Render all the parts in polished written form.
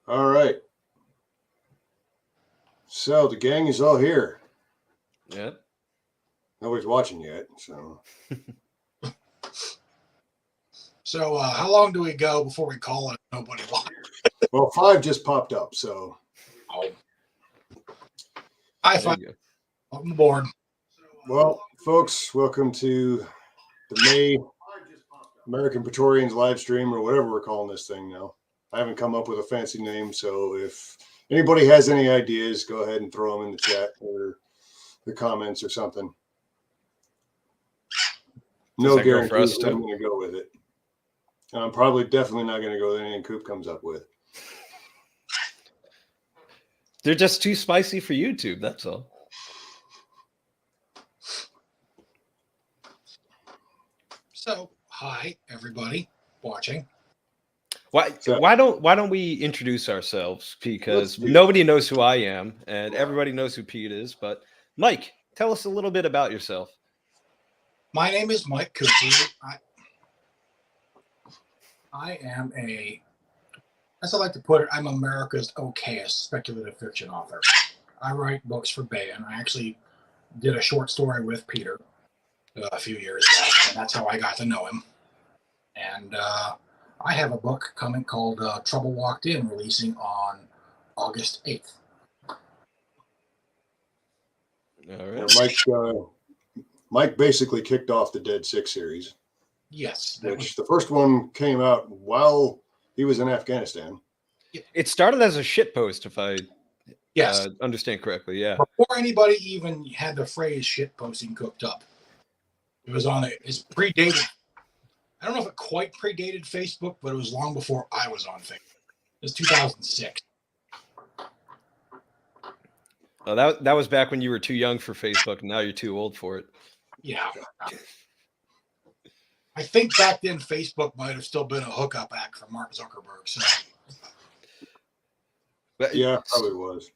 All right. So the gang is all here. Yeah. Nobody's watching yet, so. So how long do we go before we call it? Nobody watches. Well, 5 just popped up, so. Oh. High five. Welcome aboard. Well, folks, welcome to the May American Praetorians live stream, or whatever we're calling this thing now. I haven't come up with a fancy name, so if anybody has any ideas, go ahead and throw them in the chat or the comments or something. No guarantee I'm going to go with it. And I'm probably definitely not going to go with anything Coop comes up with. They're just too spicy for YouTube, that's all. So, hi everybody watching. Why don't we introduce ourselves? Because nobody knows who I am, and everybody knows who Pete is. But Mike, tell us a little bit about yourself. My name is Mike Cooper. I am as I like to put it, I'm America's okayest speculative fiction author. I write books for Bayon. I actually did a short story with Peter a few years back, and that's how I got to know him. And I have a book coming called Trouble Walked In, releasing on August 8th. All right. Mike basically kicked off the Dead Six series. Yes. The first one came out while he was in Afghanistan. It started as a shitpost, if I yes understand correctly. Yeah. Before anybody even had the phrase shitposting cooked up. It was on it. It's predated. I don't know if it quite predated Facebook, but it was long before I was on Facebook. It was 2006. Oh, that was back when you were too young for Facebook, and now you're too old for it. Yeah. I think back then Facebook might have still been a hookup act for Mark Zuckerberg. So. But, yeah, probably was.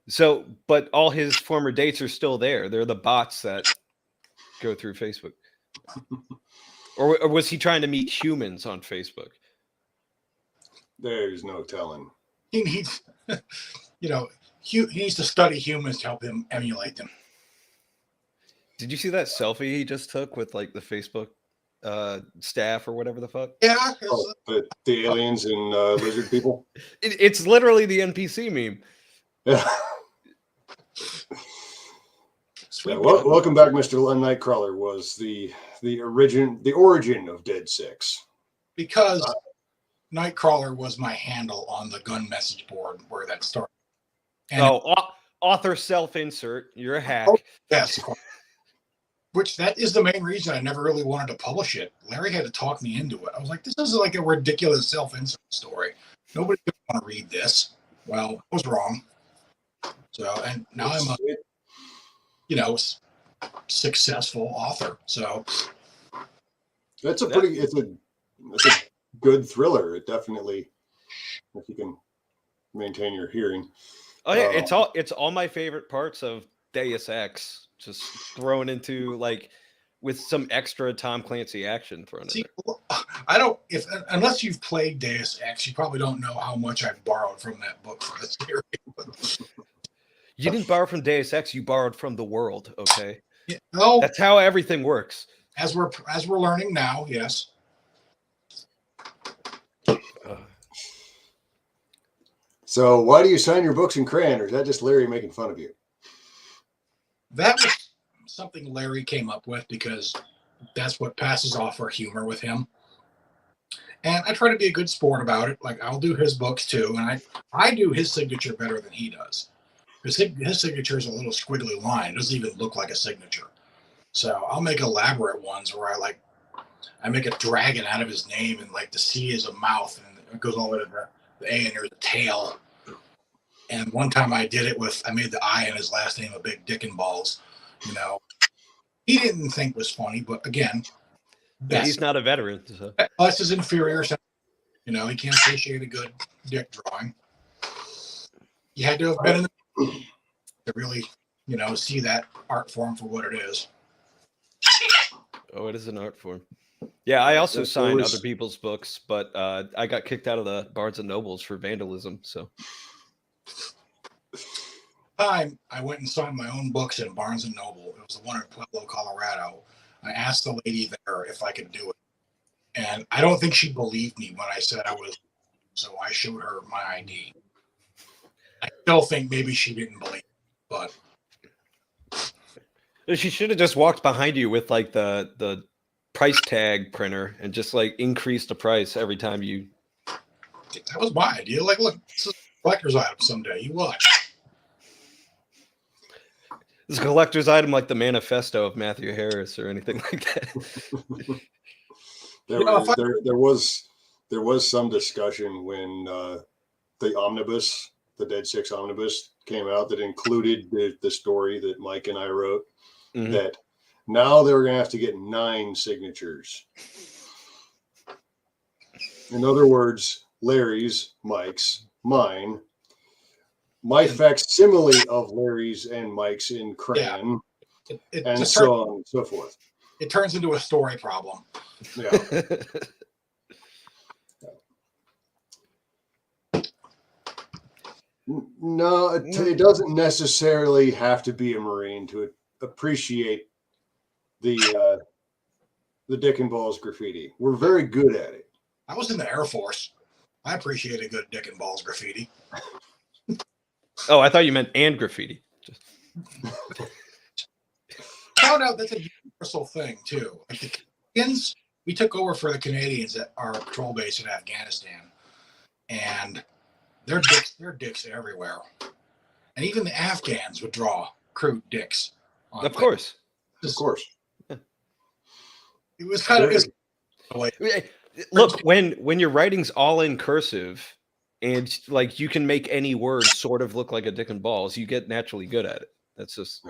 So, but all his former dates are still there. They're the bots that go through Facebook. Or was he trying to meet humans on Facebook? There's no telling. He needs, he needs to study humans to help him emulate them. Did you see that selfie he just took with like the Facebook staff or whatever the fuck? Yeah. The aliens and lizard people? It's literally the NPC meme. Yeah. Yeah, welcome back, Mr. Nightcrawler was the origin of Dead Six. Because Nightcrawler was my handle on the gun message board where that started. And author self-insert. You're a hack. Oh, yes. Which that is the main reason I never really wanted to publish it. Larry had to talk me into it. I was like, this is like a ridiculous self-insert story. Nobody would want to read this. Well, I was wrong. So, and now I'm a successful author. So that's it's a good thriller. It definitely, if you can maintain your hearing. Oh yeah, it's all my favorite parts of Deus Ex, just thrown into like with some extra Tom Clancy action thrown in there. I don't unless you've played Deus Ex, you probably don't know how much I've borrowed from that book for the series. You didn't borrow from Deus Ex, you borrowed from the world, okay? Yeah, no, that's how everything works. As we're learning now, yes. So why do you sign your books in crayon, or is that just Larry making fun of you? That was something Larry came up with because that's what passes off for humor with him. And I try to be a good sport about it. Like I'll do his books too, and I do his signature better than he does. Because his signature is a little squiggly line. It doesn't even look like a signature. So I'll make elaborate ones where I make a dragon out of his name, and like the C is a mouth, and it goes all the way to the A, and there's a tail. And one time I did it I made the I in his last name a big dick and balls. He didn't think it was funny, but again, he's not a veteran. So. That's his inferior. He can't appreciate a good dick drawing. You had to have been in the to really, see that art form for what it is. Oh, it is an art form. Yeah, I also There sign was- other people's books, but I got kicked out of the Barnes and Nobles for vandalism. So Time I went and signed my own books in Barnes and Noble. It was the one in Pueblo, Colorado. I asked the lady there if I could do it, and I don't think she believed me when I said I was. So I showed her my ID. I still think maybe she didn't believe, but she should have just walked behind you with like the price tag printer and just like increased the price every time you. that was my idea. Like, look, this is a collector's item someday. You watch. It's a collector's item like the manifesto of Matthew Harris or anything like that. There was some discussion when the omnibus, the Dead Six omnibus, came out that included the story that Mike and I wrote. Mhm. That now they were going to have to get 9 signatures. In other words, Larry's, Mike's, mine, my facsimile of Larry's and Mike's in crayon, It and just so on and so forth. it turns into a story problem. Yeah. No, it doesn't necessarily have to be a Marine to appreciate the Dick and Balls graffiti. We're very good at it. I was in the Air Force. I appreciate a good Dick and Balls graffiti. Oh, I thought you meant and graffiti. Just... Found out that's a universal thing too. Like the Canadians, we took over for the Canadians at our patrol base in Afghanistan, and their dicks everywhere. And even the Afghans would draw crude dicks. Of course. Of course. It was kind of Look, when your writing's all in cursive and like you can make any word sort of look like a dick and balls, you get naturally good at it. That's just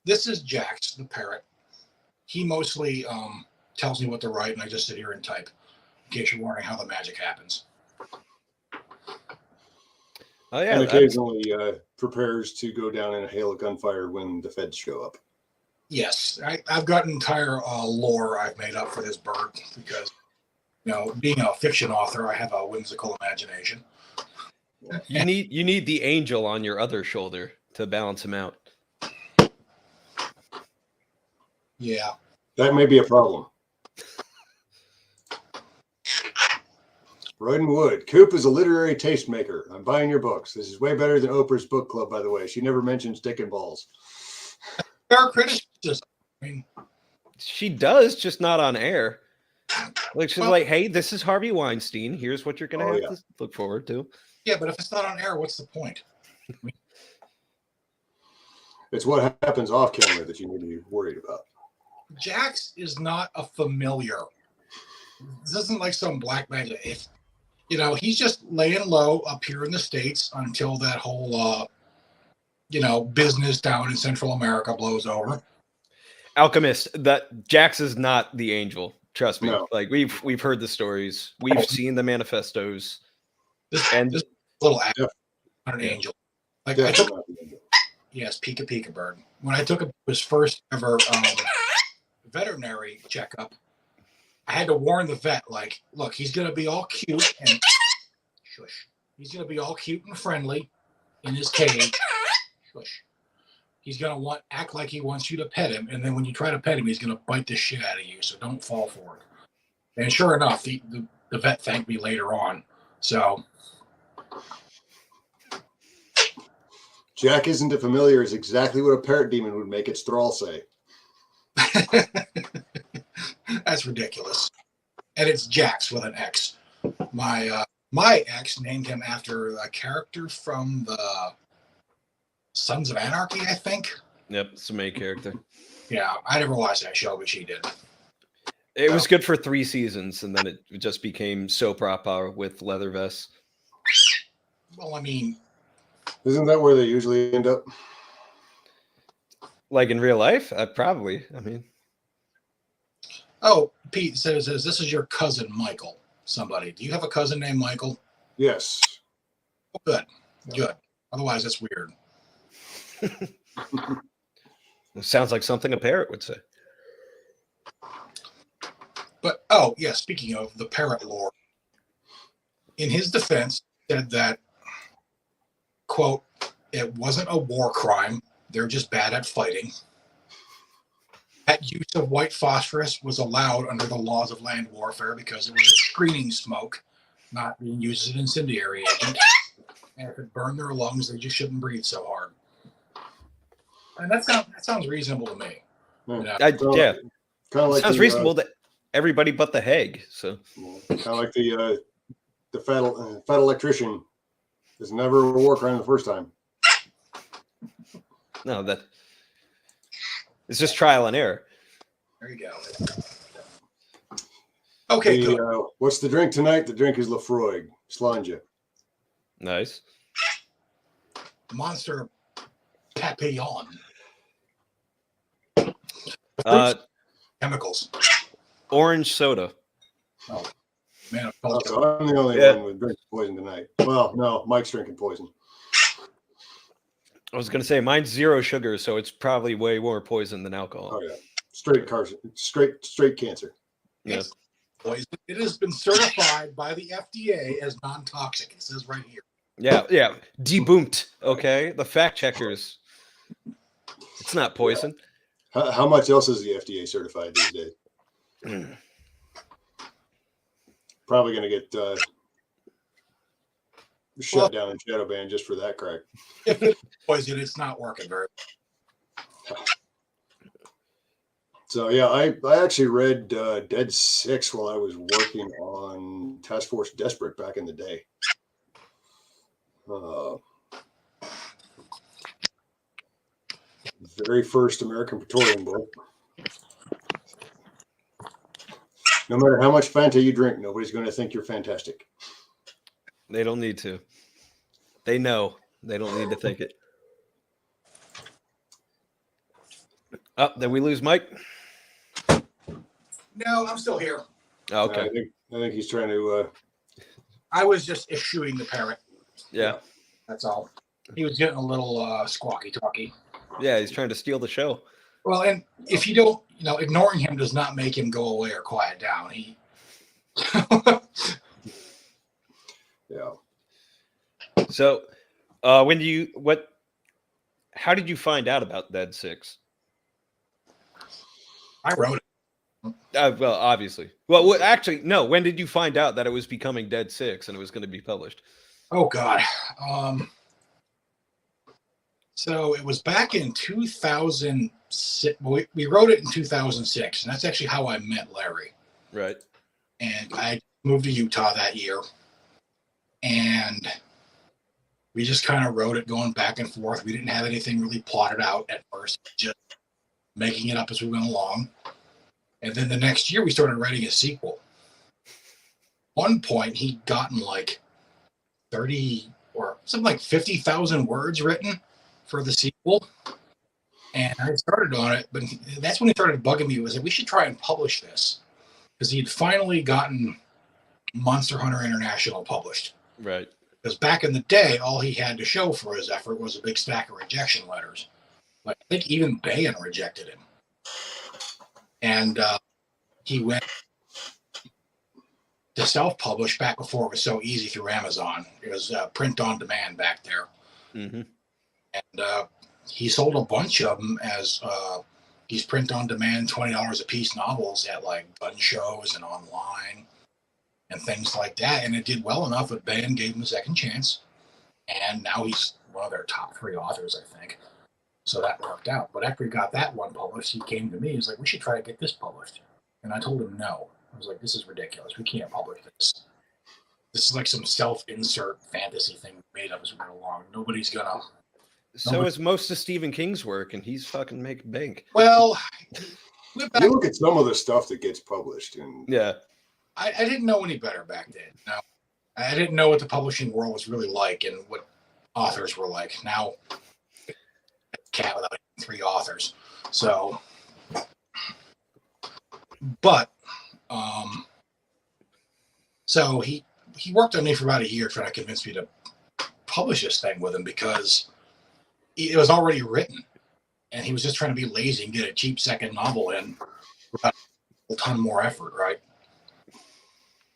This is Jax, the parrot. He mostly tells me what to write, and I just sit here and type. In case you're wondering how the magic happens. Oh yeah, and occasionally prepares to go down in a hail of gunfire when the feds show up. Yes, I've got an entire lore I've made up for this bird because, being a fiction author, I have a whimsical imagination. you need the angel on your other shoulder to balance him out. Yeah. That may be a problem. Royden Wood. Coop is a literary tastemaker. I'm buying your books. This is way better than Oprah's book club, by the way. She never mentions Dick and Balls. Fair criticism. I mean, she does, just not on air. Like she's like, hey, this is Harvey Weinstein. Here's what you're gonna have to look forward to. Yeah, but if it's not on air, what's the point? It's what happens off camera that you need to be worried about. Jax is not a familiar. This isn't like some black magic. If he's just laying low up here in the States until that whole business down in Central America blows over. Alchemist, that Jax is not the angel. Trust me. No. Like we've heard the stories. We've seen the manifestos. This little act on an angel. Like I took, yes, Pika bird. When I took his first ever veterinary checkup, I had to warn the vet, like, look, he's gonna be all cute and shush. He's gonna be all cute and friendly in his cage. Shush. He's gonna act like he wants you to pet him, and then when you try to pet him, he's gonna bite the shit out of you. So don't fall for it. And sure enough, the vet thanked me later on. So Jack isn't a familiar is exactly what a parrot demon would make its thrall say. that's ridiculous. And it's Jax with an X. My ex named him after a character from the Sons of Anarchy, I think. Yep, it's the main character. Yeah, I never watched that show, but she did. It was good for 3 seasons, and then it just became soap opera with leather vests. Well, I mean, isn't that where they usually end up? Like in real life? Probably. I mean. Oh, Pete says this is your cousin, Michael. Somebody. Do you have a cousin named Michael? Yes. Oh, good. Good. Otherwise, that's weird. It sounds like something a parrot would say. But, oh, yeah, speaking of the parrot lore, in his defense, said that, quote, it wasn't a war crime. They're just bad at fighting. That use of white phosphorus was allowed under the laws of land warfare because it was a screening smoke, not being used as an incendiary agent. And if it burned their lungs, they just shouldn't breathe so hard. And that sounds reasonable to me. Yeah. Yeah. Kind of like Sounds reasonable to everybody but the Hague. So kind of like the fat electrician is never a war crime the first time. no, that it's just trial and error. There you go. Okay, good. What's the drink tonight? The drink is Lafroig, Slanja. Nice. Monster Papillon. Chemicals. Orange soda. Oh, man. So I'm the only one with drinking poison tonight. Well, no, Mike's drinking poison. I was going to say mine's 0 sugar, so it's probably way more poison than alcohol. Oh yeah, straight cancer. Yes. Poison. It has been certified by the FDA as non-toxic. It says right here. Yeah. Debunked. Okay, the fact checkers. It's not poison. How much else is the FDA certified these days? Probably going to get shut down and shadow banned just for that crack. If it's poison, it's not working very well. So yeah, I actually read Dead 6 while I was working on Task Force Desperate back in the day. Very first American Praetorian book. No matter how much Fanta you drink, nobody's going to think you're fantastic. They don't need to. They know. They don't need to think it. Oh, did we lose Mike? No, I'm still here. Oh, okay. I think he's trying to. I was just issuing the parrot. Yeah. That's all. He was getting a little squawky talky. Yeah, he's trying to steal the show. Well, and if you don't, ignoring him does not make him go away or quiet down. He. Yeah. So, how did you find out about Dead 6? I wrote it. Well, obviously. Well, actually, no. When did you find out that it was becoming Dead 6 and it was going to be published? Oh, God. So it was back in 2006. We wrote it in 2006, and that's actually how I met Larry. Right. And I moved to Utah that year, and we just kind of wrote it going back and forth. We didn't have anything really plotted out at first, just making it up as we went along. And then the next year, we started writing a sequel. One point, he'd gotten like 30 or something like 50,000 words written for the sequel. And I started on it, but that's when he started bugging me. Was that we should try and publish this, because he'd finally gotten Monster Hunter International published. Right. Because back in the day, all he had to show for his effort was a big stack of rejection letters. Like, I think even Bayan rejected him. And he went to self-publish back before it was so easy through Amazon. It was print on demand back there. Mm-hmm. And he sold a bunch of them as these print on demand $20 a piece novels at like gun shows and online and things like that. And it did well enough that Bayan gave him a second chance. And now he's one of their top 3 authors, I think. So that worked out. But after he got that one published, he came to me. He's like, we should try to get this published. And I told him no. I was like, this is ridiculous. We can't publish this. This is like some self-insert fantasy thing made up as we go along. Nobody's going to. So is most of Stephen King's work, and he's fucking making bank. Well, you look at some of the stuff that gets published. And yeah. I didn't know any better back then. No, I didn't know what the publishing world was really like and what authors were like. Now, cat without 3 authors. So, but, so he worked on me for about a year trying to convince me to publish this thing with him because it was already written and he was just trying to be lazy and get a cheap second novel in without a ton more effort, right?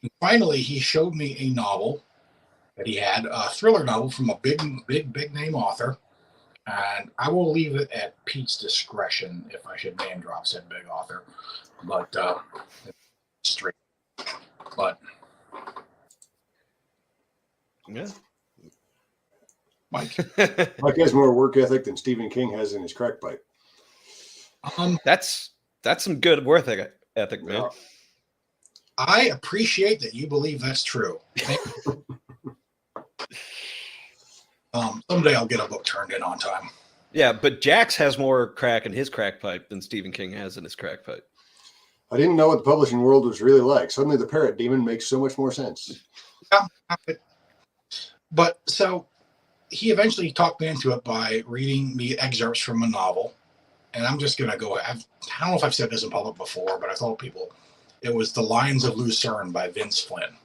And finally, he showed me a novel that he had, a thriller novel from a big name author. And I will leave it at Pete's discretion if I should name drop said big author. But straight. But Yeah. Mike. Mike has more work ethic than Stephen King has in his crack pipe. That's some good work ethic, man. Yeah. I appreciate that you believe that's true. Someday I'll get a book turned in on time. Yeah, but Jax has more crack in his crack pipe than Stephen King has in his crack pipe. I didn't know what the publishing world was really like. Suddenly the parrot demon makes so much more sense. Yeah. But so he eventually talked me into it by reading me excerpts from a novel. And I'm just going to go, I don't know if I've said this in public before, but I told people it was The Lions of Lucerne by Vince Flynn.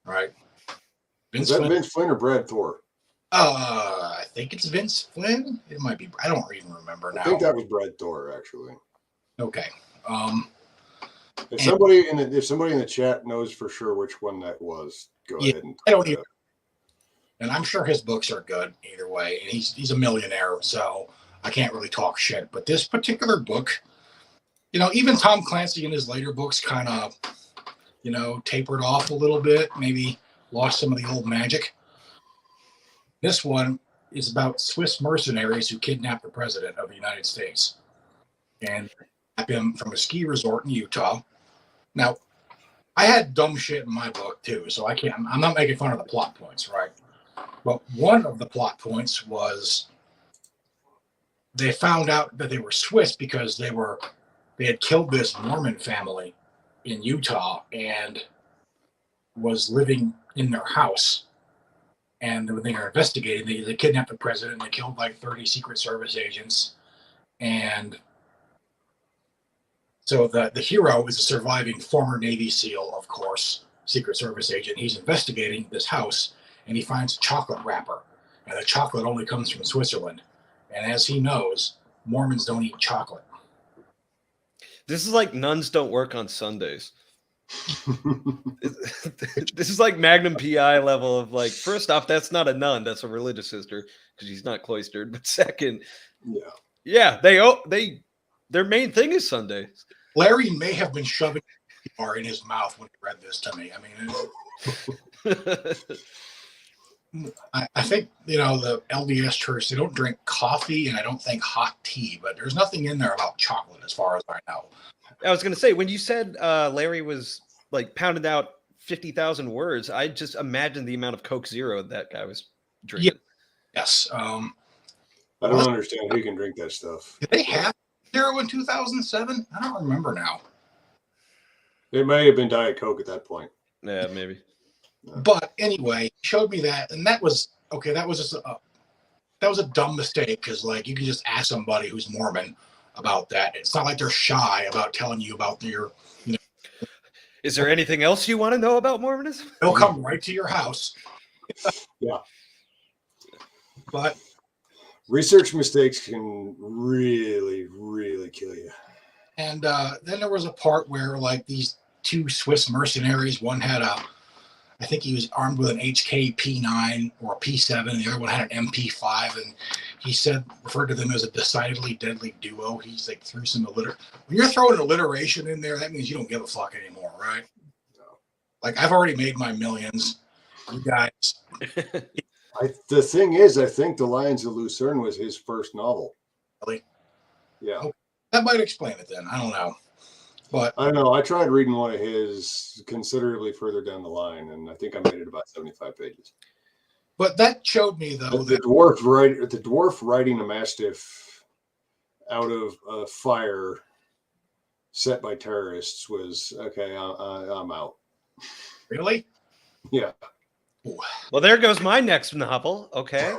Right? Is that Vince Flynn or Brad Thor? I think it's Vince Flynn. It might be. I don't even remember now. I think that was Brad Thor, actually. Okay. If somebody in the chat knows for sure which one that was, go ahead and. I don't even. And I'm sure his books are good either way. And he's a millionaire, so I can't really talk shit. But this particular book, even Tom Clancy in his later books kind of, tapered off a little bit, maybe lost some of the old magic. This one is about Swiss mercenaries who kidnapped the president of the United States and kidnapped him from a ski resort in Utah. Now, I had dumb shit in my book too, so I'm not making fun of the plot points, right? But one of the plot points was they found out that they were Swiss because they had killed this Mormon family in Utah and was living in their house. And when they were investigating, they kidnapped the president and they killed like 30 Secret Service agents. And so the hero is a surviving former Navy SEAL, of course, Secret Service agent. He's investigating this house and he finds a chocolate wrapper. And the chocolate only comes from Switzerland. And as he knows, Mormons don't eat chocolate. This is like nuns don't work on Sundays. This is like Magnum PI level of like, first off, that's not a nun, that's a religious sister because she's not cloistered. But second, their main thing is Sundays. Larry may have been shoving in his mouth when he read this to me. I mean, I think the LDS church, they don't drink coffee and I don't think hot tea, but there's nothing in there about chocolate as far as I know. I was going to say, when you said Larry was like pounding out 50,000 words, I just imagined the amount of Coke Zero that guy was drinking. Yeah. Yes. I don't understand who can drink that stuff. Did they have Zero in 2007? I don't remember now. It may have been Diet Coke at that point. Yeah, maybe. But anyway, he showed me that, and that was okay. That was just that was a dumb mistake because like you can just ask somebody who's Mormon about that. It's not like they're shy about telling you about your. Is there anything else you want to know about Mormonism? They'll come right to your house. Yeah. But research mistakes can really, really kill you. And then there was a part where like these two Swiss mercenaries, one had I think he was armed with an HK P9 or a P7, and the other one had an MP5, and he referred to them as a decidedly deadly duo. He's like threw some when you're throwing alliteration in there, that means you don't give a fuck anymore, right? No. Like I've already made my millions. You guys. The thing is, I think The Lions of Lucerne was his first novel. Really? Yeah. Oh, that might explain it then. I don't know. But I don't know. I tried reading one of his considerably further down the line, and I think I made it about 75 pages. But that showed me, though, the dwarf riding a mastiff out of a fire set by terrorists was okay. I'm out. Really? Yeah. Well, there goes my next novel. Okay.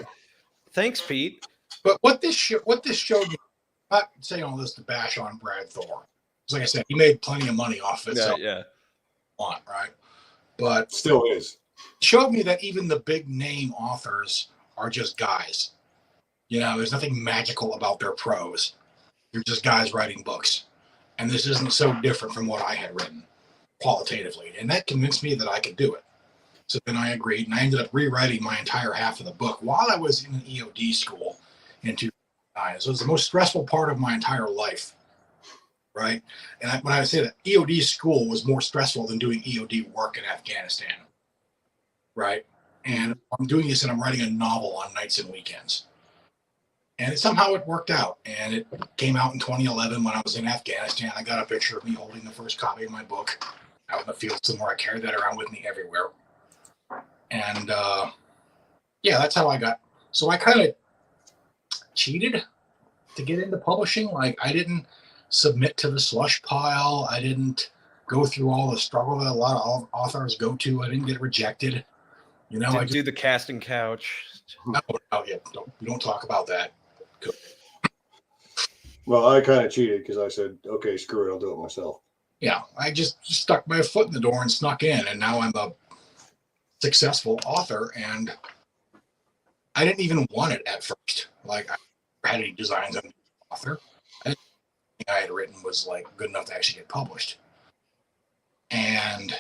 Thanks, Pete. But what this showed me, I'm not saying all this to bash on Brad Thor. Like I said, he made plenty of money off it. Yeah, so yeah. Right? But still is. Showed me that even the big name authors are just guys. You know, there's nothing magical about their prose. They're just guys writing books. And this isn't so different from what I had written qualitatively. And that convinced me that I could do it. So then I agreed, and I ended up rewriting my entire half of the book while I was in an EOD school in 2009. So it was the most stressful part of my entire life, right? And when I say that EOD school was more stressful than doing EOD work in Afghanistan, right? And I'm doing this and I'm writing a novel on nights and weekends. And somehow it worked out. And it came out in 2011 when I was in Afghanistan. I got a picture of me holding the first copy of my book out in the field somewhere. I carried that around with me everywhere. And yeah, that's how I got. So I kind of cheated to get into publishing. Like, I didn't submit to the slush pile. I didn't go through all the struggle that a lot of authors go to. I didn't get rejected. You know, Didn't I just do the casting couch. no, yeah, we don't talk about that. Well, I kind of cheated because I said, okay, screw it, I'll do it myself. Yeah, I just stuck my foot in the door and snuck in, and now I'm a successful author. And I didn't even want it at first. Like, I had any designs on the author. I didn't think I had written was like good enough to actually get published. And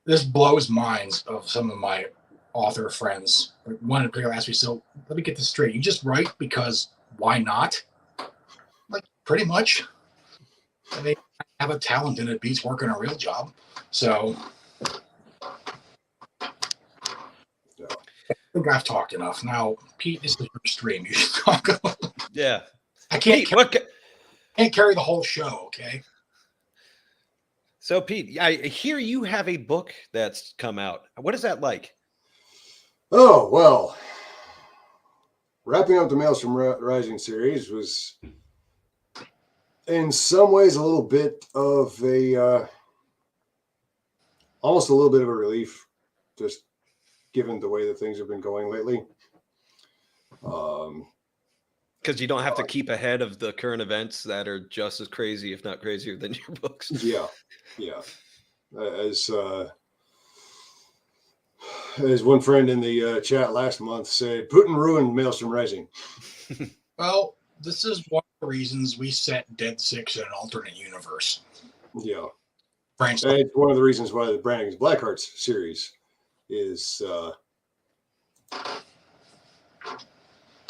this blows minds of some of my author friends. One in particular asked me, so let me get this straight. You just write because why not? Like, pretty much. I mean, I have a talent and it beats working a real job. So I think I've talked enough. Now, Pete, this is your stream. You should talk about. Yeah. I can't, Pete, can't carry the whole show, okay? So, Pete, I hear you have a book that's come out. What is that like? Oh, well, wrapping up the Maelstrom Rising series was in some ways a little bit of a, almost a little bit of a relief, just given the way that things have been going lately. Because you don't have to keep ahead of the current events that are just as crazy, if not crazier, than your books. Yeah. As one friend in the chat last month said, Putin ruined Maelstrom Rising. Well, this is one of the reasons we set Dead Six in an alternate universe. Yeah. Frank's And it's one of the reasons why the Branning's Blackhearts series is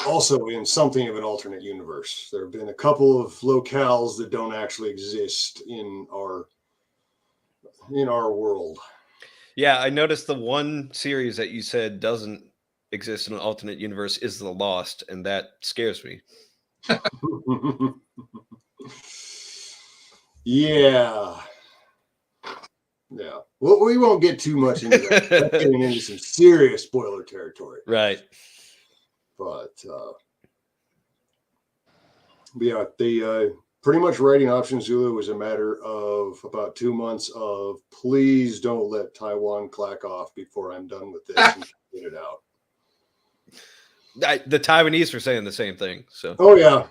also in something of an alternate universe. There have been a couple of locales that don't actually exist in our world. Yeah, I noticed the one series that you said doesn't exist in an alternate universe is The Lost, and that scares me. Yeah. Well, we won't get too much into that. That's getting into some serious spoiler territory. Right. But yeah, the pretty much writing Option Zulu was a matter of about 2 months of please don't let Taiwan clack off before I'm done with this and get it out. The Taiwanese were saying the same thing. So. Oh yeah.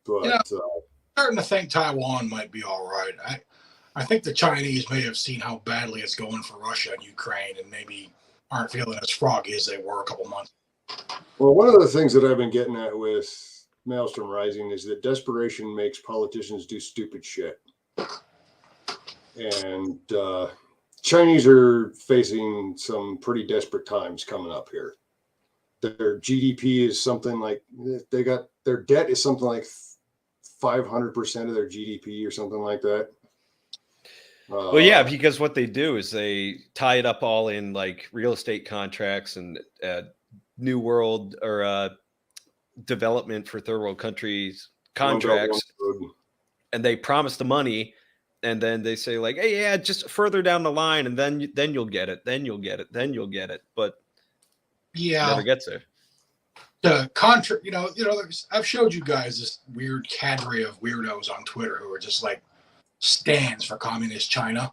But Yeah. Starting to think Taiwan might be all right. I think the Chinese may have seen how badly it's going for Russia and Ukraine, and maybe aren't feeling as froggy as they were a couple months. Well, one of the things that I've been getting at with Maelstrom Rising is that desperation makes politicians do stupid shit. And Chinese are facing some pretty desperate times coming up here. Their GDP is something like their debt is something like 500% of their GDP or something like that. Well, yeah, because what they do is they tie it up all in like real estate contracts and New World or development for third world countries contracts, and they promise the money, and then they say like, hey, yeah, just further down the line, and then you'll get it, then you'll get it, but yeah, never gets there. The I've showed you guys this weird cadre of weirdos on Twitter who are just like stands for communist China.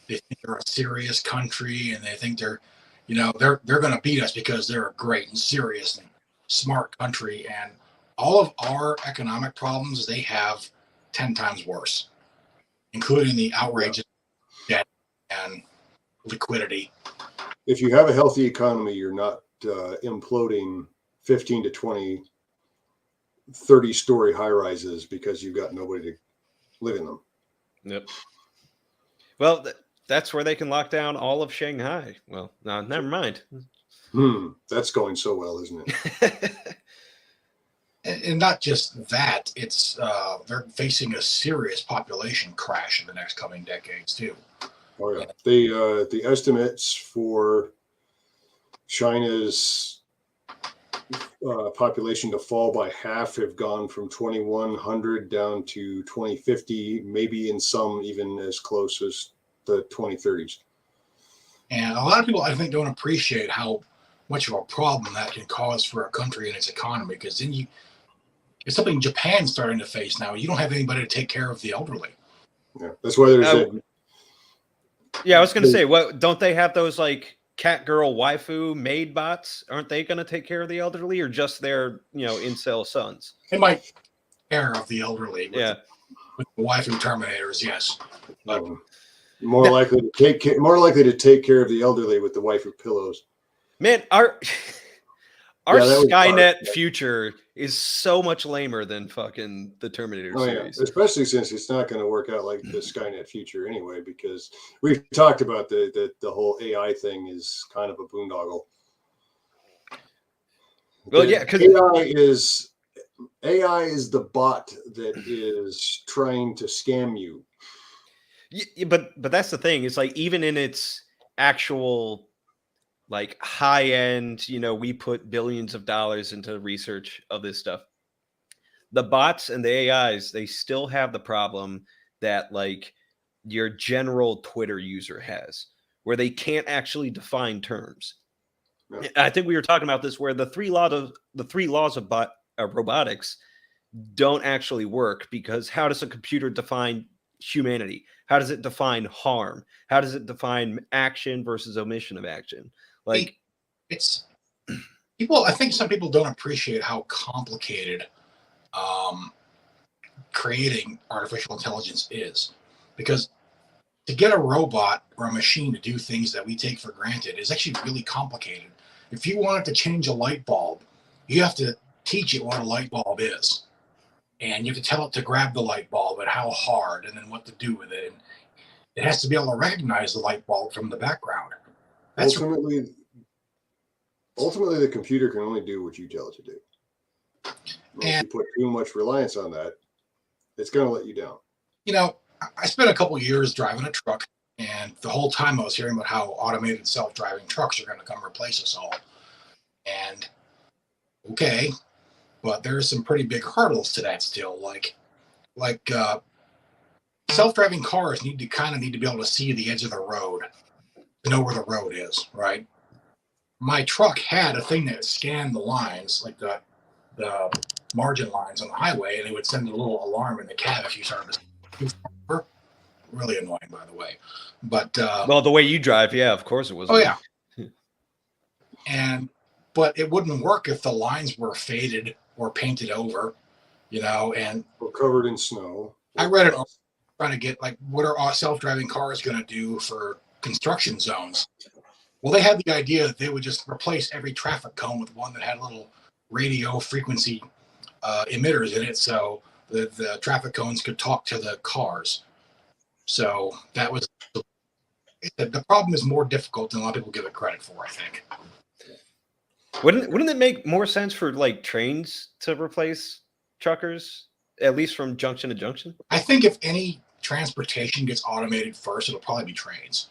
They think they're a serious country, and they think they're going to beat us because they're a great and serious and smart country. And all of our economic problems they have 10 times worse, including the outrageous debt and liquidity. If you have a healthy economy, you're not imploding 15 to 20, 30-story high rises because you've got nobody to live in them. Yep. Well, that's where they can lock down all of Shanghai. Well, no, never mind. That's going so well, isn't it? And not just that, it's they're facing a serious population crash in the next coming decades too. Oh yeah, the estimates for China's population to fall by half have gone from 2100 down to 2050, maybe in some even as close as the 2030s. And a lot of people, I think, don't appreciate how much of a problem that can cause for a country and its economy, because then it's something Japan's starting to face now. You don't have anybody to take care of the elderly. Yeah, that's why there's yeah, I was going to say, what don't they have those like cat girl waifu maid bots? Aren't they going to take care of the elderly, or just their incel sons? They might take care of the elderly. Yeah, with the waifu terminators, yes. But more likely to take care of the elderly with the waifu pillows. Man, our Skynet dark, future is so much lamer than fucking the Terminator series. Yeah. Especially since it's not going to work out like the Skynet future anyway, because we've talked about the whole AI thing is kind of a boondoggle. Well, yeah, because AI is the bot that is trying to scam you. Yeah, but that's the thing. It's like, even in its actual like high end, we put billions of dollars into research of this stuff. The bots and the AIs, they still have the problem that like your general Twitter user has, where they can't actually define terms. No. I think we were talking about this, where the three laws of robotics don't actually work, because how does a computer define humanity? How does it define harm? How does it define action versus omission of action? Like, it's people. I think some people don't appreciate how complicated creating artificial intelligence is, because to get a robot or a machine to do things that we take for granted is actually really complicated. If you want it to change a light bulb, you have to teach it what a light bulb is, and you have to tell it to grab the light bulb and how hard, and then what to do with it. And it has to be able to recognize the light bulb from the background. Ultimately, the computer can only do what you tell it to do. If you put too much reliance on that, it's going to let you down. I spent a couple of years driving a truck, and the whole time I was hearing about how automated self-driving trucks are going to come replace us all. And okay, but there's some pretty big hurdles to that still. Like self-driving cars need to be able to see the edge of the road to know where the road is, right? My truck had a thing that scanned the lines, like the margin lines on the highway, and it would send a little alarm in the cab if you started to really annoying, by the way. But well, the way you drive, yeah, of course it was. Oh yeah. But it wouldn't work if the lines were faded or painted over, and or covered in snow. I read it trying to get, like, what are all self-driving cars going to do for construction zones? Well, they had the idea that they would just replace every traffic cone with one that had little radio frequency emitters in it, so the traffic cones could talk to the cars. So that was the problem. Is more difficult than a lot of people give it credit for, I think. Wouldn't it make more sense for like trains to replace truckers, at least from junction to junction? I think if any transportation gets automated first, it'll probably be trains,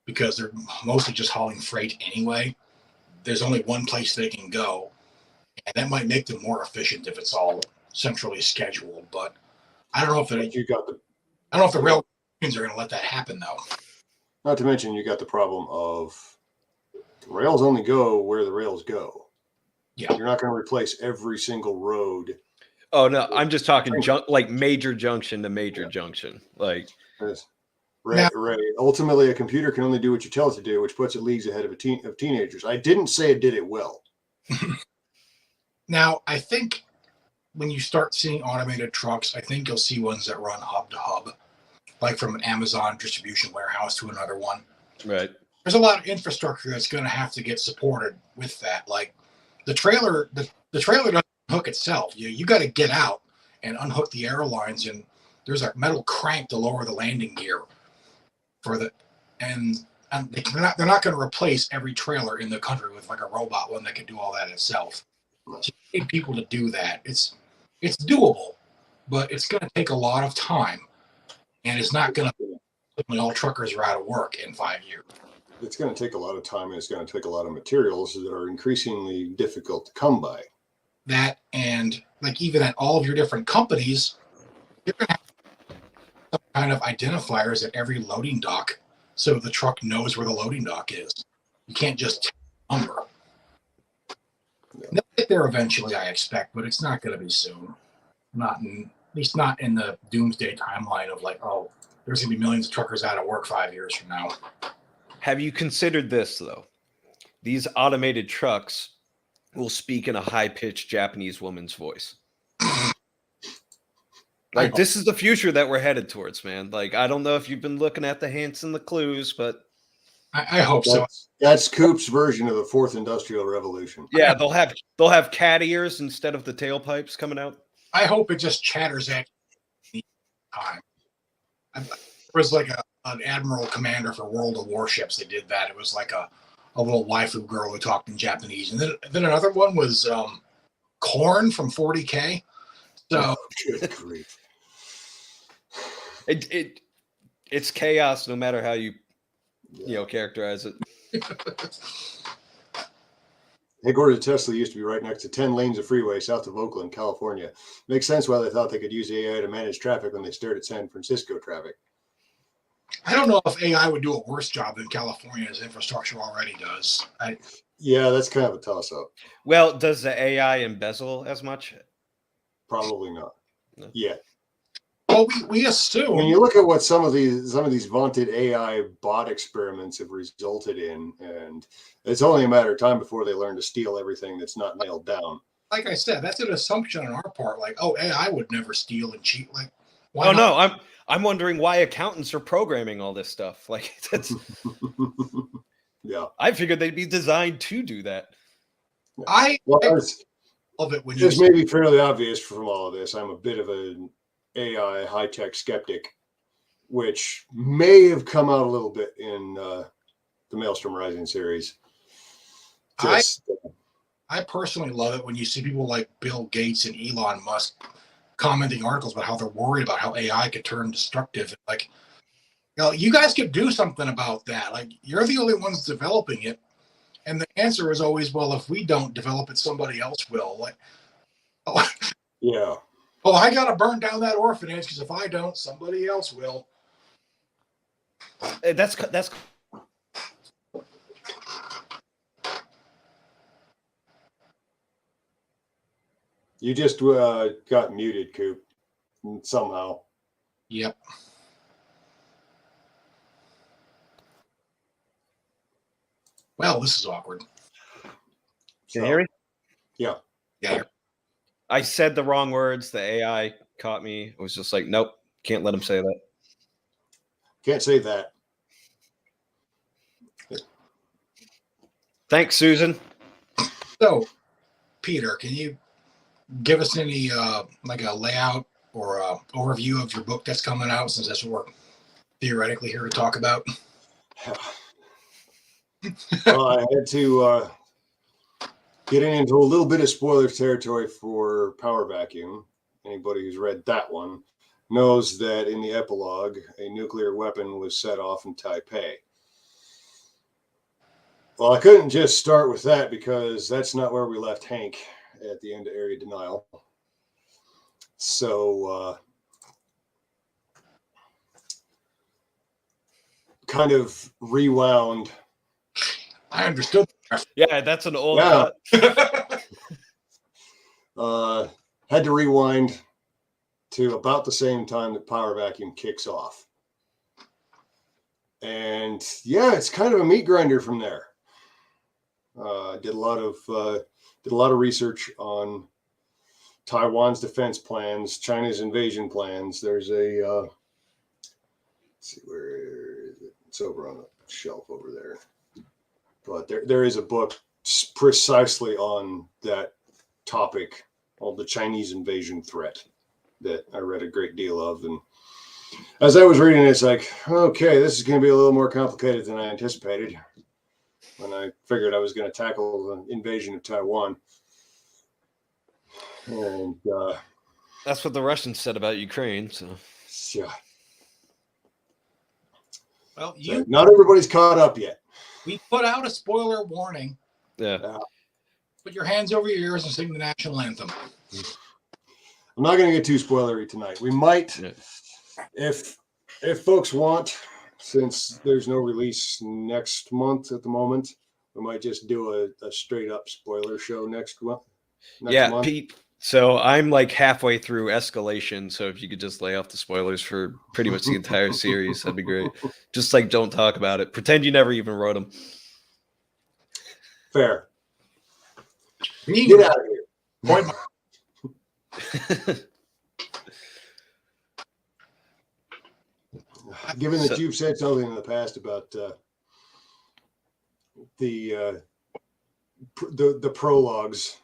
because they're mostly just hauling freight anyway. There's only one place they can go, and that might make them more efficient if it's all centrally scheduled. But I don't know if the rail are going to let that happen, though. Not to mention, you got the problem of rails only go where the rails go. Yeah, you're not going to replace every single road. Oh no, I'm just talking like major junction to major junction, like. Yes. Right. Ultimately, a computer can only do what you tell it to do, which puts it leagues ahead of teenagers. I didn't say it did it well. Now, I think when you start seeing automated trucks, I think you'll see ones that run hub to hub, like from an Amazon distribution warehouse to another one. Right. There's a lot of infrastructure that's going to have to get supported with that. Like the trailer doesn't hook itself. You got to get out and unhook the airlines, and there's a metal crank to lower the landing gear for the and they're not going to replace every trailer in the country with like a robot one that can do all that itself. So you need people to do that. It's doable, but it's going to take a lot of time, and it's not going to. All truckers are out of work in 5 years. It's going to take a lot of time, and it's going to take a lot of materials that are increasingly difficult to come by. That, and like even at all of your different companies, you're going to have some kind of identifiers at every loading dock, so the truck knows where the loading dock is. You can't just take a number. Yeah. They'll get there eventually, I expect, but it's not going to be soon. At least not in the doomsday timeline of like, oh, there's going to be millions of truckers out of work 5 years from now. Have you considered this, though? These automated trucks will speak in a high-pitched Japanese woman's voice. Like, this is the future that we're headed towards, man. Like, I don't know if you've been looking at the hints and the clues, but I hope so. That's Coop's version of the fourth industrial revolution. Yeah, they'll have cat ears instead of the tailpipes coming out. I hope it just chatters at the time. There was like an admiral commander for World of Warships. They did that. It was like a little waifu girl who talked in Japanese, and then another one was Korn from 40K. So good grief. It's chaos no matter how you characterize it. Headquarters of Tesla used to be right next to 10 lanes of freeway south of Oakland, California. Makes sense why they thought they could use AI to manage traffic when they stared at San Francisco traffic. I don't know if AI would do a worse job than California's infrastructure already does. Yeah, that's kind of a toss-up. Well, does the AI embezzle as much? Probably not. No. Yeah. Well, we assume. When you look at what some of these vaunted AI bot experiments have resulted in, and it's only a matter of time before they learn to steal everything that's not nailed down. Like I said, that's an assumption on our part. Like, oh, AI would never steal and cheat. Like, why not? No, I'm wondering why accountants are programming all this stuff. Like, that's. Yeah, I figured they'd be designed to do that. I love it when this may be fairly obvious from all of this. I'm a bit of an AI high-tech skeptic, which may have come out a little bit in the Maelstrom Rising series. I personally love it when you see people like Bill Gates and Elon Musk commenting articles about how they're worried about how AI could turn destructive. Like, you guys could do something about that. Like, you're the only ones developing it. And the answer is always, well, if we don't develop it, somebody else will. Like, oh, yeah. Oh, I got to burn down that orphanage because if I don't, somebody else will. That's. You just got muted, Coop, somehow. Yep. Well, this is awkward. Can you hear me? Yeah. Yeah. I said the wrong words. The AI caught me. It was just like, nope, can't let him say that. Can't say that. Thanks, Susan. So, Peter, can you give us any like a layout or a overview of your book that's coming out, since that's what we're theoretically here to talk about? Well, I had to getting into a little bit of spoiler territory for Power Vacuum. Anybody who's read that one knows that in the epilogue, a nuclear weapon was set off in Taipei. Well, I couldn't just start with that because that's not where we left Hank at the end of Area Denial. So, kind of rewound. I understood. Yeah, that's an old cut. Had to rewind to about the same time that Power Vacuum kicks off. And yeah, it's kind of a meat grinder from there. Did a lot of research on Taiwan's defense plans, China's invasion plans. There's a let's see, where is it? It's over on the shelf over there. But there is a book precisely on that topic, on the Chinese invasion threat that I read a great deal of. And as I was reading it, it's like, okay, this is going to be a little more complicated than I anticipated when I figured I was going to tackle the invasion of Taiwan. And that's what the Russians said about Ukraine. So yeah. Well, not everybody's caught up yet. We put out a spoiler warning. Yeah. Put your hands over your ears and sing the national anthem. I'm not going to get too spoilery tonight. We might, if folks want, since there's no release next month at the moment, we might just do a straight up spoiler show next month. Month. Pete. So I'm like halfway through Escalation. So if you could just lay off the spoilers for pretty much the entire series, that'd be great. Just like don't talk about it. Pretend you never even wrote them. Fair. Get out of here. Given that you've said something in the past about the prologues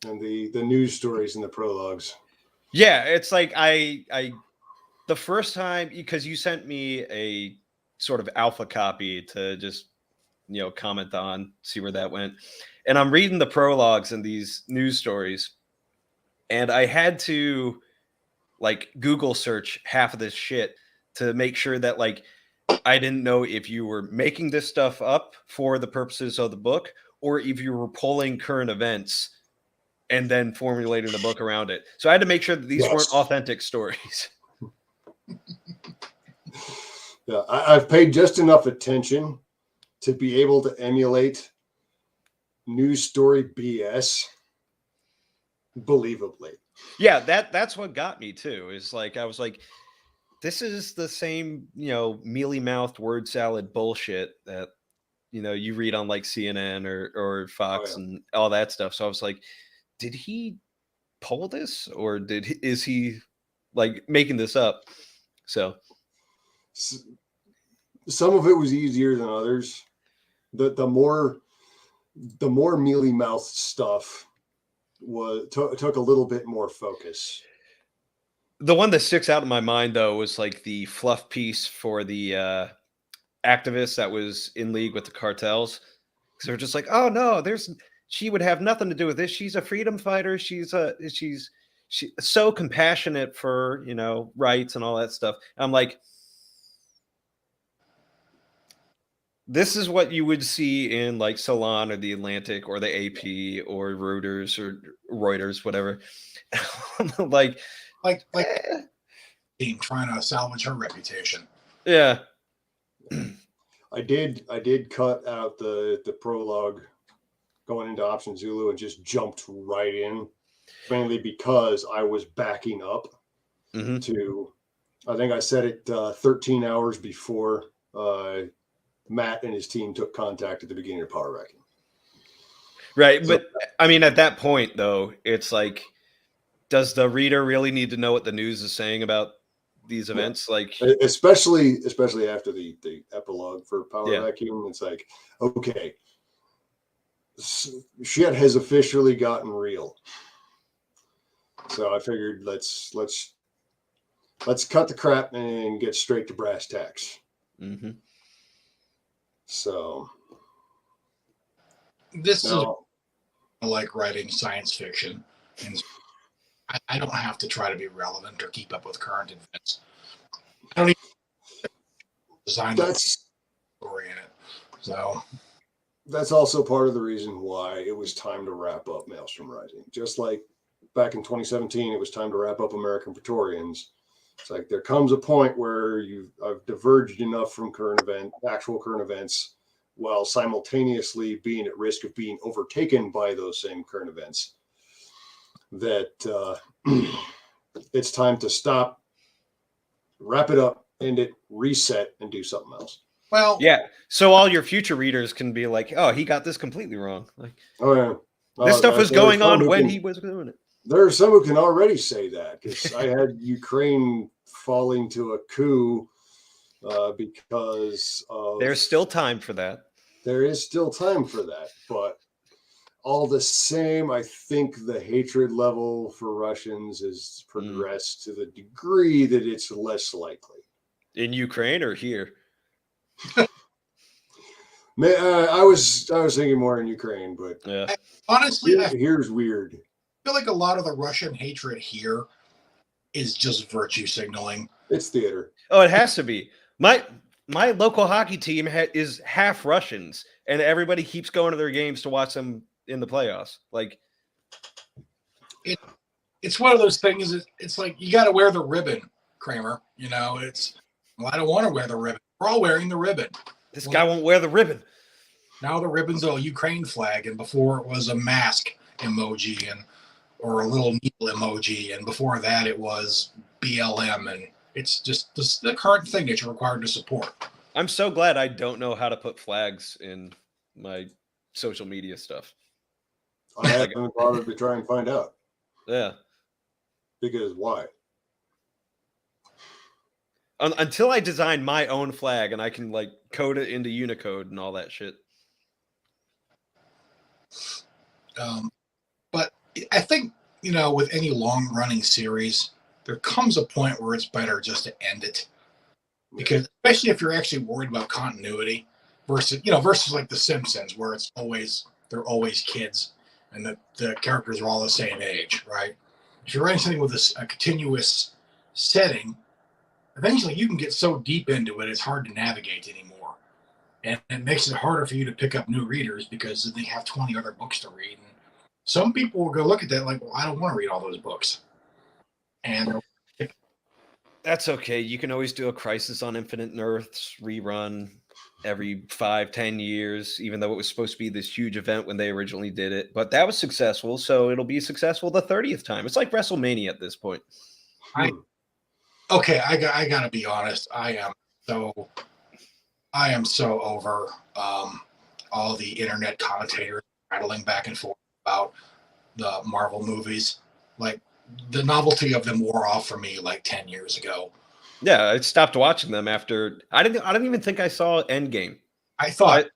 and the news stories in the prologues. Yeah, it's like I the first time, because you sent me a sort of alpha copy to just comment on, see where that went. And I'm reading the prologues and these news stories, and I had to like Google search half of this shit to make sure that like I didn't know if you were making this stuff up for the purposes of the book or if you were pulling current events and then formulating the book around it. So I had to make sure that these weren't authentic stories. Yeah, I've paid just enough attention to be able to emulate news story BS believably. Yeah, that's what got me too. Is like I was like, this is the same, mealy mouthed word salad bullshit that you read on like CNN or Fox and all that stuff. So I was like, did he pull this or is he like making this up? So some of it was easier than others. The more mealy mouthed stuff took a little bit more focus. The one that sticks out in my mind though was like the fluff piece for the activist that was in league with the cartels, because they're just like, oh no, she would have nothing to do with this. She's a freedom fighter. She's so compassionate for rights and all that stuff. I'm like, this is what you would see in like Salon or the Atlantic or the AP or Reuters, whatever. like team trying to salvage her reputation. Yeah. I did cut out the prologue going into Option Zulu and just jumped right in, mainly because I was backing up to, I think I said it 13 hours before Matt and his team took contact at the beginning of Power Wrecking. Right. So, but I mean, at that point though, it's like, does the reader really need to know what the news is saying about these events? Like, especially after the epilogue for Power Vacuum, it's like, okay, shit has officially gotten real. So I figured let's cut the crap and get straight to brass tacks. Mm-hmm. So this is like writing science fiction, and I don't have to try to be relevant or keep up with current events. I don't even design the story in it. So that's also part of the reason why it was time to wrap up Maelstrom Rising. Just like back in 2017, it was time to wrap up American Praetorians. It's like there comes a point where I've diverged enough from actual current events, while simultaneously being at risk of being overtaken by those same current events, that it's time to stop, wrap it up, end it, reset, and do something else. Well, yeah. So all your future readers can be like, "Oh, he got this completely wrong." Like, oh yeah, this stuff was going on when he was doing it. There are some who can already say that, because I had Ukraine falling to a coup because of. There's still time for that. There is still time for that, but all the same, I think the hatred level for Russians has progressed to the degree that it's less likely. In Ukraine or here? I was thinking more in Ukraine, but Yeah. Honestly, I here's weird. feel like a lot of the Russian hatred here is just virtue signaling. It's theater. Oh, it has to be. My local hockey team is half Russians, and everybody keeps going to their games to watch them in the playoffs. Like, it's one of those things. It's like you got to wear the ribbon, Kramer. You know, I don't want to wear the ribbon. We're all wearing the ribbon. This guy won't wear the ribbon. Now the ribbon's a Ukraine flag, and before it was a mask emoji or a little needle emoji, and before that it was BLM, and it's just the current thing that you're required to support. I'm so glad I don't know how to put flags in my social media stuff. I haven't bothered to try and find out. Yeah. Because why? Until I design my own flag and I can like code it into Unicode and all that shit. But I think, with any long running series, there comes a point where it's better just to end it, because especially if you're actually worried about continuity versus like The Simpsons, where they're always kids and the characters are all the same age, right? If you're writing something with a continuous setting, eventually you can get so deep into it, it's hard to navigate anymore. And it makes it harder for you to pick up new readers because they have 20 other books to read. And some people will go look at that like, well, I don't want to read all those books. And that's okay. You can always do a Crisis on Infinite Earths rerun every 5-10 years, even though it was supposed to be this huge event when they originally did it. But that was successful, so it'll be successful the 30th time. It's like WrestleMania at this point. I gotta be honest. I am so over all the internet commentators rattling back and forth about the Marvel movies. Like, the novelty of them wore off for me like 10 years ago. Yeah, I stopped watching them after I didn't even think I saw Endgame. I thought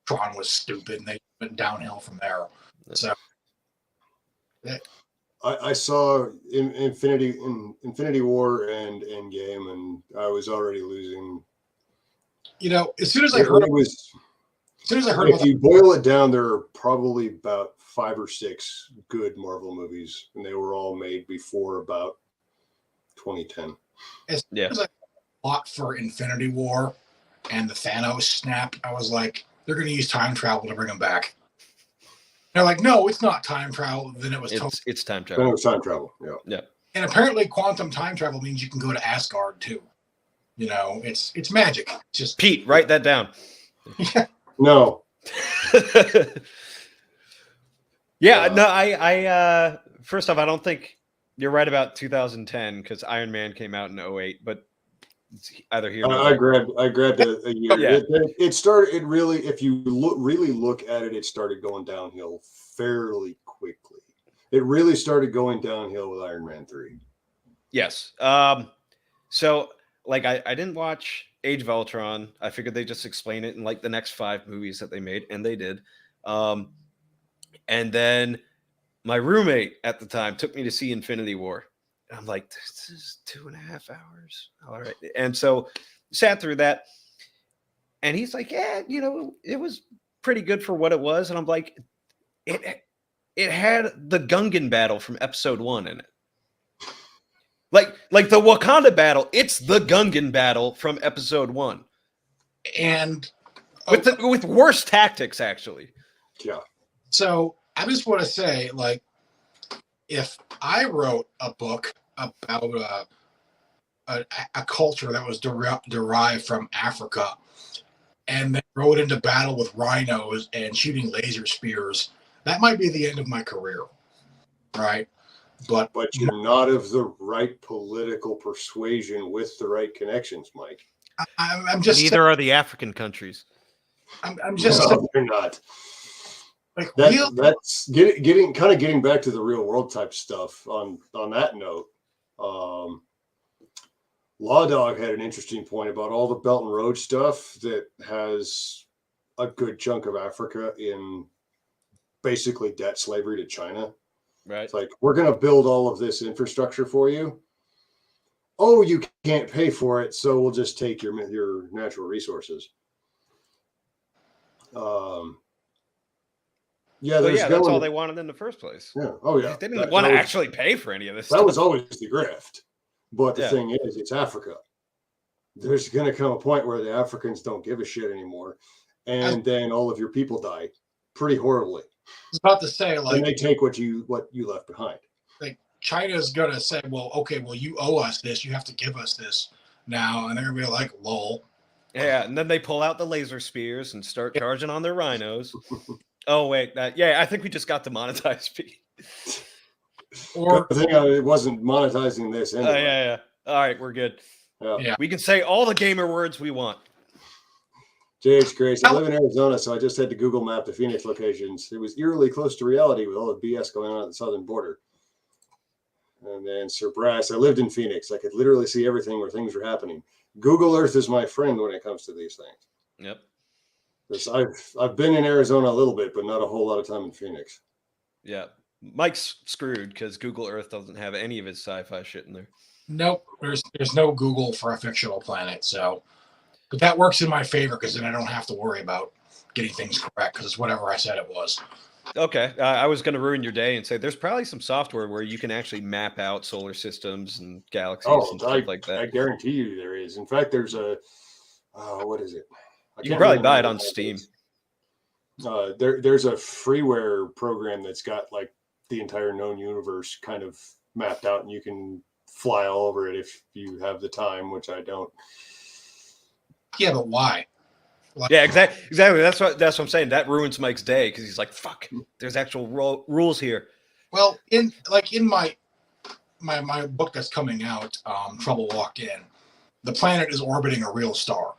Tron was stupid, and they went downhill from there. So I saw Infinity War and Endgame, and I was already losing. As soon as I heard if you boil it down, there are probably about 5 or 6 good Marvel movies, and they were all made before about 2010. As soon as I fought for Infinity War and the Thanos snap, I was like, they're going to use time travel to bring them back. They're like, no, it's not time travel. Then it's time travel. Then it was time travel. Yeah. And apparently, quantum time travel means you can go to Asgard too. It's magic. Just Pete, write that down. Yeah. No. Yeah. No. I first off, I don't think you're right about 2010 because Iron Man came out in 2008, but it's either here. I grabbed a year. Yeah. It started. It really, if you really look at it, it started going downhill fairly quickly. It really started going downhill with Iron Man 3. Yes. So like I didn't watch Age of Ultron. I figured they just explain it in like the next 5 movies that they made, and they did. And then my roommate at the time took me to see Infinity War. And I'm like, this is 2.5 hours. All right. And so sat through that. And he's like, yeah, it was pretty good for what it was. And I'm like, it had the Gungan battle from episode 1 in it. Like the Wakanda battle, it's the Gungan battle from episode 1. And with worse tactics, actually. Yeah. So I just want to say, like, if I wrote a book about a culture that was derived from Africa and then rode into battle with rhinos and shooting laser spears, that might be the end of my career, right? But you're not of the right political persuasion with the right connections, Mike. I'm just neither are the African countries. I'm just no, they're not. Like that's getting back to the real world type stuff. On that note, Law Dog had an interesting point about all the Belt and Road stuff that has a good chunk of Africa in basically debt slavery to China. Right. It's like, we're going to build all of this infrastructure for you. Oh, you can't pay for it, so we'll just take your natural resources. Yeah, that's all they wanted in the first place. Yeah. Oh, yeah. They didn't want to actually pay for any of this. That was always the grift. But the thing is, it's Africa. There's going to come a point where the Africans don't give a shit anymore, and then all of your people die pretty horribly. I was about to say, like, and they take what you left behind. Like, China's going to say, well, okay, well, you owe us this. You have to give us this now. And they're going to be like, lol. Yeah, and then they pull out the laser spears and start charging on their rhinos. Oh, wait. I think we just got demonetized. Or I think it wasn't monetizing this anyway. Yeah. All right, we're good. Yeah. We can say all the gamer words we want. JH Grace, I live in Arizona, so I just had to Google map the Phoenix locations. It was eerily close to reality with all the BS going on at the southern border. And then Sir Brass, I lived in Phoenix. I could literally see everything where things were happening. Google Earth is my friend when it comes to these things. Yep. Because I've been in Arizona a little bit, but not a whole lot of time in Phoenix. Yeah. Mike's screwed because Google Earth doesn't have any of his sci-fi shit in there. Nope. There's no Google for a fictional planet. So, but that works in my favor because then I don't have to worry about getting things correct because it's whatever I said it was. Okay. I was going to ruin your day and say there's probably some software where you can actually map out solar systems and galaxies and stuff like that. I guarantee you there is. In fact, there's a, what is it? You can probably buy it on Steam. There's a freeware program that's got like the entire known universe kind of mapped out, and you can fly all over it if you have the time, which I don't. Yeah, but why? Yeah, exactly. That's what I'm saying. That ruins Mike's day because he's like, "Fuck, there's actual rules here." Well, in my book that's coming out, Trouble Walk In, the planet is orbiting a real star.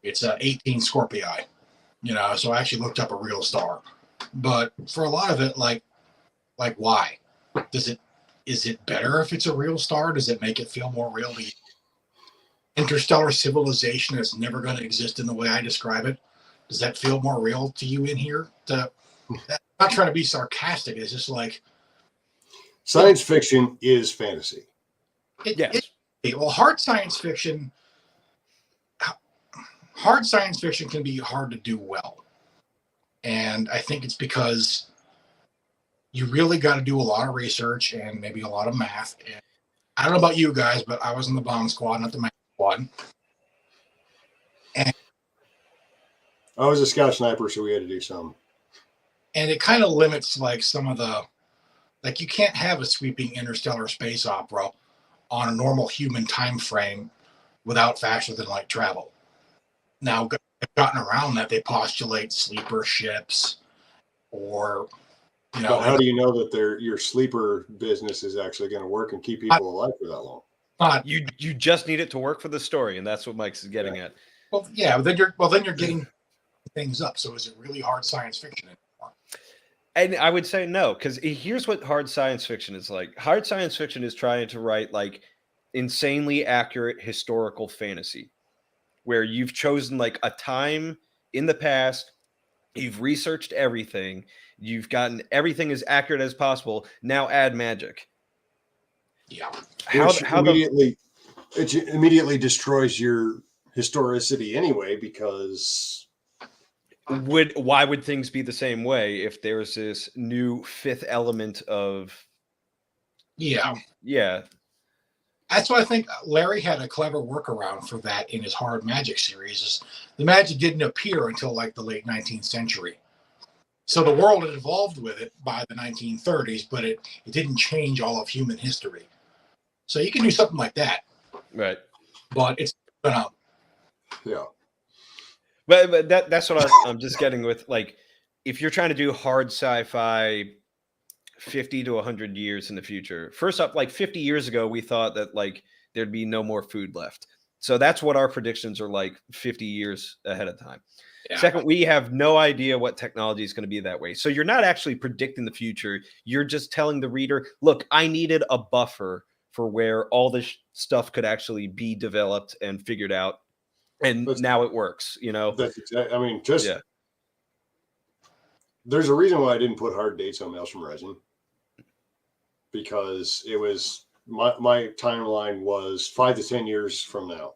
It's 18 Scorpii, so I actually looked up a real star. But for a lot of it, like why? Is it better if it's a real star? Does it make it feel more real to you? Interstellar civilization is never going to exist in the way I describe it. Does that feel more real to you in here? I'm not trying to be sarcastic. It's just like science fiction is fantasy. Well, hard science fiction can be hard to do well. And I think it's because you really got to do a lot of research and maybe a lot of math. And I don't know about you guys, but I was in the bomb squad, not the math squad. And I was a scout sniper, so we had to do some. And it kind of limits like some of the, like you can't have a sweeping interstellar space opera on a normal human time frame without faster than light travel. Now, they've gotten around that. They postulate sleeper ships or, But how do you know that your sleeper business is actually going to work and keep people alive for that long? You just need it to work for the story, and that's what Mike's getting at. Well, yeah, then you're getting things up. So is it really hard science fiction anymore? And I would say no, because here's what hard science fiction is like. Hard science fiction is trying to write like insanely accurate historical fantasy, where you've chosen like a time in the past, you've researched everything, you've gotten everything as accurate as possible. Now add magic. Yeah. It immediately destroys your historicity anyway, because why would things be the same way if there's this new fifth element of yeah. That's why I think Larry had a clever workaround for that in his Hard Magic series. The magic didn't appear until like the late 19th century. So the world had evolved with it by the 1930s, but it didn't change all of human history. So you can do something like that. Right. But it's yeah. But that's what I'm just getting with, like, if you're trying to do hard sci-fi 50 to 100 years in the future. First up, like 50 years ago, we thought that like there'd be no more food left. So that's what our predictions are like 50 years ahead of time. Yeah. Second, we have no idea what technology is going to be that way. So you're not actually predicting the future. You're just telling the reader, look, I needed a buffer for where all this stuff could actually be developed and figured out. And now it works, That's exactly. I mean, just there's a reason why I didn't put hard dates on Maelstrom Rising, because it was my timeline was 5 to 10 years from now.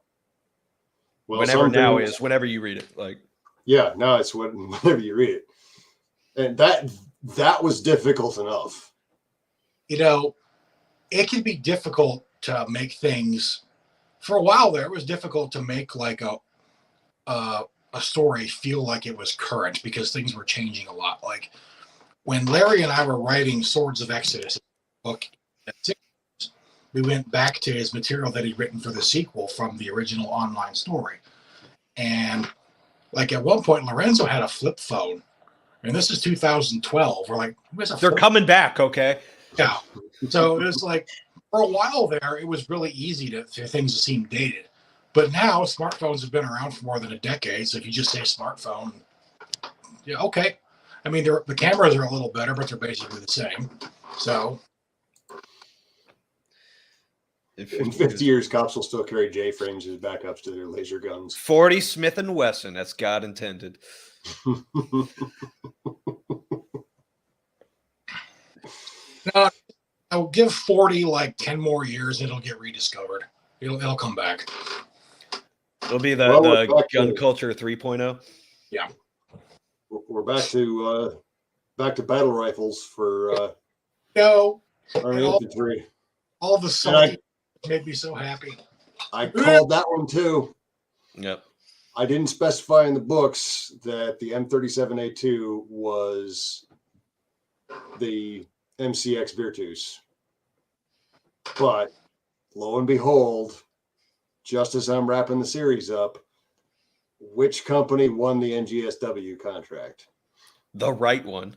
Well, whenever you read it, like, yeah, now it's whenever you read it, and that was difficult enough. You know, it can be difficult to make things. For a while there, it was difficult to make like a story feel like it was current because things were changing a lot. Like when Larry and I were writing Swords of Exodus book, we went back to his material that he'd written for the sequel from the original online story. And like at one point, Lorenzo had a flip phone. And this is 2012. We're like, they're coming back, okay? Yeah. So it was like, for a while there, it was really easy for things to seem dated. But now smartphones have been around for more than a decade. So if you just say smartphone, yeah, okay. I mean, the cameras are a little better, but they're basically the same. So in 50 years, cops will still carry J-frames as backups to their laser guns. 40 Smith & Wesson, as God intended. I'll give 40 like 10 more years. It'll get rediscovered. It'll come back. It'll be the gun culture 3.0. Yeah. We're back to battle rifles for Army infantry. All the salty made me so happy. I called that one too. Yep. I didn't specify in the books that the M37A2 was the MCX Virtus. But lo and behold, just as I'm wrapping the series up, which company won the NGSW contract? The right one.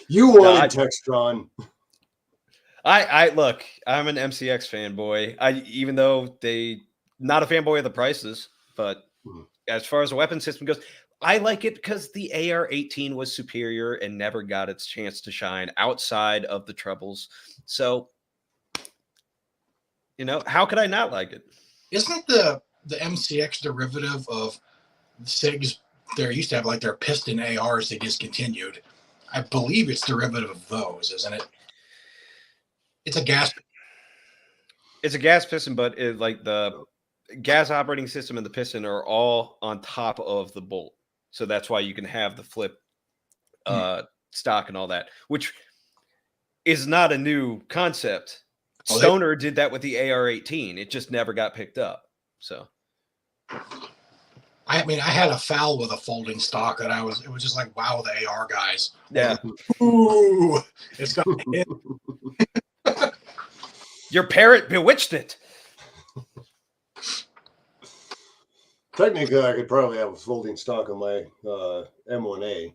You wanted Textron. I look, I'm an MCX fanboy. Even though not a fanboy of the prices, but as far as the weapon system goes, I like it because the AR-18 was superior and never got its chance to shine outside of the Troubles. So, how could I not like it? Isn't the MCX derivative of SIGs? They used to have like their piston ARs they discontinued. I believe it's derivative of those, isn't it? It's a gas. It's a gas piston, but the gas operating system and the piston are all on top of the bolt. So that's why you can have the flip stock and all that, which is not a new concept. Stoner did that with the AR-18. It just never got picked up. So, I mean, I had a FAL with a folding stock, and it was just like, wow, the AR guys. Yeah. Ooh, it's got hit. Your parrot bewitched it. Technically, I could probably have a folding stock on my M1A,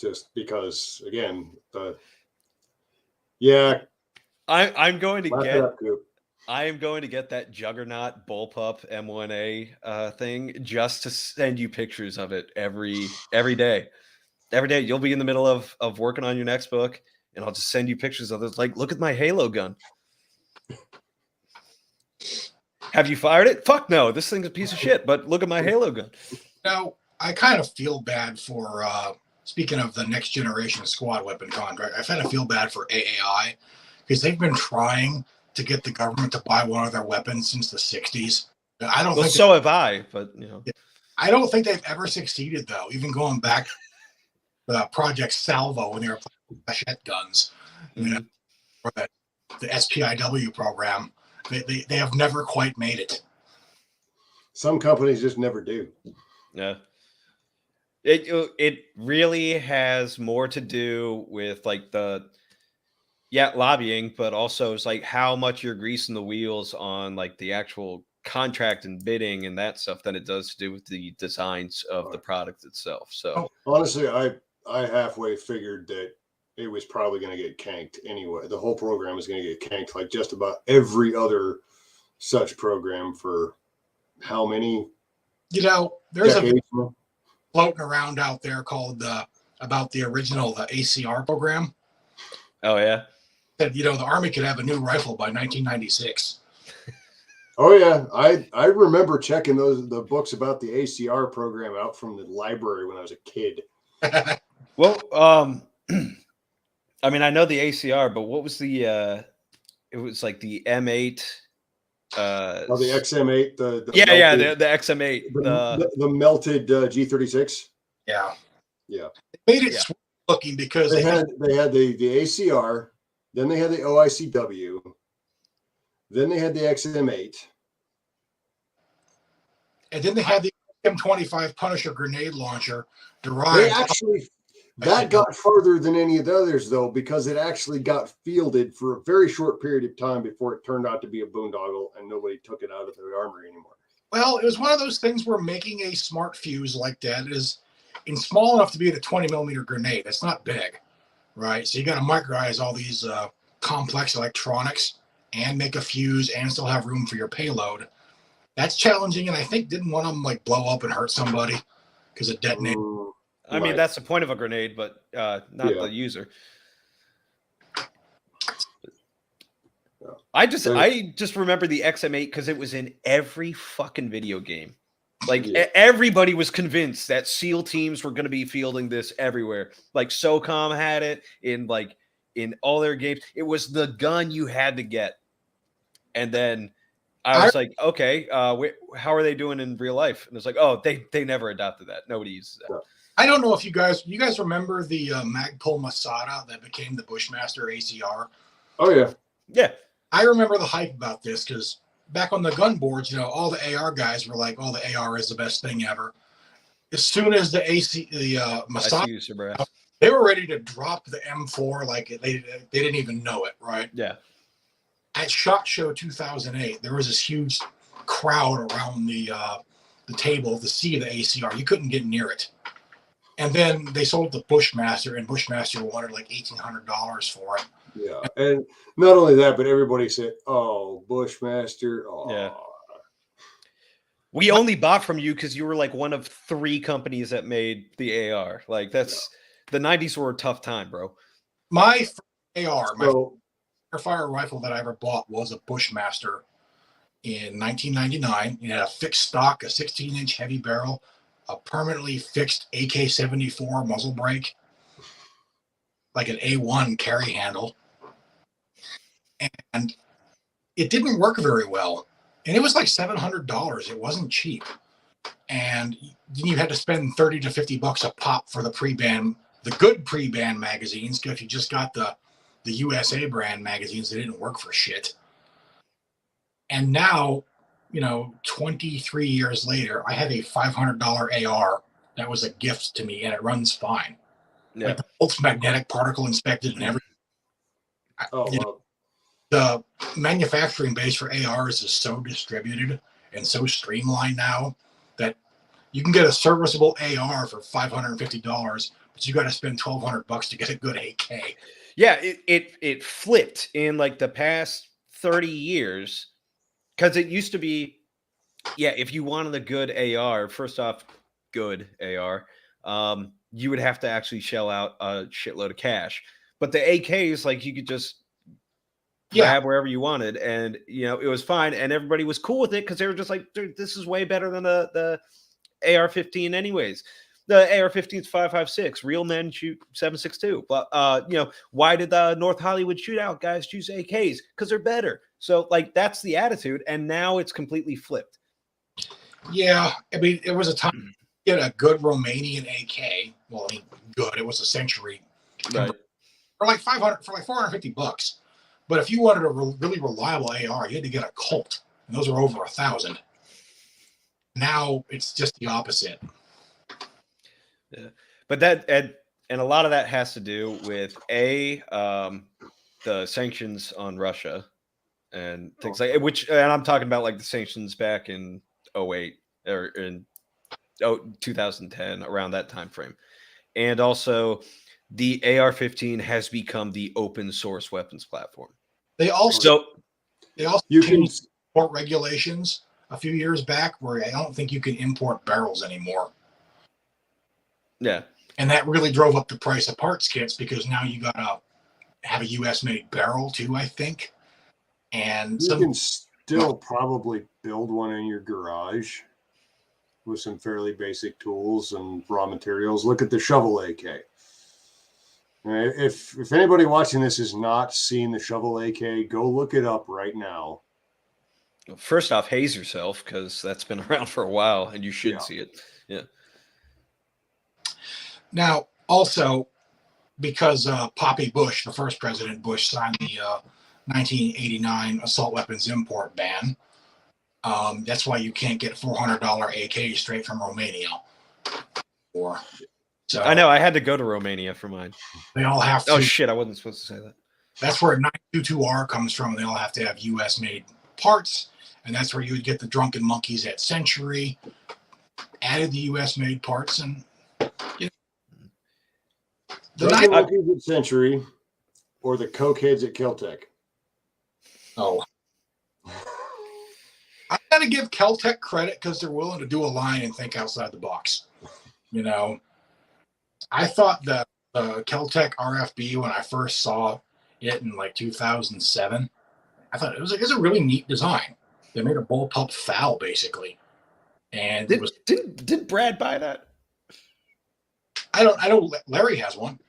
just because, again, I'm going to get that Juggernaut bullpup M1A thing just to send you pictures of it every day. Every day you'll be in the middle of working on your next book, and I'll just send you pictures of this. Like, look at my Halo gun. Have you fired it? Fuck no. This thing's a piece of shit, but look at my Halo gun. Now, I kind of feel bad for, speaking of the next generation squad weapon contract, I kind of feel bad for AAI because they've been trying to get the government to buy one of their weapons since the 60s. I don't think they've ever succeeded, though, even going back to Project Salvo when they were playing flechette guns, or the SPIW program. They have never quite made it. Some companies just never do. Yeah. It really has more to do with like lobbying, but also it's like how much you're greasing the wheels on like the actual contract and bidding and that stuff than it does to do with the designs of the product itself. So honestly, I halfway figured that it was probably going to get canked anyway. The whole program is going to get canked like just about every other such program for how many? There's a floating around out there called about the original, the ACR program. Oh, yeah. That, the Army could have a new rifle by 1996. Oh yeah, I remember checking the books about the ACR program out from the library when I was a kid. Well, I mean, I know the ACR, but what was the? It was like the M8. Oh, the XM8, the yeah, melted, the XM8, the melted G36. Yeah, Yeah, it made it Yeah. sweet looking because they had the ACR, then they had the OICW, then they had the XM8. and then they had the M25 Punisher grenade launcher They derived. actually that got farther than any of the others though, because it actually got fielded for a very short period of time before it turned out to be a boondoggle and nobody took it out of the armory anymore. Well, it was one of those things where making a smart fuse like that is in small enough to be a 20 millimeter grenade. It's not big, right? So you got to microize all these complex electronics and make a fuse and still have room for your payload. That's challenging, and I think didn't one of them like blow up and hurt somebody because it detonated. I mean, that's the point of a grenade, but not the user. I just remember the XM8 because it was in every fucking video game. Like everybody was convinced that SEAL teams were going to be fielding this everywhere. Like SOCOM had it in all their games. It was the gun you had to get. And then I was like, okay, how are they doing in real life? And it's like, oh, they never adopted that. Nobody uses that. I don't know if you guys remember the Magpul Masada that became the Bushmaster ACR. Oh yeah, yeah. I remember the hype about this because back on the gun boards, all the AR guys were like, "Oh, the AR is the best thing ever." As soon as the Masada, they were ready to drop the M4 like they didn't even know it, right? Yeah. At SHOT Show 2008, there was this huge crowd around the table to see the ACR. You couldn't get near it. And then they sold the Bushmaster, and Bushmaster wanted like $1,800 for it. Yeah, and not only that, but everybody said, "Oh, Bushmaster." Oh. Yeah. We only bought from you because you were like one of 3 companies that made the AR. Like the 90s were a tough time, bro. My AR, my fire rifle that I ever bought was a Bushmaster in 1999. It had a fixed stock, a 16-inch heavy barrel, a permanently fixed AK-74 muzzle brake, like an A1 carry handle. And it didn't work very well. And it was like $700. It wasn't cheap. And you had to spend $30 to $50 a pop for the pre-ban, the good pre-ban magazines. Because if you just got the USA brand magazines, they didn't work for shit. And now, 23 years later, I have a $500 AR that was a gift to me, and it runs fine. Yeah. Like the bolt's magnetic, particle inspected, and everything. Wow. The manufacturing base for ARs is so distributed and so streamlined now that you can get a serviceable AR for $550, but you got to spend $1,200 to get a good AK. Yeah, it flipped in like the past 30 years. Because it used to be, if you wanted a good AR, first off, good AR, you would have to actually shell out a shitload of cash. But the AKs, like you could just grab wherever you wanted, and it was fine, and everybody was cool with it because they were just like, this is way better than the AR-15 anyways. The AR-15 is 5.56. Real men shoot 7.62. But why did the North Hollywood shootout guys choose AKs? Because they're better. So like that's the attitude, and now it's completely flipped. Yeah, I mean, it was a time to get a good Romanian AK. Well, I mean, good. It was a Century, right? For like $450. But if you wanted a really reliable AR, you had to get a Colt, and those are over $1,000. Now it's just the opposite. Yeah, but that and a lot of that has to do with the sanctions on Russia and things like which, and I'm talking about like the sanctions back in 2008 or in 2010, around that time frame, and also the AR-15 has become the open source weapons platform. They also changed import regulations a few years back where I don't think you can import barrels anymore. Yeah. And that really drove up the price of parts kits because now you got to have a U.S. made barrel too, I think. And still probably build one in your garage with some fairly basic tools and raw materials. Look at the shovel AK. If anybody watching this has not seen the shovel AK, go look it up right now. First off, haze yourself because that's been around for a while and you should see it. Yeah. Now, also, because Poppy Bush, the first President Bush, signed the 1989 assault weapons import ban, that's why you can't get $400 AK straight from Romania. So I know I had to go to Romania for mine. They all have to. Oh shit! I wasn't supposed to say that. That's where 922R comes from. They all have to have U.S. made parts, and that's where you would get the Drunken Monkeys at Century. Added the U.S. made parts, and you know, the Drunken Monkeys at Century, or the Cokeheads at Keltec. Oh, I got to give Keltec credit because they're willing to do a line and think outside the box. You know. I thought the Keltec RFB, when I first saw it in like 2007, I thought it was a really neat design. They made a bullpup FAL basically, and did Brad buy that? I don't. Larry has one.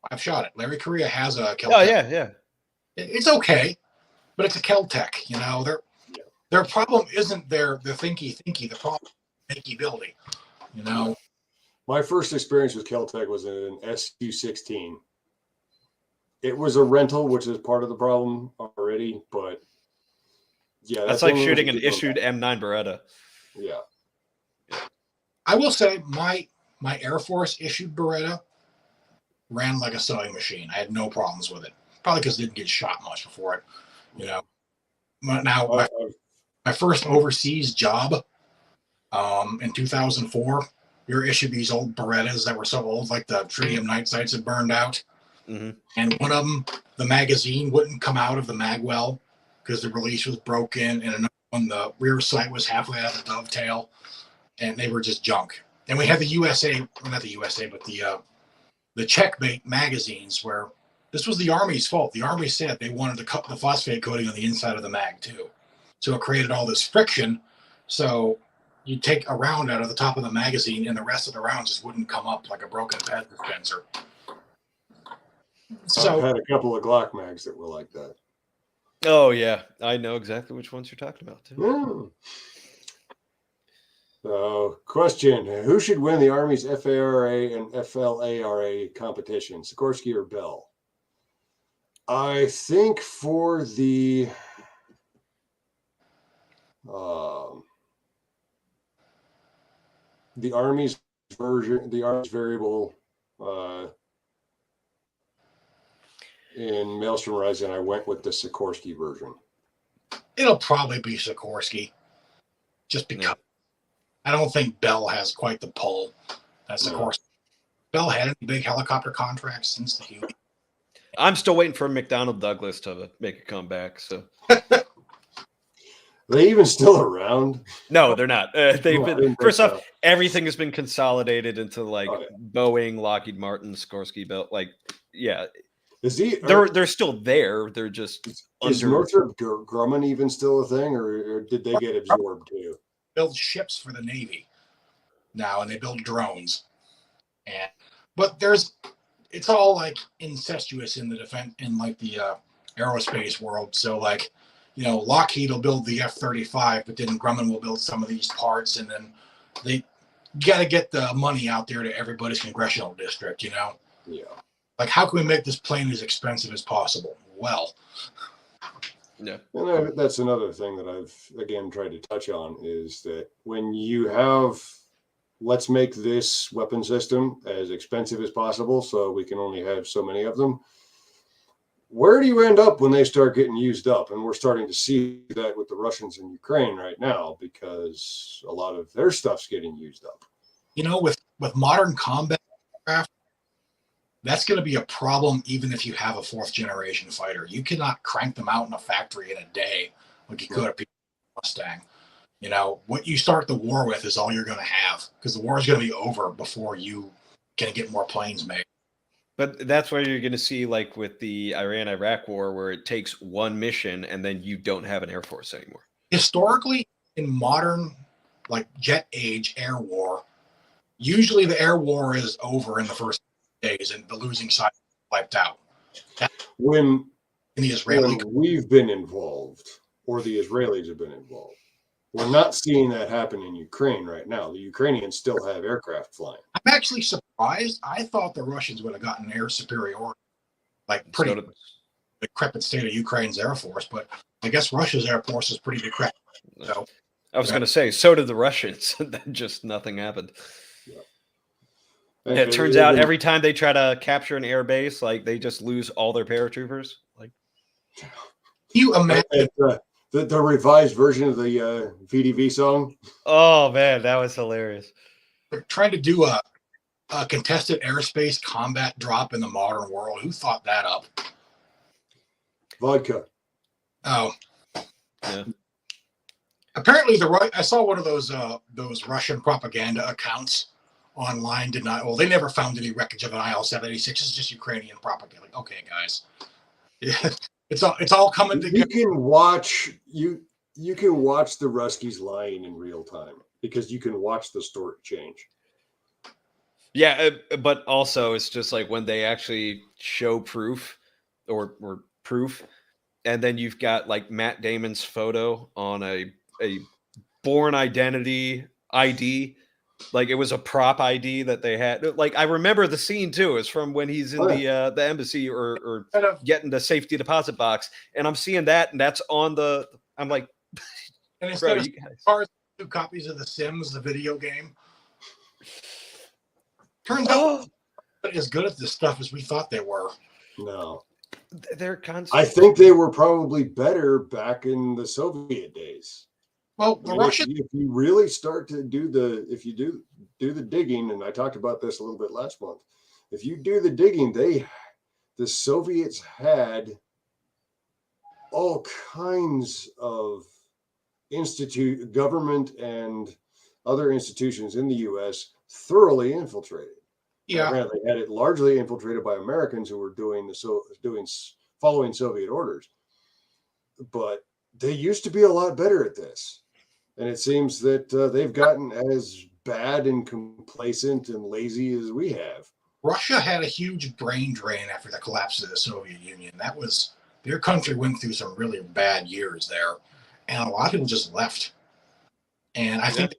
I've shot it. Larry Correa has a Keltec. Oh yeah. It's okay, but it's a Keltec. You know, their problem isn't the thinky. The problem is thinky building. You know. My first experience with Keltec was in an SU-16. It was a rental, which is part of the problem already, but yeah. That's like shooting an issued M9 Beretta. Yeah. I will say my Air Force issued Beretta ran like a sewing machine. I had no problems with it. Probably because it didn't get shot much before it, you know. Now, my first overseas job in 2004, we were issued these old Berettas that were so old, like the tritium night sights had burned out. Mm-hmm. And one of them, the magazine wouldn't come out of the mag well because the release was broken. And another one, the rear sight was halfway out of the dovetail. And they were just junk. And we had the USA, well, not the USA, but the checkmate magazines where this was the Army's fault. The Army said they wanted to cut the phosphate coating on the inside of the mag too. So it created all this friction. So you take a round out of the top of the magazine and the rest of the rounds just wouldn't come up like a broken pad dispenser. So I've had a couple of Glock mags that were like that. Oh yeah, I know exactly which ones you're talking about too. So, question: who should win the Army's FARA and FLARA competition, Sikorsky or Bell? I think for the Army's version, the Army's variable in Maelstrom Rising, I went with the Sikorsky version. it'll probably be Sikorsky, just because I don't think Bell has quite the pull that Sikorsky. Bell had any big helicopter contracts since the Huey. I'm still waiting for McDonnell Douglas to make a comeback. So Are they even still around? no, they're not. They've been first off, so. everything has been consolidated into like Boeing, Lockheed Martin, Sikorsky, Bell. Like, yeah, they're still there. They're just is Northrop Grumman even still a thing, or did they get absorbed too? Build ships for the Navy now, and they build drones. But it's all like incestuous in the defense, in like the aerospace world. So like, you know, Lockheed will build the F-35, but then Grumman will build some of these parts, and then they got to get the money out there to everybody's congressional district, you know? Yeah. Like, how can we make this plane as expensive as possible? Well. Yeah. And that's another thing that I've, again, tried to touch on is that when you have, let's make this weapon system as expensive as possible so we can only have so many of them, where do you end up when they start getting used up? And we're starting to see that with the Russians in Ukraine right now, because a lot of their stuff's getting used up. You know, with modern combat craft, that's going to be a problem even if you have a fourth generation fighter. You cannot crank them out in a factory in a day like you could a Mustang. You know, what you start the war with is all you're going to have, because the war is going to be over before you can get more planes made. But that's where you're going to see, like with the Iran-Iraq war, where it takes one mission and then you don't have an air force anymore. Historically, in modern, like jet age air war, usually the air war is over in the first days and the losing side is wiped out. When In the Israeli, we've been involved, or the Israelis have been involved, we're not seeing that happen in Ukraine right now. The Ukrainians still have aircraft flying. I'm actually surprised. I thought the Russians would have gotten air superiority, like pretty decrepit state of Ukraine's air force, but I guess Russia's air force is pretty decrepit. So I was going to say, so did the Russians. Then just nothing happened. Yeah. It turns out every time they try to capture an air base, like they just lose all their paratroopers. Like, you imagine the revised version of the VDV song? Oh man, that was hilarious. they're trying to do a contested airspace combat drop in the modern world. Who thought that up? Vodka. Oh, Yeah. Apparently I saw one of those Russian propaganda accounts online. They never found any wreckage of an IL-76. It's just Ukrainian propaganda. Like, okay, guys, yeah, it's all coming together. You can watch the Ruskies lying in real time because you can watch the story change. Yeah, but also it's just like when they actually show proof or proof, and then you've got like Matt Damon's photo on a born identity ID. Like it was a prop ID that they had. Like I remember the scene too. It's from when he's in the embassy or getting the safety deposit box, and I'm seeing that, and that's on the. I'm like, and instead of cars, 2 copies of The Sims, the video game. Turns out they're as good at this stuff as we thought they were. No, they're constant. I think they were probably better back in the Soviet days. Well, the Russians. If you really start to do the digging, and I talked about this a little bit last month. If you do the digging, the Soviets had all kinds of government and other institutions in the U.S. thoroughly infiltrated. Yeah, they had it largely infiltrated by Americans who were following Soviet orders, but they used to be a lot better at this. And it seems that they've gotten as bad and complacent and lazy as we have. Russia had a huge brain drain after the collapse of the Soviet Union. Their country went through some really bad years there, and a lot of people just left. And I think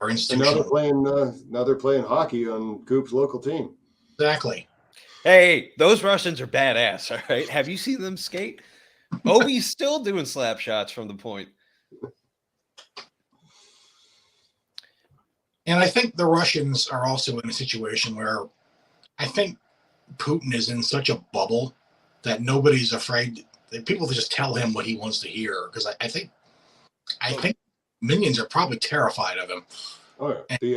our institutional. Now they're playing hockey on Goop's local team. Exactly. Hey, those Russians are badass. All right, have you seen them skate? Obi's still doing slap shots from the point. And I think the Russians are also in a situation where I think Putin is in such a bubble that nobody's afraid. People just tell him what he wants to hear. Because I think minions are probably terrified of him. Oh, yeah. The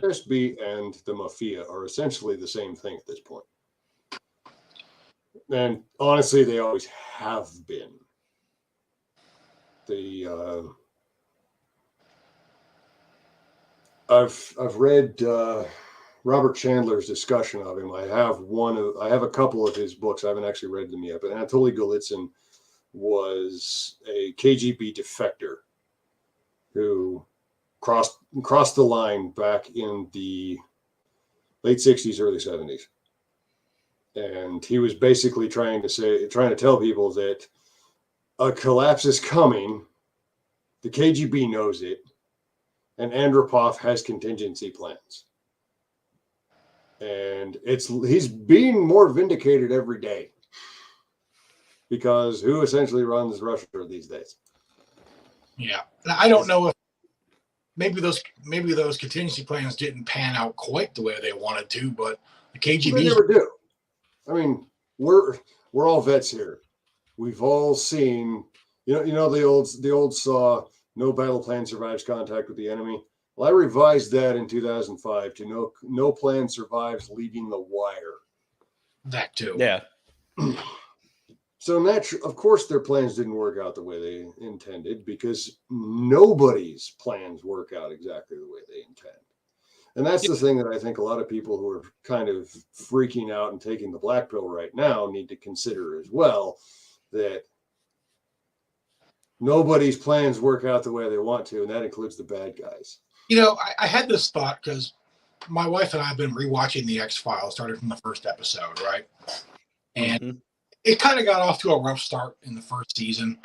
FSB and the Mafia are essentially the same thing at this point. And honestly, they always have been. I've read Robert Chandler's discussion of him. I have a couple of his books. I haven't actually read them yet. But Anatoly Golitsyn was a KGB defector who crossed the line back in the late 60s, early 70s. And he was basically trying to tell people that a collapse is coming. The KGB knows it. And Andropov has contingency plans. And he's being more vindicated every day. Because who essentially runs Russia these days? Yeah. Now, I don't know if maybe those contingency plans didn't pan out quite the way they wanted to, but the KGB They never do. I mean, we're all vets here. We've all seen, you know the old saw, no battle plan survives contact with the enemy. Well, I revised that in 2005 to no plan survives leaving the wire. That too. Yeah. So of course their plans didn't work out the way they intended, because nobody's plans work out exactly the way they intend. And that's the thing that I think a lot of people who are kind of freaking out and taking the black pill right now need to consider as well, that nobody's plans work out the way they want to, and that includes the bad guys. You know, I had this thought because my wife and I have been rewatching the X-Files, started from the first episode, right? And it kind of got off to a rough start in the first season,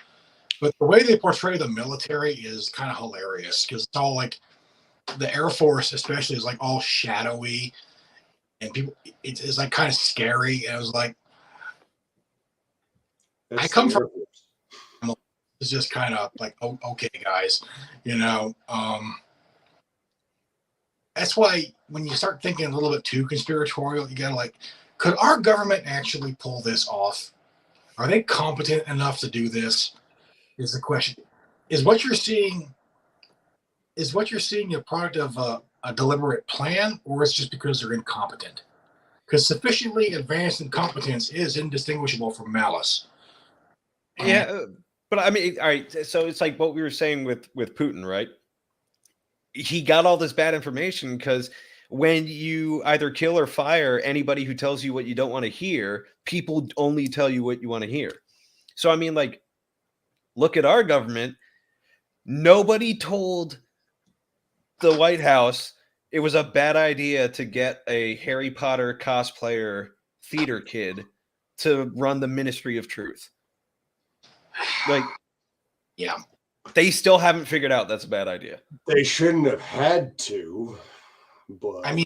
but the way they portray the military is kind of hilarious because it's all like the Air Force, especially, is like all shadowy, and people, it's like kind of scary. And I was like, I come from, it's just kind of like, oh, okay, guys, you know. That's why when you start thinking a little bit too conspiratorial, you gotta like, could our government actually pull this off? Are they competent enough to do this? Is the question. Is what you're seeing a product of a deliberate plan, or it's just because they're incompetent? Because sufficiently advanced incompetence is indistinguishable from malice. Yeah, but I mean, all right. So it's like what we were saying with Putin, right? He got all this bad information because when you either kill or fire anybody who tells you what you don't want to hear, people only tell you what you want to hear. So I mean, like, look at our government. Nobody told the White House it was a bad idea to get a Harry Potter cosplayer theater kid to run the Ministry of Truth. Like, yeah, they still haven't figured out that's a bad idea. They shouldn't have had to, but I mean,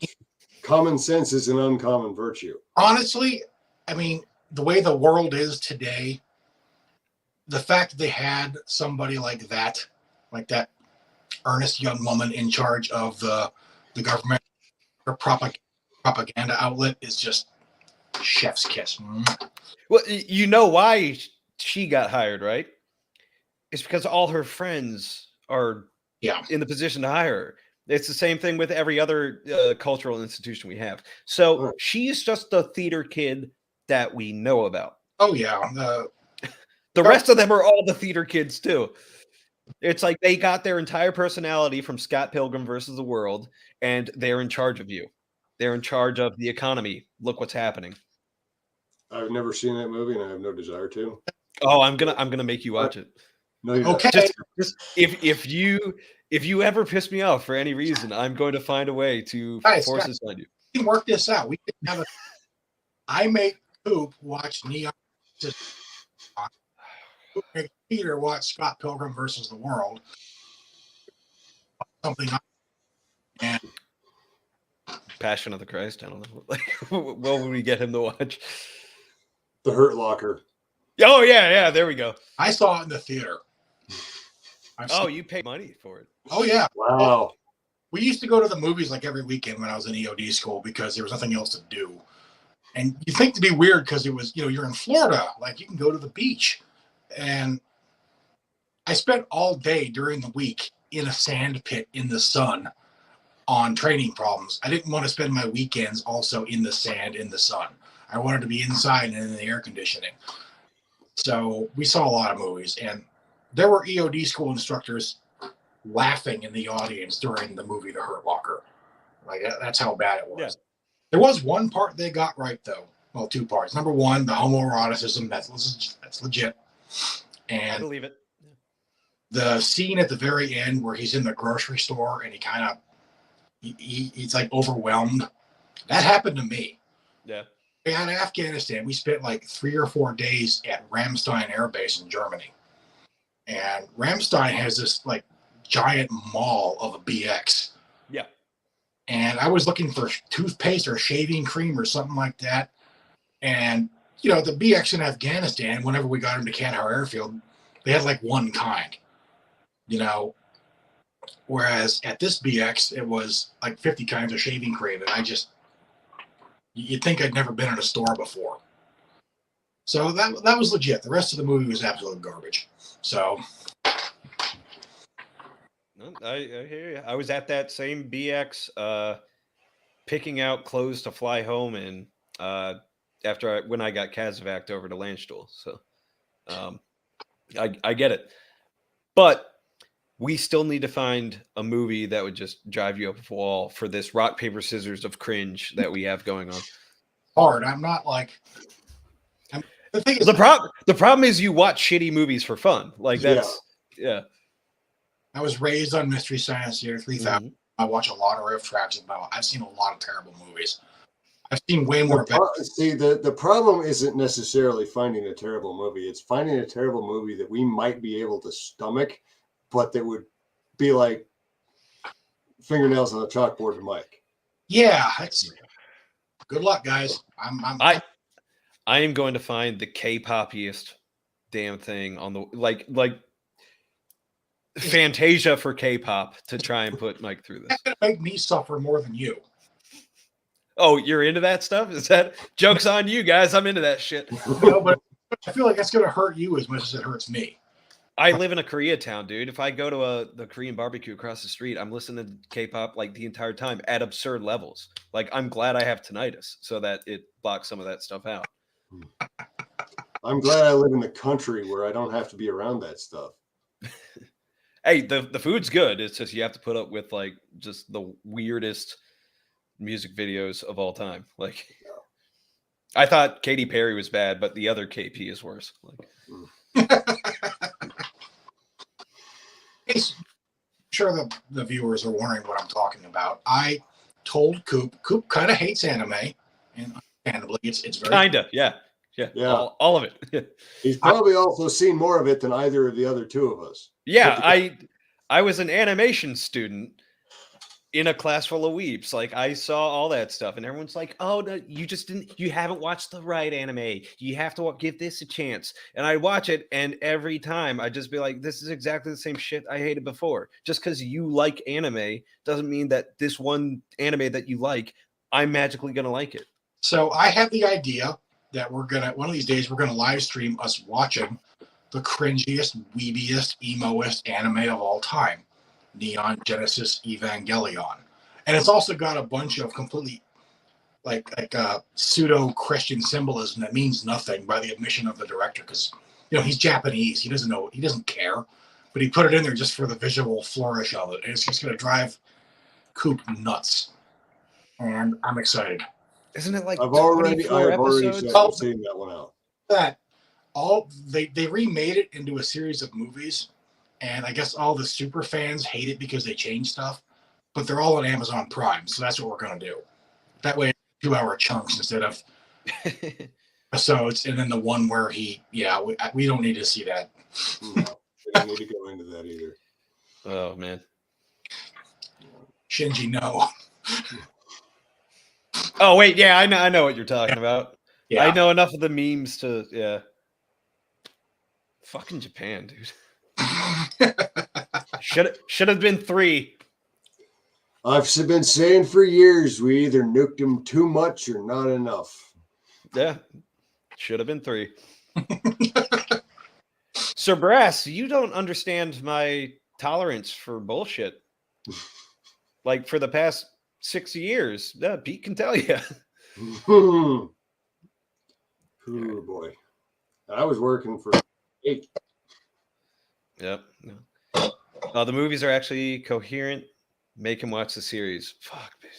common sense is an uncommon virtue. Honestly, I mean, the way the world is today, the fact that they had somebody like that earnest young woman in charge of the government or propaganda outlet is just chef's kiss. Well, you know why she got hired, right? It's because all her friends are in the position to hire her. It's the same thing with every other cultural institution we have. So she's just the theater kid that we know about. Oh, yeah. The rest of them are all the theater kids, too. It's like they got their entire personality from Scott Pilgrim versus the World, and they're in charge of you. They're in charge of the economy. Look what's happening. I've never seen that movie, and I have no desire to. Oh, I'm gonna make you watch it. No, okay. Just if you ever piss me off for any reason, I'm going to find a way to force this on you. We can work this out. We can have I make Coop watch Neon. Make Peter watch Scott Pilgrim versus the World. Something. And Passion of the Christ. I don't know. Like, what would we get him to watch? The Hurt Locker. Oh yeah. There we go. I saw it in the theater. You paid money for it. Oh yeah. Wow. We used to go to the movies like every weekend when I was in EOD school because there was nothing else to do. And you think to be weird because it was, you're in Florida, like you can go to the beach. And I spent all day during the week in a sand pit in the sun on training problems. I didn't want to spend my weekends also in the sand in the sun. I wanted to be inside and in the air conditioning. So we saw a lot of movies, and there were EOD school instructors laughing in the audience during the movie The Hurt Locker. Like that's how bad it was. Yeah. There was one part they got right though. Well, two parts. Number one, the homoeroticism. That's legit. And I believe it. The scene at the very end where he's in the grocery store and he kind of he's like overwhelmed. That happened to me. Yeah. In Afghanistan, we spent like 3 or 4 days at Ramstein Air Base in Germany. And Ramstein has this like giant mall of a BX. Yeah. And I was looking for toothpaste or shaving cream or something like that. And, the BX in Afghanistan, whenever we got into Kandahar Airfield, they had like one kind, Whereas at this BX, it was like 50 kinds of shaving cream. And you'd think I'd never been in a store before. So that was legit. The rest of the movie was absolute garbage. So. I hear you. I was at that same BX picking out clothes to fly home in when I got Kazavaked over to Landstuhl. So I get it. But we still need to find a movie that would just drive you up a wall for this rock, paper, scissors of cringe that we have going on. Hard. I'm not like. The thing is, the problem is you watch shitty movies for fun. Like that's yeah. I was raised on Mystery Science Theater 3000. I watch a lot of riff tracks about. I've seen a lot of terrible movies. I've seen way more. The problem isn't necessarily finding a terrible movie. It's finding a terrible movie that we might be able to stomach, but that would be like fingernails on a chalkboard to Mike. Yeah, good luck, guys. I am going to find the K-popiest damn thing on the like Fantasia for K-pop to try and put Mike through this. That's gonna make me suffer more than you. Oh, you're into that stuff? Is that joke's on you guys? I'm into that shit. No, but I feel like that's gonna hurt you as much as it hurts me. I live in a Koreatown, dude. If I go to the Korean barbecue across the street, I'm listening to K-pop like the entire time at absurd levels. Like I'm glad I have tinnitus so that it blocks some of that stuff out. I'm glad I live in the country where I don't have to be around that stuff. Hey, the food's good. It's just you have to put up with like just the weirdest music videos of all time. Like I thought Katy Perry was bad, but the other KP is worse. Like I'm sure the viewers are wondering what I'm talking about. I told Coop kind of hates anime, and understandably, it's very kinda, yeah. All of it. He's probably also seen more of it than either of the other two of us. Yeah, I was an animation student in a class full of weeps. Like I saw all that stuff, and everyone's like, "Oh, no, you haven't watched the right anime. You have to give this a chance." And I watch it, and every time I just be like, "This is exactly the same shit I hated before." Just because you like anime doesn't mean that this one anime that you like, I'm magically gonna like it. So I had the idea that one of these days we're gonna live stream us watching the cringiest, weebiest, emo-est anime of all time, Neon Genesis Evangelion. And it's also got a bunch of completely like pseudo-Christian symbolism that means nothing by the admission of the director, because he's Japanese. He doesn't care. But he put it in there just for the visual flourish of it. And it's just gonna drive Coop nuts. And I'm excited. Isn't it like I've already seen that one out. That they remade it into a series of movies, and I guess all the super fans hate it because they changed stuff, but they're all on Amazon Prime, so that's what we're gonna do. That way, 2-hour chunks instead of episodes, and then the one where we don't need to see that. No, we don't need to go into that either. Oh man, Shinji, no. Oh wait, yeah, I know what you're talking about. Yeah. I know enough of the memes to Fucking Japan, dude. Should have been 3. I've been saying for years we either nuked them too much or not enough. Yeah, should have been 3. Sir Brass, you don't understand my tolerance for bullshit. Like for the past 6 years, Pete can tell you. Oh boy, I was working for 8. Yep. The movies are actually coherent. Make him watch the series. Fuck, dude.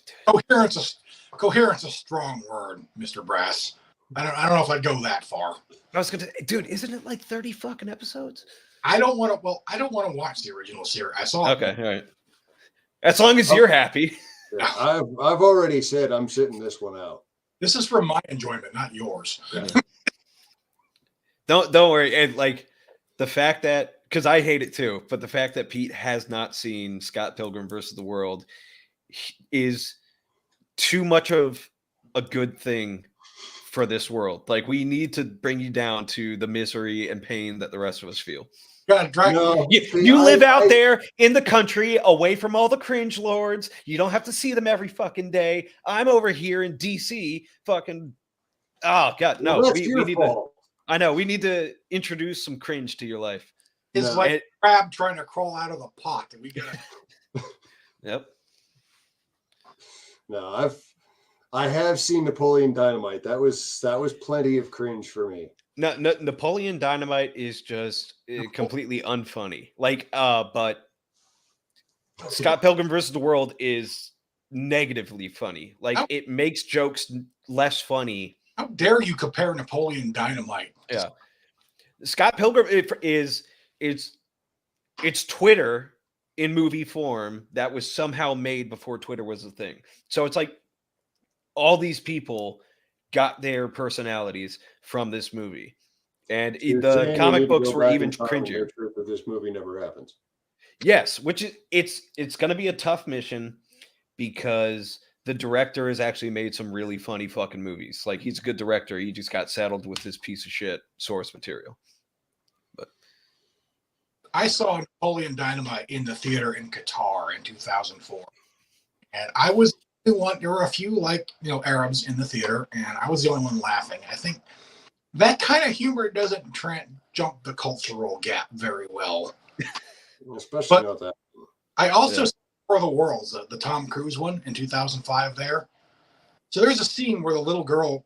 Coherence a strong word, Mr. Brass. I don't know if I'd go that far. I was gonna, dude. Isn't it like 30 fucking episodes? I don't want to watch the original series. I saw. Okay, all right. As long as you're happy. Yeah, I've already said I'm sitting this one out. This is for my enjoyment, not yours. Yeah. Don't worry. And like the fact that, because I hate it too, but the fact that Pete has not seen Scott Pilgrim versus the World is too much of a good thing for this world. Like we need to bring you down to the misery and pain that the rest of us feel. You live out there in the country away from all the cringe lords. You don't have to see them every fucking day. I'm over here in DC fucking. Oh God, no. Well, we need to. I know we need to introduce some cringe to your life. It's like a crab trying to crawl out of the pot. And we gotta. Yep. No, I have seen Napoleon Dynamite. That was plenty of cringe for me. No, Napoleon Dynamite is just completely unfunny. Like, but Scott Pilgrim versus the World is negatively funny. Like it makes jokes less funny. How dare you compare Napoleon Dynamite? Yeah. Scott Pilgrim it's Twitter in movie form that was somehow made before Twitter was a thing. So it's like all these people got their personalities from this movie. And the comic books were even cringier. Make sure that this movie never happens. Yes, which is it's going to be a tough mission because the director has actually made some really funny fucking movies. Like he's a good director. He just got saddled with this piece of shit source material. But I saw Napoleon Dynamite in the theater in Qatar in 2004, and there were a few Arabs in the theater, and I was the only one laughing. I think that kind of humor doesn't jump the cultural gap very well. Especially not that. I also saw For the Worlds, the Tom Cruise one in 2005 there. So there's a scene where the little girl,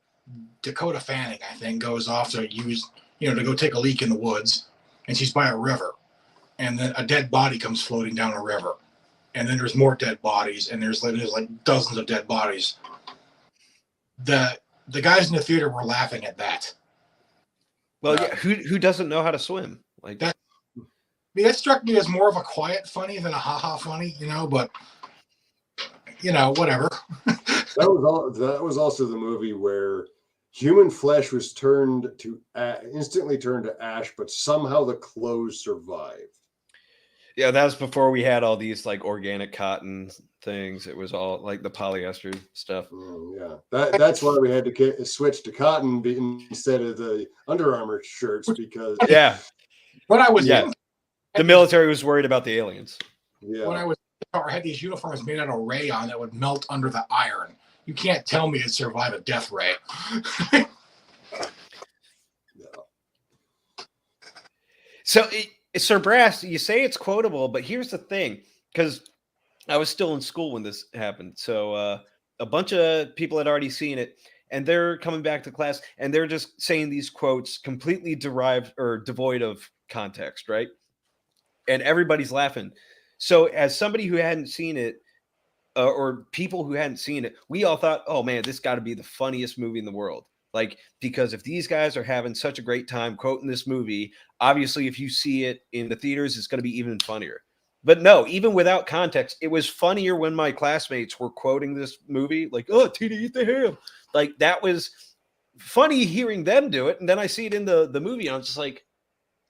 Dakota Fanning, I think, goes off to to go take a leak in the woods, and she's by a river. And then a dead body comes floating down a river. And then there's more dead bodies, and there's like dozens of dead bodies. The guys in the theater were laughing at that. Well, yeah, who doesn't know how to swim? Like that. That struck me as more of a quiet funny than a ha-ha funny, but whatever. That was also the movie where human flesh was instantly turned to ash, but somehow the clothes survived. Yeah, that was before we had all these like organic cotton things. It was all like the polyester stuff. Yeah, that's why we had to switch to cotton instead of the Under Armour shirts because when I was the military was worried about the aliens. Yeah. When I was I had these uniforms made out of rayon that would melt under the iron. You can't tell me it survived a death ray. So, Sir Brass, you say it's quotable, but here's the thing, because I was still in school when this happened. So a bunch of people had already seen it, and they're coming back to class, and they're just saying these quotes completely derived or devoid of context, right? And everybody's laughing. So as somebody who hadn't seen it, or people who hadn't seen it, we all thought, oh man, this got to be the funniest movie in the world. Like, because if these guys are having such a great time quoting this movie, obviously if you see it in the theaters, it's going to be even funnier. But no, even without context, it was funnier when my classmates were quoting this movie, like, oh, Tina, eat the ham. Like, that was funny hearing them do it. And then I see it in the movie, and I'm just like,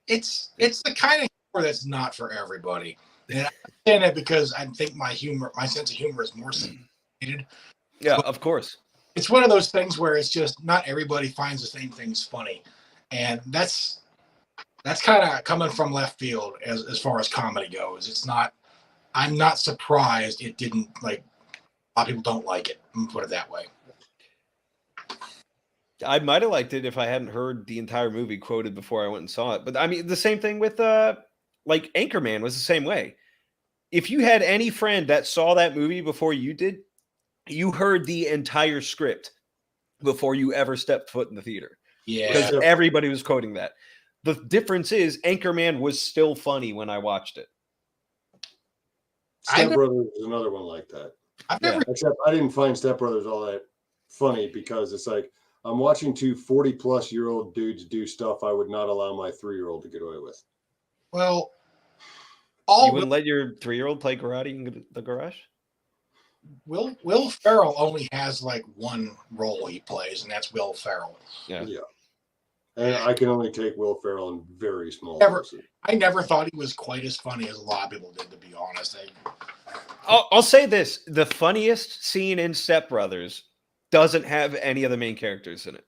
it's the kind of humor that's not for everybody. And I understand it because I think my sense of humor is more sophisticated. Yeah, of course. It's one of those things where it's just not everybody finds the same things funny. And that's kind of coming from left field as far as comedy goes. I'm not surprised it didn't, like, a lot of people don't like it. I'm gonna put it that way. I might have liked it if I hadn't heard the entire movie quoted before I went and saw it. But I mean, the same thing with like Anchorman was the same way. If you had any friend that saw that movie before you did, you heard the entire script before you ever stepped foot in the theater. Yeah. Because everybody was quoting that. The difference is Anchorman was still funny when I watched it. Step Brothers is another one like that. Except I didn't find Step Brothers all that funny because it's like I'm watching two 40-plus-year-old dudes do stuff I would not allow my 3-year-old to get away with. Well, you wouldn't let your 3-year-old play karate in the garage? Will Ferrell only has like one role he plays, and that's Will Ferrell. Yeah. And I can only take Will Ferrell in very small doses. I never thought he was quite as funny as a lot of people did, to be honest. I'll say this. The funniest scene in Step Brothers doesn't have any of the main characters in it.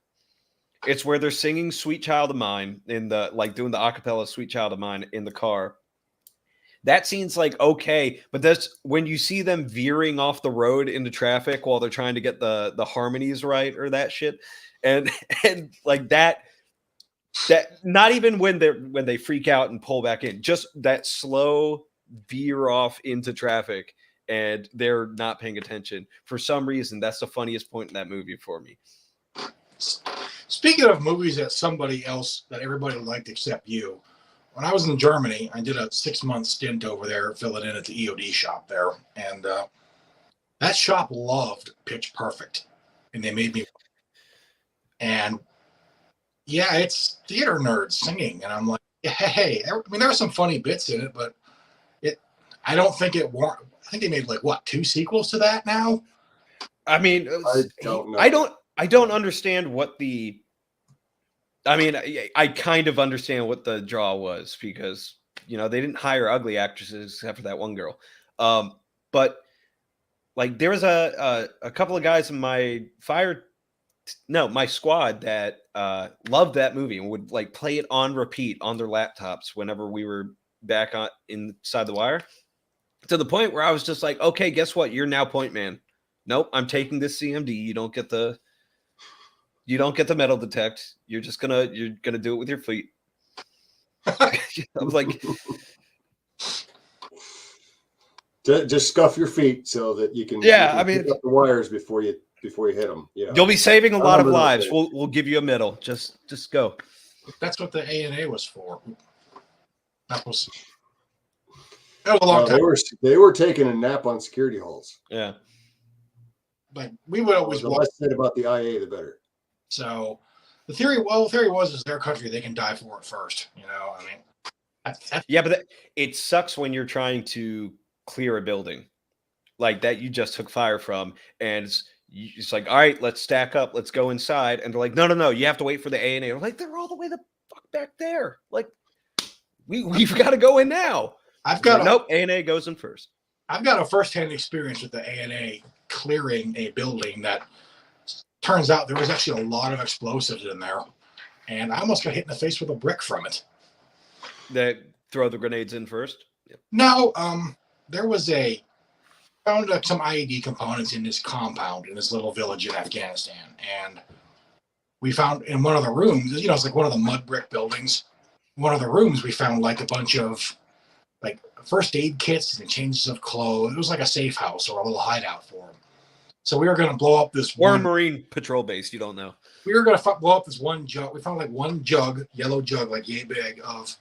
It's where they're singing Sweet Child of Mine doing the acapella Sweet Child of Mine in the car. That scene's like okay, but that's when you see them veering off the road into traffic while they're trying to get the harmonies right or that shit. And like that not even when they freak out and pull back in, just that slow veer off into traffic and they're not paying attention. For some reason, that's the funniest point in that movie for me. Speaking of movies that everybody liked except you, when I was in Germany, I did a 6-month stint over there filling in at the EOD shop there. And that shop loved Pitch Perfect. And they made me. And yeah, it's theater nerds singing. And I'm like, hey, I mean, there were some funny bits in it, but I don't think it warrant. I think they made like what, 2 sequels to that now. I mean, I don't know. I don't understand what the. I mean, I kind of understand what the draw was because they didn't hire ugly actresses except for that one girl. But like there was a couple of guys in my my squad that loved that movie and would like play it on repeat on their laptops whenever we were back on inside the wire. To the point where I was just like, okay, guess what? You're now point man. Nope, I'm taking this CMD. You don't get the metal detect. You're gonna do it with your feet. I was like, just scuff your feet so that you can. Yeah, you can pick up the wires before you hit them. Yeah, you'll be saving a lot of lives. We'll give you a medal. Just go. That's what the ANA was for. That was a long time. They were taking a nap on security halls. Yeah, but we would always. The less said about the IA, the better. So the theory was is their country, they can die for it first. I mean, yeah, but it sucks when you're trying to clear a building like that you just took fire from, and it's like, all right, let's stack up, let's go inside, and they're like, no, you have to wait for the ANA. They're like, they're all the way the fuck back there. Like, we've got to go in now. Nope, ANA goes in first. I've got a firsthand experience with the ANA clearing a building that. Turns out there was actually a lot of explosives in there, and I almost got hit in the face with a brick from it. They throw the grenades in first? Yep. No, there was found some IED components in this compound in this little village in Afghanistan, and we found in one of the rooms, it's like one of the mud brick buildings. One of the rooms we found like a bunch of like first aid kits and changes of clothes. It was like a safe house or a little hideout for them. So we were going to blow up this Marine patrol base. You don't know. We were going to blow up this one jug. We found like one jug, yellow jug, like yay big of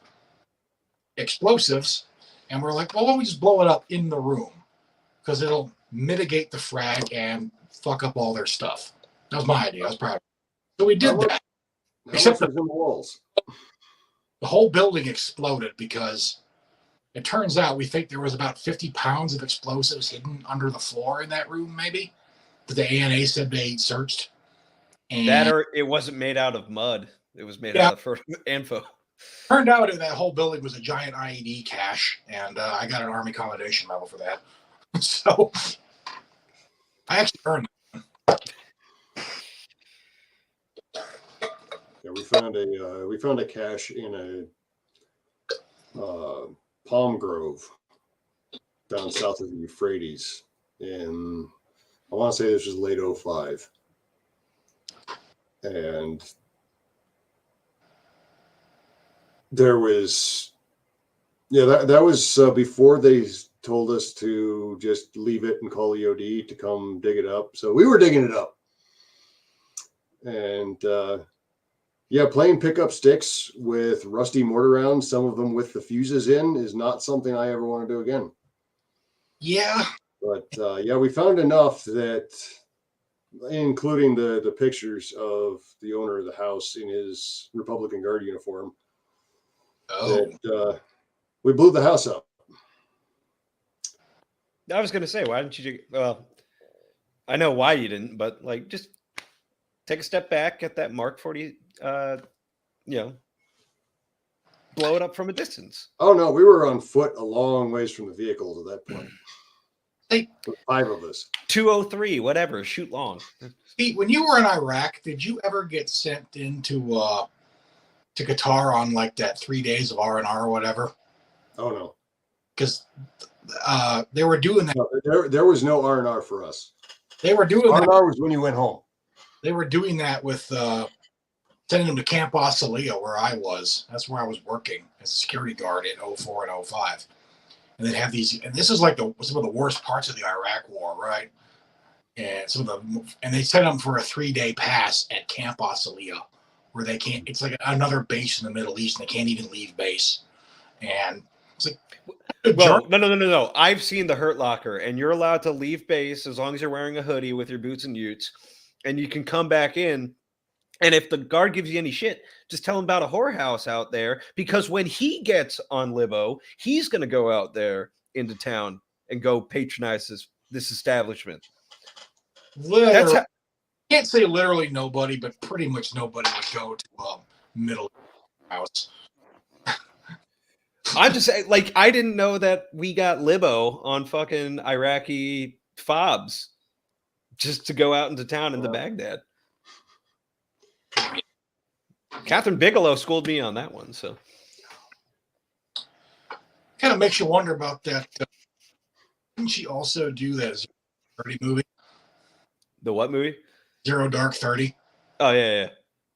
explosives. And we're like, well, why don't we just blow it up in the room? Because it'll mitigate the frag and fuck up all their stuff. That was my idea. I was proud of it. So we did that. Except the walls. The whole building exploded because it turns out we think there was about 50 pounds of explosives hidden under the floor in that room, maybe. That the ANA said they searched. And that or it wasn't made out of mud. It was made out of info. Turned out that whole building was a giant IED cache, and I got an Army Commendation Medal for that. So I actually earned it. Yeah, we found a cache in a palm grove down south of the Euphrates in, I want to say this was late 05. And there was, that was before they told us to just leave it and call EOD to come dig it up. So we were digging it up. And playing pickup sticks with rusty mortar rounds, some of them with the fuses in, is not something I ever want to do again. Yeah. But we found enough that, including the pictures of the owner of the house in his Republican Guard uniform, that we blew the house up. I was going to say, why didn't you? Well, I know why you didn't, but like, just take a step back, get that Mark 40, blow it up from a distance. Oh no, we were on foot a long ways from the vehicles at that point. Hey, 5 of us. 203, whatever, shoot long. Pete, when you were in Iraq, did you ever get sent into to Qatar on like that 3 days of R&R or whatever? Oh no, because they were doing that. No, there was no R&R for us. They were doing R&R that. was when you went home. They were doing that with sending them to Camp Australia, where I was. That's where I was working as a security guard in 04 and 05. And they'd have these, and this is like some of the worst parts of the Iraq War, right? And they sent them for a 3-day pass at Camp Australia, where they can't. It's like another base in the Middle East, and they can't even leave base. And it's like, well, no. I've seen the Hurt Locker, and you're allowed to leave base as long as you're wearing a hoodie with your boots and utes, and you can come back in. And if the guard gives you any shit, just tell him about a whorehouse out there, because when he gets on Libo, he's going to go out there into town and go patronize this establishment. That's how, can't say literally nobody, but pretty much nobody would go to a middle house. I'm just saying, like, I didn't know that we got Libo on fucking Iraqi fobs just to go out into town into Baghdad. Catherine Bigelow schooled me on that one, so kind of makes you wonder about that. Didn't she also do that 30 movie? The what movie? Zero Dark 30. Oh yeah.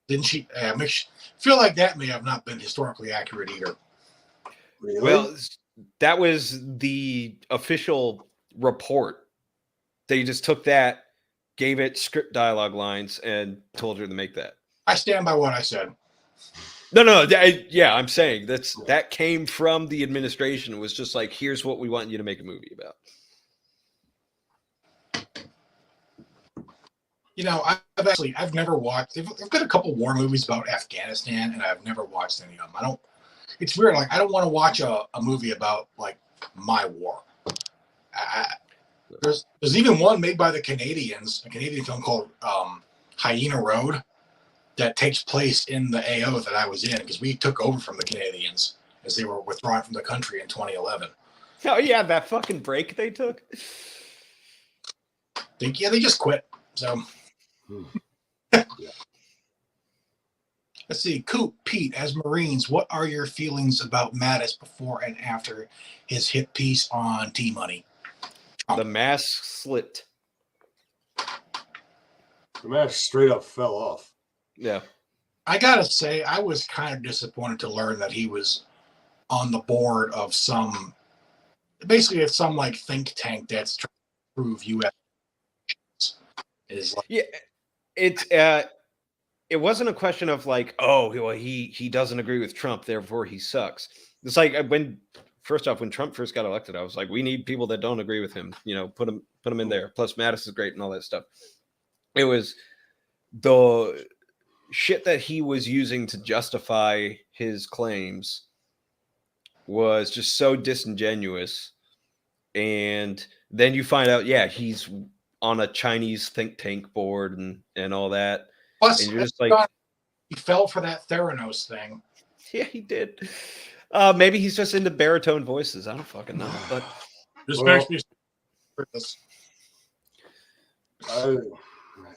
Didn't she? Feel like that may have not been historically accurate either. Really? Well, that was the official report. They just took that, gave it script dialogue lines, and told her to make that. I stand by what I said. No. I'm saying that came from the administration. It was just like, here's what we want you to make a movie about. You know, I've never watched. I've got a couple war movies about Afghanistan, and I've never watched any of them. It's weird. Like, I don't want to watch a movie about like my war. There's even one made by the Canadians, a Canadian film called Hyena Road, that takes place in the AO that I was in, because we took over from the Canadians as they were withdrawing from the country in 2011. Oh yeah, that fucking break they took. They just quit. So Yeah. Let's see. Coop, Pete, as Marines, what are your feelings about Mattis before and after his hit piece on T-Money? The mask slipped. The mask straight up fell off. Yeah. I gotta say, I was kind of disappointed to learn that he was on the board of some like think tank that's trying to prove U.S. is like, yeah. It wasn't a question of like, oh, well, he doesn't agree with Trump, therefore he sucks. It's like when Trump first got elected, I was like, we need people that don't agree with him. You know, put him in there. Plus, Mattis is great and all that stuff. It was the shit that he was using to justify his claims was just so disingenuous. And then you find out, yeah, he's on a Chinese think tank board and all that. Plus, and you're just like, he fell for that Theranos thing. Yeah, he did. Maybe he's just into baritone voices. I don't fucking know. But makes me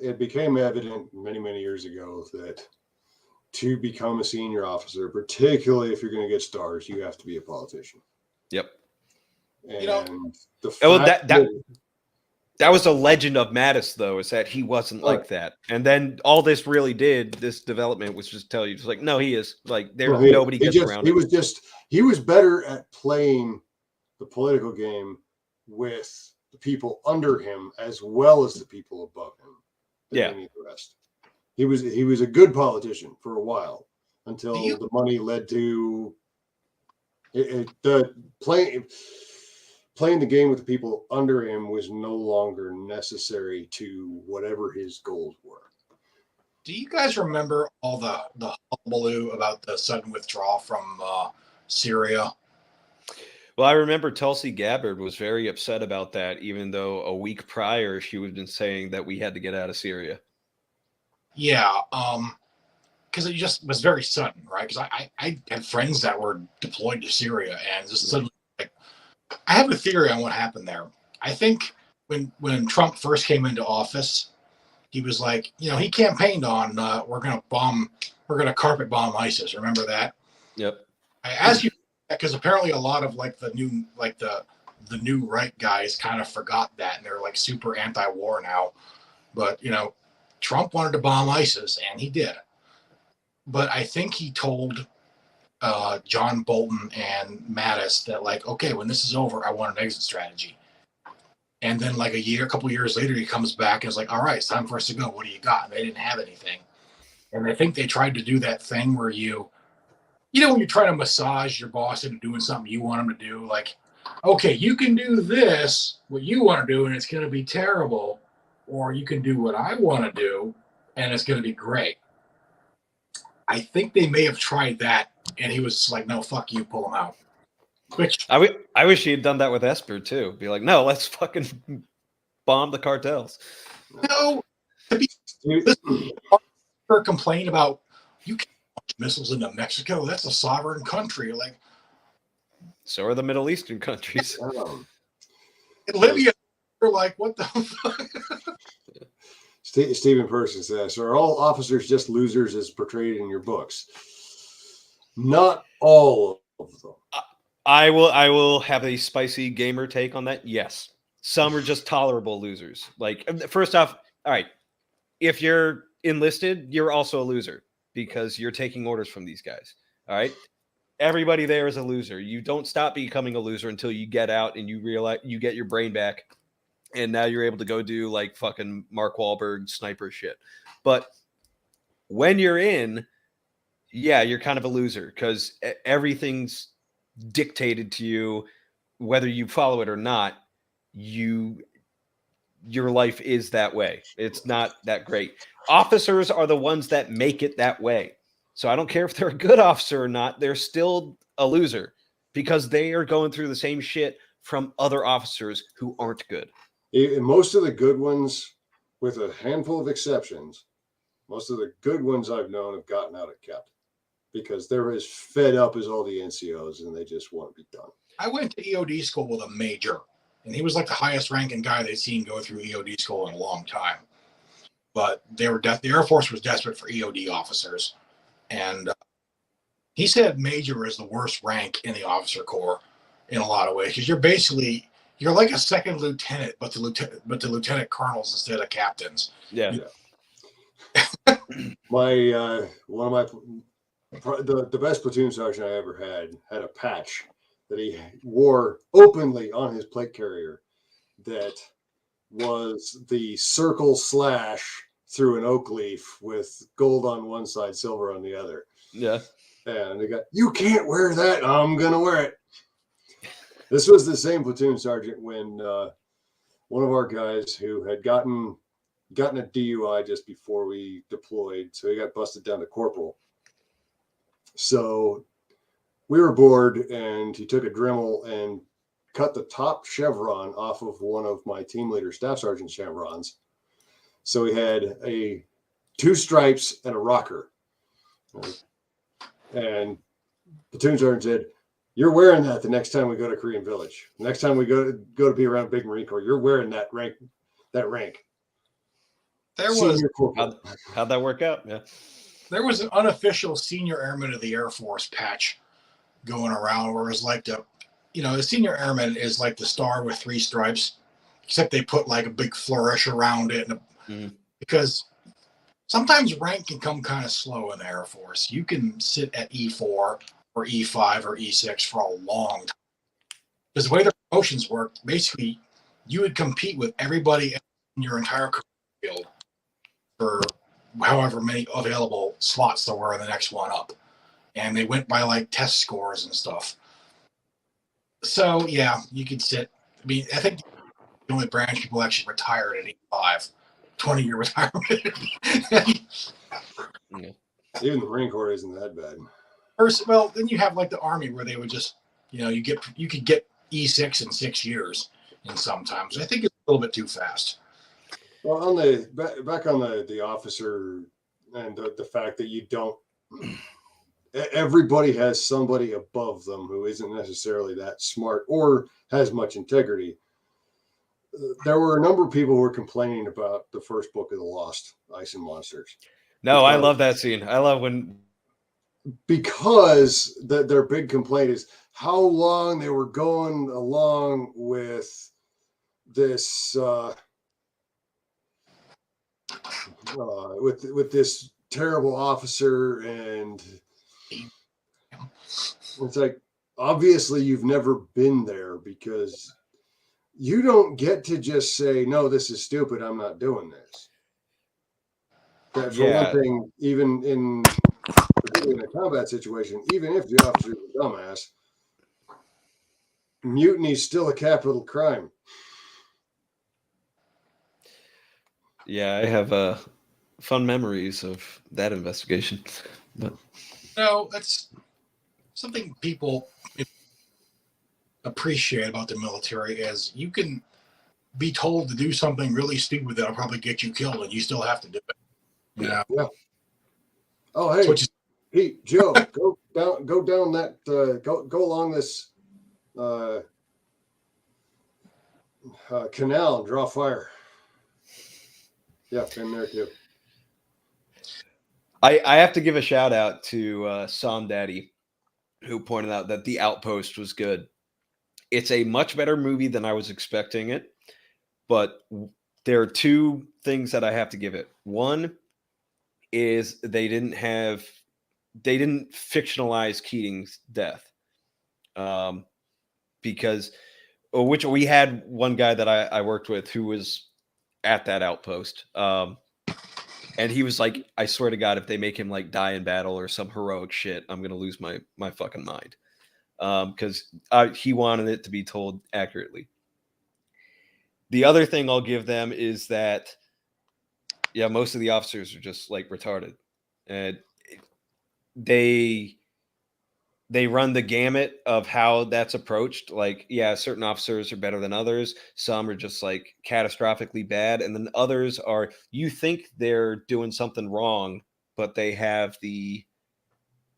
it became evident many, many years ago that to become a senior officer, particularly if you're going to get stars, you have to be a politician. Yep. And that was a legend of Mattis, though, is that he wasn't like that. And then all this really did, this development was just tell you, just like, no, he is. Like, nobody gets around it. He was better at playing the political game with the people under him as well as the people above him than any of the rest. He was a good politician for a while until the money led to playing the game with the people under him was no longer necessary to whatever his goals were. Do you guys remember all the hullabaloo about the sudden withdrawal from Syria? Well, I remember Tulsi Gabbard was very upset about that, even though a week prior she had been saying that we had to get out of Syria. Yeah, because it just was very sudden, right? Because I had friends that were deployed to Syria, and just suddenly, like, I have a theory on what happened there. I think when Trump first came into office, he was like, he campaigned on we're gonna carpet bomb ISIS. Remember that? Yep. I asked you because apparently a lot of the new right guys kind of forgot that, and they're like super anti-war now. But Trump wanted to bomb ISIS, and he did. But I think he told John Bolton and Mattis that, like, okay, when this is over, I want an exit strategy. And then like a couple years later, he comes back and is like, all right, it's time for us to go. What do you got? And they didn't have anything. And I think they tried to do that thing where you You know, when you're trying to massage your boss into doing something you want him to do, like, okay, you can do this, what you want to do, and it's going to be terrible, or you can do what I want to do, and it's going to be great. I think they may have tried that, and he was like, no, fuck you, pull him out. Which I wish he had done that with Esper too. Be like, no, let's fucking bomb the cartels. no, to be complain about you can't launch missiles into Mexico. That's a sovereign country. Like, so are the Middle Eastern countries. in Libya, they're like, what the fuck? Stephen Person says, so are all officers just losers as portrayed in your books? Not all of them. I will have a spicy gamer take on that. Yes. Some are just tolerable losers. Like, first off, all right, if you're enlisted, you're also a loser because you're taking orders from these guys. All right. Everybody there is a loser. You don't stop becoming a loser until you get out and you realize you get your brain back. And now you're able to go do like fucking Mark Wahlberg sniper shit. But when you're in, yeah, you're kind of a loser because everything's dictated to you, whether you follow it or not. Your life is that way. It's not that great. Officers are the ones that make it that way. So I don't care if they're a good officer or not, they're still a loser because they are going through the same shit from other officers who aren't good. And most of the good ones, with a handful of exceptions, most of the good ones I've known have gotten out of captain because they're as fed up as all the NCOs and they just want to be done. I went to EOD school with a major, and he was like the highest ranking guy they'd seen go through EOD school in a long time. But the Air Force was desperate for EOD officers. And he said major is the worst rank in the officer corps in a lot of ways because you're like a second lieutenant, but the lieutenant colonels instead of captains. Yeah. The best platoon sergeant I ever had a patch that he wore openly on his plate carrier that was the circle slash through an oak leaf with gold on one side, silver on the other. Yeah. And they got, you can't wear that. I'm going to wear it. This was the same platoon sergeant when one of our guys who had gotten a DUI just before we deployed. So he got busted down to corporal. So we were bored and he took a Dremel and cut the top chevron off of one of my team leader staff sergeant chevrons. So he had 2 stripes and a rocker. And platoon sergeant said, you're wearing that the next time we go to Korean Village. Next time we go to be around Big Marine Corps, you're wearing that rank. How'd that work out? Yeah. There was an unofficial senior airman of the Air Force patch going around where it was like the senior airman is like the star with 3 stripes, except they put like a big flourish around it. Because sometimes rank can come kind of slow in the Air Force. You can sit at E4 or E5 or E6 for a long time. Because the way the promotions work, basically, you would compete with everybody in your entire career field for however many available slots there were in the next one up. And they went by like test scores and stuff. So, yeah, you could sit. I mean, I think the only branch people actually retired at E5, 20-year retirement. Even the Marine Corps isn't that bad. Well, then you have like the Army where they would just, you could get E6 in 6 years, and sometimes I think it's a little bit too fast. Well, on back on the officer and the fact that you don't, everybody has somebody above them who isn't necessarily that smart or has much integrity. There were a number of people who were complaining about the first book of the Lost, Ice and Monsters. No, I love that scene. I love because their big complaint is how long they were going along with this with this terrible officer, and it's like, obviously you've never been there because you don't get to just say, no, this is stupid, I'm not doing this. That, for one thing, even in the particularly in a combat situation, even if the officer is a dumbass, mutiny is still a capital crime. Yeah, I have fun memories of that investigation. But No, that's something people appreciate about the military is you can be told to do something really stupid that'll probably get you killed, and you still have to do it. Yeah. Yeah. Oh, hey, Pete, Joe, go down that, go along this canal and draw fire. Yeah, been there too. I have to give a shout out to Sam Daddy, who pointed out that The Outpost was good. It's a much better movie than I was expecting it, but there are two things that I have to give it. One is they didn't fictionalize Keating's death, because which we had one guy that I worked with who was at that outpost. And he was like, I swear to God, if they make him like die in battle or some heroic shit, I'm going to lose my fucking mind. Because he wanted it to be told accurately. The other thing I'll give them is that, yeah, most of the officers are just like retarded. And they run the gamut of how that's approached. Like, yeah, certain officers are better than others. Some are just like catastrophically bad. And then others are, you think they're doing something wrong, but they have the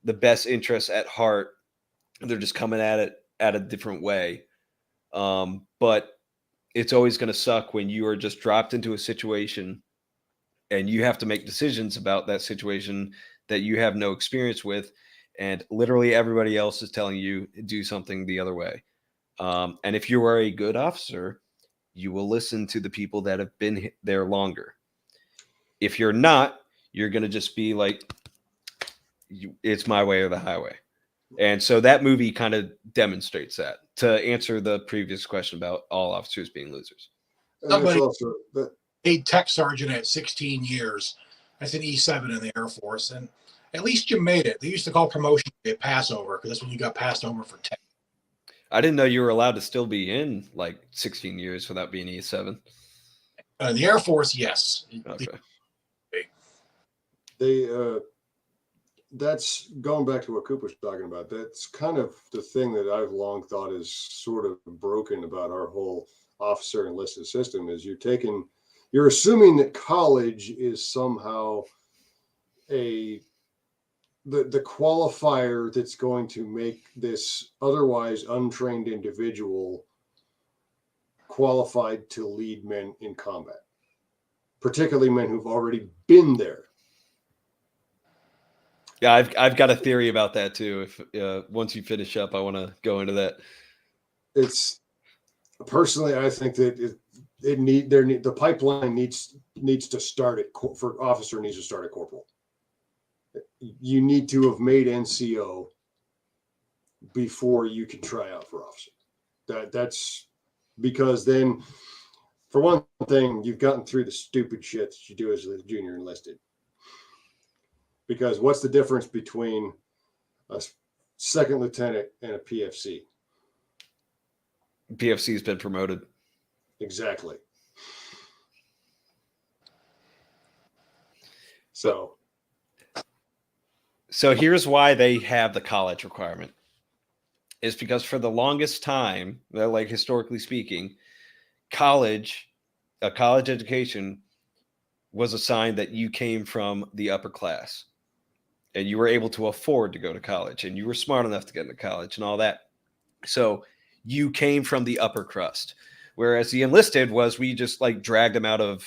best interests at heart. They're just coming at it at a different way. But it's always going to suck when you are just dropped into a situation and you have to make decisions about that situation that you have no experience with. And literally everybody else is telling you do something the other way. And if you are a good officer, you will listen to the people that have been there longer. If you're not, you're going to just be like, it's my way or the highway. And so that movie kind of demonstrates that, to answer the previous question about all officers being losers. Somebody a tech sergeant at 16 years. That's an E7 in the Air Force. And at least you made it. They used to call promotion a passover because that's when you got passed over for tech. I didn't know you were allowed to still be in like 16 years without being E7. The Air Force, yes. Okay. That's going back to what Cooper's talking about. That's kind of the thing that I've long thought is sort of broken about our whole officer enlisted system is you're assuming that college is somehow the qualifier that's going to make this otherwise untrained individual qualified to lead men in combat, particularly men who've already been there. Yeah, I've got a theory about that too. If once you finish up, I want to go into that. It's personally, I think that the pipeline needs to start at for officer needs to start at corporal. You need to have made NCO before you can try out for officer. That's because then, for one thing, you've gotten through the stupid shit that you do as a junior enlisted. Because what's the difference between a second lieutenant and a PFC? PFC has been promoted. Exactly. So here's why they have the college requirement. Is because for the longest time, like historically speaking, a college education was a sign that you came from the upper class. And you were able to afford to go to college and you were smart enough to get into college and all that. So you came from the upper crust. Whereas the enlisted was, we just like dragged them out of,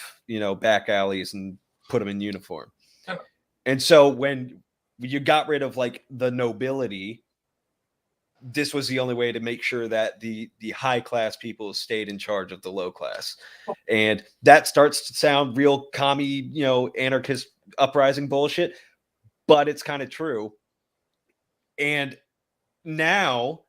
back alleys and put them in uniform. Oh. And so when you got rid of like the nobility, this was the only way to make sure that the high class people stayed in charge of the low class. Oh. And that starts to sound real commie, anarchist uprising bullshit. But it's kind of true. And now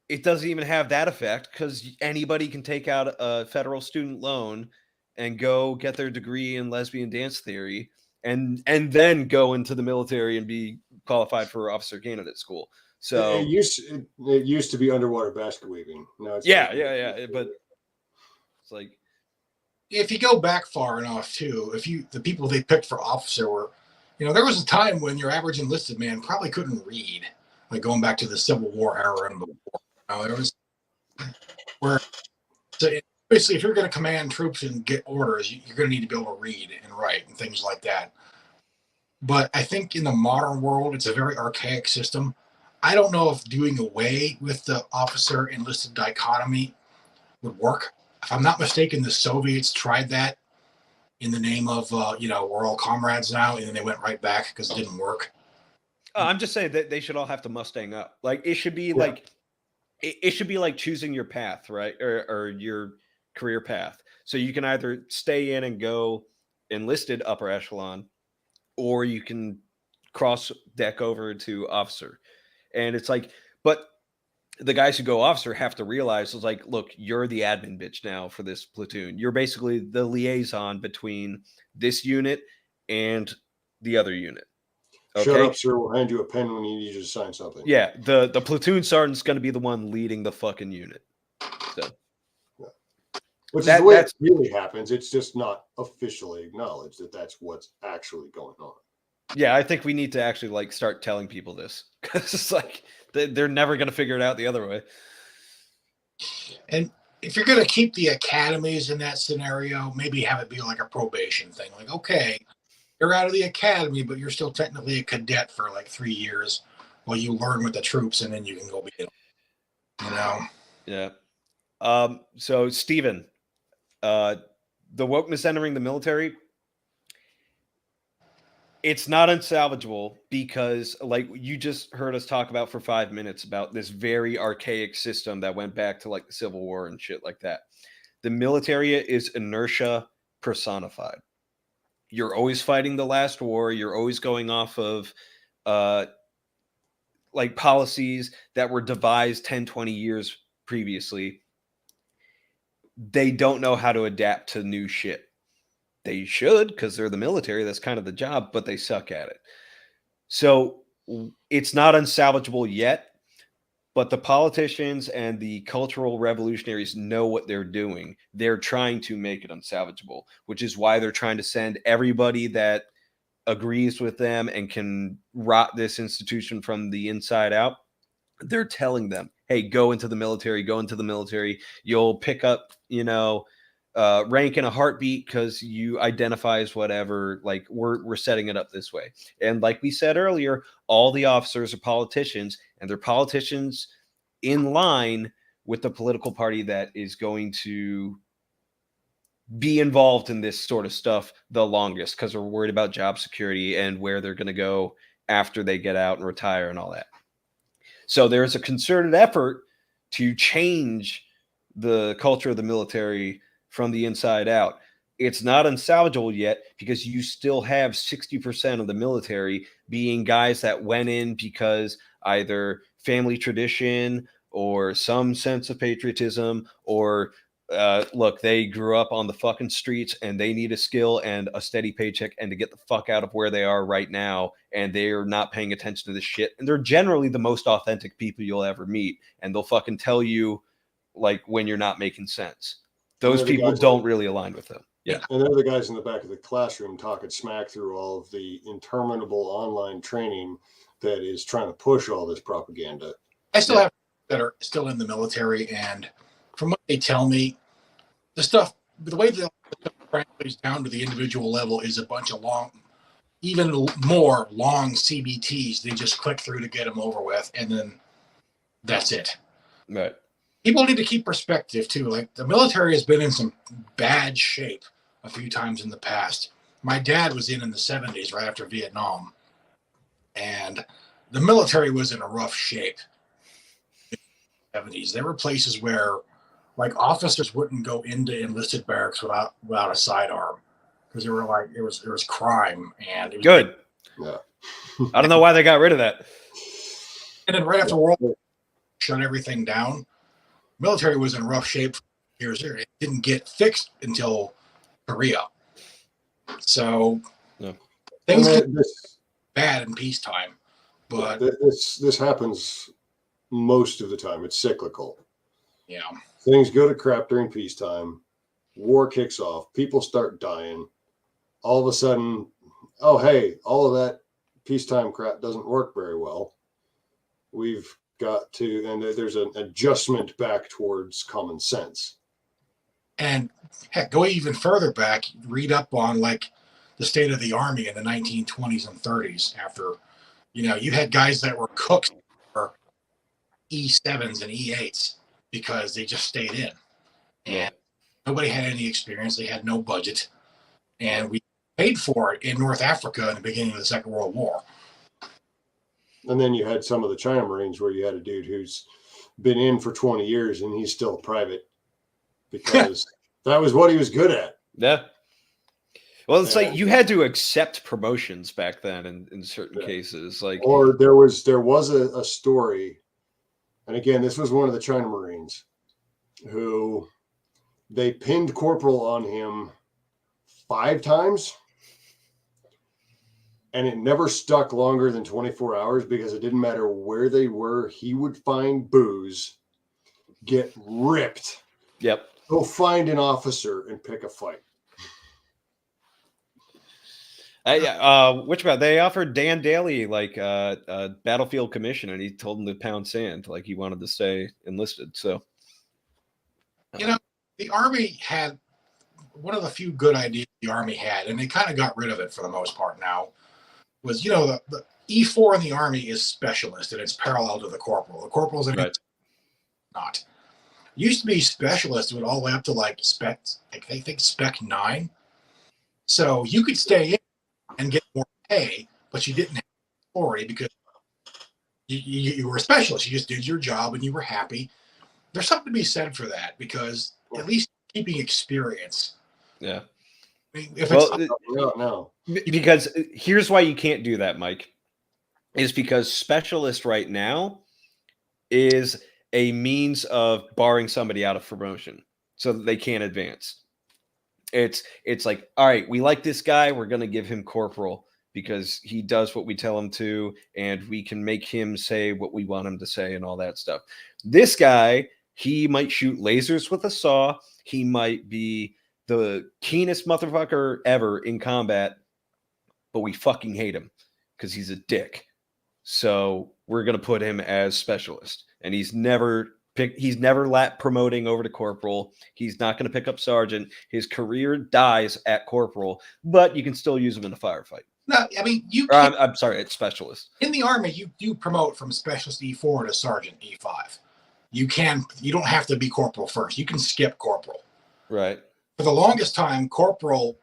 it doesn't even have that effect because anybody can take out a federal student loan and go get their degree in lesbian dance theory and then go into the military and be qualified for officer candidate school. It So used to be underwater basket weaving. No, it's yeah. But it's like, if you go back far enough too, the people they picked for officer were, there was a time when your average enlisted man probably couldn't read, like going back to the Civil War era and before. There was where, so basically, if you're going to command troops and get orders, you're going to need to be able to read and write and things like that. But I think in the modern world, it's a very archaic system. I don't know if doing away with the officer enlisted dichotomy would work. If I'm not mistaken, the Soviets tried that in the name of, we're all comrades now, and then they went right back because it didn't work. I'm just saying that they should all have to Mustang up. Like it should be like, it should be like choosing your path, right? Or your career path. So you can either stay in and go enlisted upper echelon, or you can cross deck over to officer. And it's like, but the guys who go officer have to realize, it's like, look, you're the admin bitch now for this platoon. You're basically the liaison between this unit and the other unit. Okay? Shut up, sir. We'll hand you a pen when you need you to sign something. Yeah, the platoon sergeant's going to be the one leading the fucking unit. So, which is the way it really happens. It's just not officially acknowledged that that's what's actually going on. Yeah, I think we need to actually like start telling people this, because it's like they're never going to figure it out the other way. And if you're going to keep the academies in that scenario, maybe have it be like a probation thing. Like, okay, you're out of the academy, but you're still technically a cadet for like 3 years while you learn with the troops, and then you can go be, Yeah. So Stephen, the wokeness entering the military, it's not unsalvageable because, like, you just heard us talk about for 5 minutes about this very archaic system that went back to like the Civil War and shit like that. The military is inertia personified. You're always fighting the last war. You're always going off of like policies that were devised 10, 20 years previously. They don't know how to adapt to new shit. They should, because they're the military. That's kind of the job, but they suck at it. So it's not unsalvageable yet, but the politicians and the cultural revolutionaries know what they're doing. They're trying to make it unsalvageable, which is why they're trying to send everybody that agrees with them and can rot this institution from the inside out. They're telling them, hey, go into the military, go into the military. You'll pick up, rank in a heartbeat because you identify as whatever. Like we're setting it up this way. And like we said earlier, all the officers are politicians, and they're politicians in line with the political party that is going to be involved in this sort of stuff the longest, because we're worried about job security and where they're going to go after they get out and retire and all that. So there's a concerted effort to change the culture of the military from the inside out. It's not unsalvageable yet because you still have 60% of the military being guys that went in because either family tradition or some sense of patriotism, or look, they grew up on the fucking streets and they need a skill and a steady paycheck and to get the fuck out of where they are right now, and they're not paying attention to this shit. And they're generally the most authentic people you'll ever meet, and they'll fucking tell you like when you're not making sense. Those people don't really align with them. Yeah. And they're the guys in the back of the classroom talking smack through all of the interminable online training that is trying to push all this propaganda. I still have that are still in the military, and from what they tell me, the way the stuff translates down to the individual level is a bunch of even more long CBTs. They just click through to get them over with, and then that's it. Right. People need to keep perspective too. Like the military has been in some bad shape a few times in the past. My dad was in the 70s right after Vietnam, and the military was in a rough shape. 70s. There were places where like officers wouldn't go into enlisted barracks without a sidearm because they were like it was crime, and it was good. Yeah. I don't know why they got rid of that. And then right after World War, shut everything down. Military was in rough shape for years there. It didn't get fixed until Korea. So things get bad in peacetime. But this happens most of the time. It's cyclical. yeah, things go to crap during peacetime. War kicks off. People start dying. All of a sudden, oh hey, all of that peacetime crap doesn't work very well. We've got to, and there's an adjustment back towards common sense. and heck, go even further back, read up on like the state of the Army in the 1920s and 30s. After, you had guys that were cooks for E7s and E8s because they just stayed in, and nobody had any experience. They had no budget, and we paid for it in North Africa in the beginning of the Second World War. And then you had some of the China Marines where you had a dude who's been in for 20 years and he's still a private because that was what he was good at. Yeah. Well, it's like you had to accept promotions back then in certain cases. Like, or there was a story, and again, this was one of the China Marines who they pinned corporal on him 5 times. And it never stuck longer than 24 hours because it didn't matter where they were. He would find booze, get ripped. Yep. Go find an officer and pick a fight. Which about they offered Dan Daly like a battlefield commission, and he told him to pound sand, like he wanted to stay enlisted. So, the Army had one of the few good ideas the Army had, and they kind of got rid of it for the most part now. Was the E4 in the Army is specialist, and it's parallel to the corporal. The corporal's in it, not. It used to be specialist, went all the way up to like spec, like they think spec 9. So you could stay in and get more pay, but you didn't have authority because you were a specialist. You just did your job and you were happy. There's something to be said for that because at least keeping experience. Yeah. No. Because here's why you can't do that, Mike, is because specialist right now is a means of barring somebody out of promotion so that they can't advance. It's like, all right, we like this guy. We're going to give him corporal because he does what we tell him to, and we can make him say what we want him to say and all that stuff. This guy, he might shoot lasers with a saw. He might be the keenest motherfucker ever in combat, but we fucking hate him because he's a dick. So we're going to put him as specialist, and he's never promoting over to corporal. He's not going to pick up sergeant. His career dies at corporal, but you can still use him in a firefight. No, I mean, I'm sorry, it's specialist. In the Army, you promote from specialist E4 to sergeant E5. You don't have to be corporal first. You can skip corporal. Right. For the longest time, corporal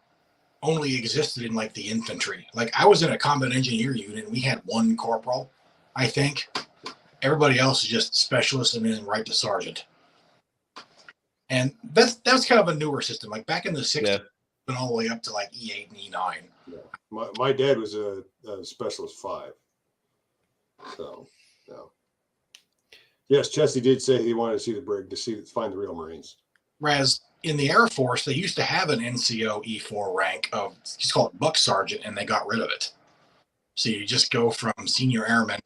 only existed in like the infantry. Like I was in a combat engineer unit and we had one corporal, I think. Everybody else is just specialist and then right to sergeant. And that's kind of a newer system. Like back in the 60s, went all the way up to like E8 and E9. Yeah. My dad was a specialist 5. So, no. Yes, Chesty did say he wanted to see the brig to find the real Marines. Whereas in the Air Force, they used to have an NCO E4 rank of, just call it buck sergeant, and they got rid of it. So you just go from senior airman,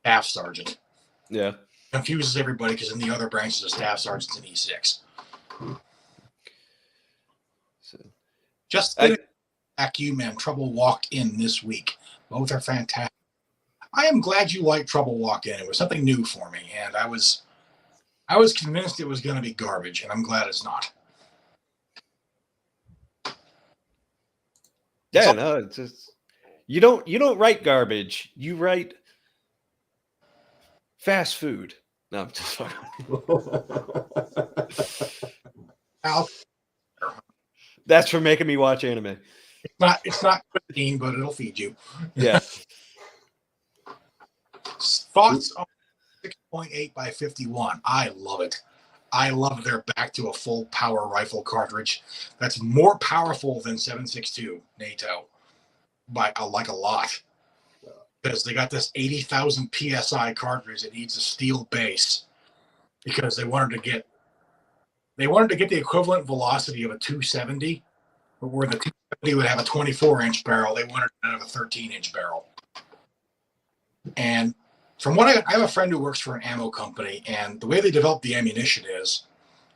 staff sergeant. Yeah. Confuses everybody because in the other branches of staff sergeants in E6. So, just vacuum and Trouble Walked In this week. Both are fantastic. I am glad you liked Trouble Walked In. It was something new for me, and I was convinced it was going to be garbage, and I'm glad it's not. Yeah, no, it's just you don't write garbage. You write fast food. No, I'm just That's for making me watch anime. It's not cooking, but it'll feed you. Yeah. Thoughts on 6.8 by 51. I love it. I love they're back to a full power rifle cartridge that's more powerful than 7.62 NATO by a lot. Because they got this 80,000 PSI cartridge that needs a steel base because they wanted to get the equivalent velocity of a 270, but where the 270 would have a 24-inch barrel, they wanted to have a 13-inch barrel. And from what I have a friend who works for an ammo company, and the way they develop the ammunition is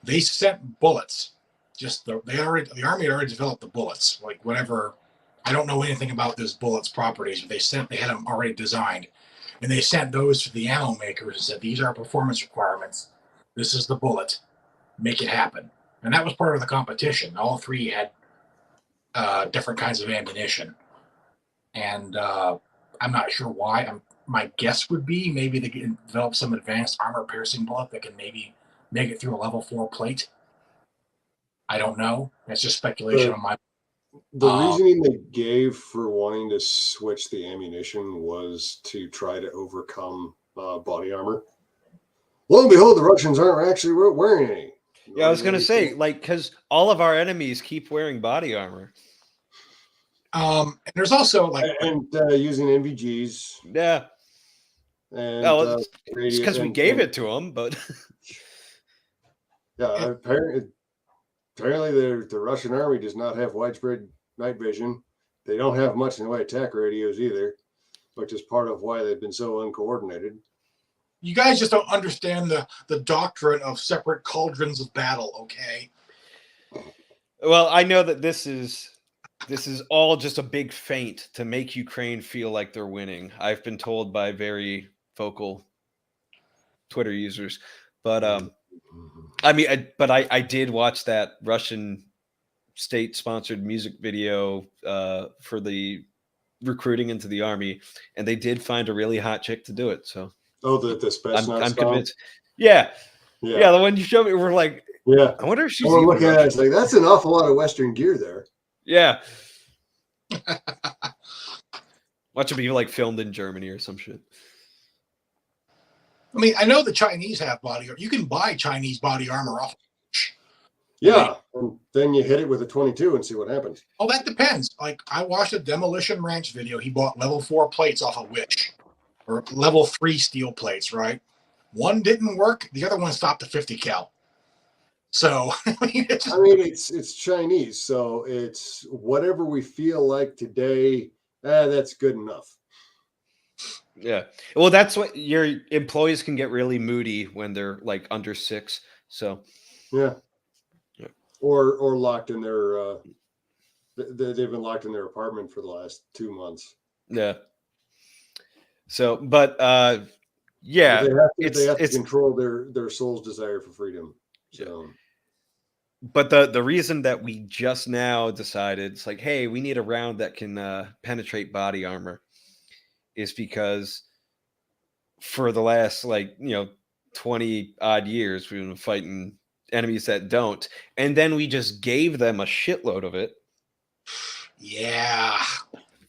they sent bullets. Just the army had already developed the bullets, like whatever. I don't know anything about this bullets properties, but they had them already designed, and they sent those to the ammo makers and said, "These are performance requirements. This is the bullet. Make it happen." And that was part of the competition. All three had different kinds of ammunition, and I'm not sure why. My guess would be maybe they can develop some advanced armor piercing bullet that can maybe make it through a level 4 plate. I don't know. That's just speculation on my. The reasoning they gave for wanting to switch the ammunition was to try to overcome body armor. Lo and behold, the Russians aren't actually wearing any. Yeah, I was going to say, like, because all of our enemies keep wearing body armor. And there's also like using NVGs. Yeah. And it's because we gave it to them, but yeah, apparently the Russian army does not have widespread night vision. They don't have much in the way of attack radios either, which is part of why they've been so uncoordinated. You guys just don't understand the doctrine of separate cauldrons of battle, okay? Well, I know that this is all just a big feint to make Ukraine feel like they're winning. I've been told by very vocal Twitter users, but I mean, I did watch that Russian state-sponsored music video for the recruiting into the army, and they did find a really hot chick to do it. So, I'm convinced. Yeah, the one you showed me, we're like, yeah. I wonder if she's. Look at it. It's like that's an awful lot of Western gear there. Yeah. Watch it be like filmed in Germany or some shit. I mean, I know the Chinese have body armor. You can buy Chinese body armor off. Yeah, and then you hit it with a 22 and see what happens. Oh, that depends. Like, I watched a Demolition Ranch video. He bought level 4 plates off of Wish, or level 3 steel plates, right? One didn't work. The other one stopped at 50 cal. So, I mean, it's Chinese, so it's whatever we feel like today. That's good enough. Yeah. Well, that's what your employees can get really moody when they're like under 6. So, yeah. Or locked in their they've been locked in their apartment for the last 2 months. Yeah. So, but yeah, they have to control their soul's desire for freedom. So, but the reason that we just now decided it's like, hey, we need a round that can penetrate body armor is because for the last 20 odd years we've been fighting enemies that don't, and then we just gave them a shitload of it. Yeah.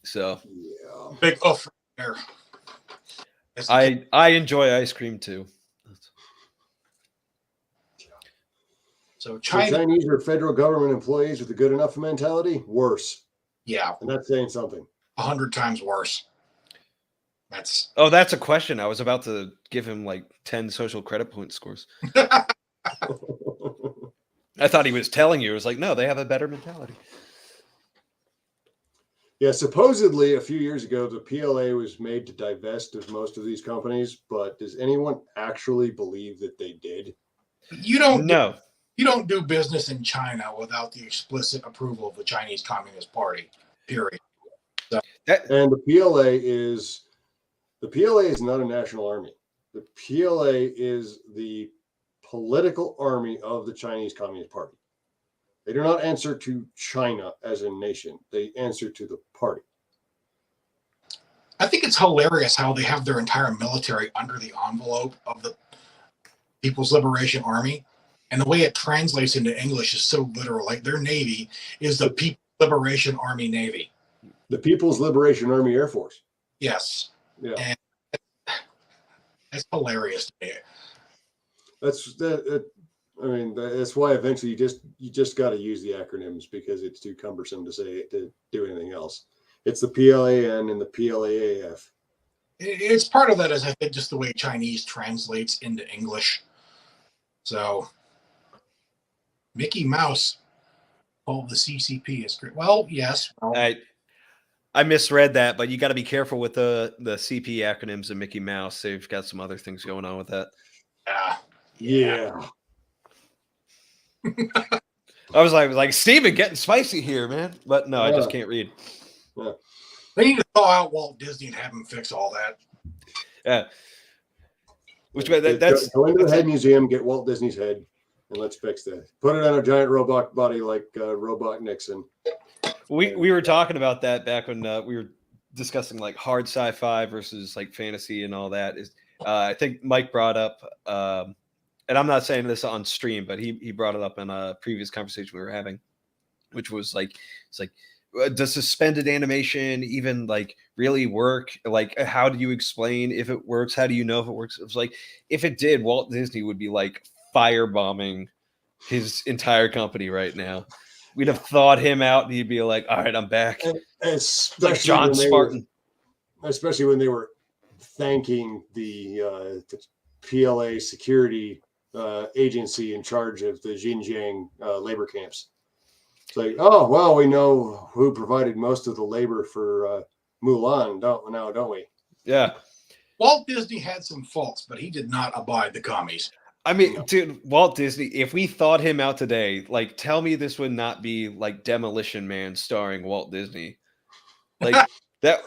So big offer there. I enjoy ice cream too. So Chinese are federal government employees with a good enough mentality? Worse. Yeah. And that's saying something. 100 times worse. That's a question. I was about to give him like 10 social credit point scores. I thought he was telling you. It was like, no, they have a better mentality. Yeah, supposedly a few years ago, the PLA was made to divest of most of these companies, but does anyone actually believe that they did? You don't do business in China without the explicit approval of the Chinese Communist Party, period. So, and the PLA is not a national army. The PLA is the political army of the Chinese Communist Party. They do not answer to China as a nation. They answer to the party. I think it's hilarious how they have their entire military under the envelope of the People's Liberation Army. And the way it translates into English is so literal. Like their Navy is the People's Liberation Army Navy. The People's Liberation Army Air Force. Yes. Yeah. And that's hilarious to me. I mean, that's why eventually you just got to use the acronyms because it's too cumbersome to say to do anything else. It's the PLAN and the PLAAF. It's part of that is I think just the way Chinese translates into English. So Mickey Mouse called the CCP is great. Well, yes. Well, I misread that, but you got to be careful with the CP acronyms and Mickey Mouse. They've got some other things going on with that. Yeah. I was like Steven, getting spicy here, man. But no, I just can't read. Yeah. They need to thaw out Walt Disney and have him fix all that. Yeah. Which that's go into the head museum, get Walt Disney's head, and let's fix that. Put it on a giant robot body like Robot Nixon. We were talking about that back when we were discussing like hard sci-fi versus like fantasy and all that. Is I think Mike brought up, and I'm not saying this on stream, but he brought it up in a previous conversation we were having, which was like, it's like, does suspended animation even like really work? Like, how do you explain if it works? How do you know if it works? It was like, if it did, Walt Disney would be like firebombing his entire company right now. We'd have thawed him out and he'd be like, all right, I'm back. Like John Spartan. Especially when they were thanking the PLA security agency in charge of the Xinjiang labor camps. It's like, oh, well, we know who provided most of the labor for Mulan, don't we? Yeah. Walt Disney had some faults, but he did not abide the commies. I mean, dude, Walt Disney, if we thawed him out today, like, tell me this would not be like Demolition Man starring Walt Disney. Like, that.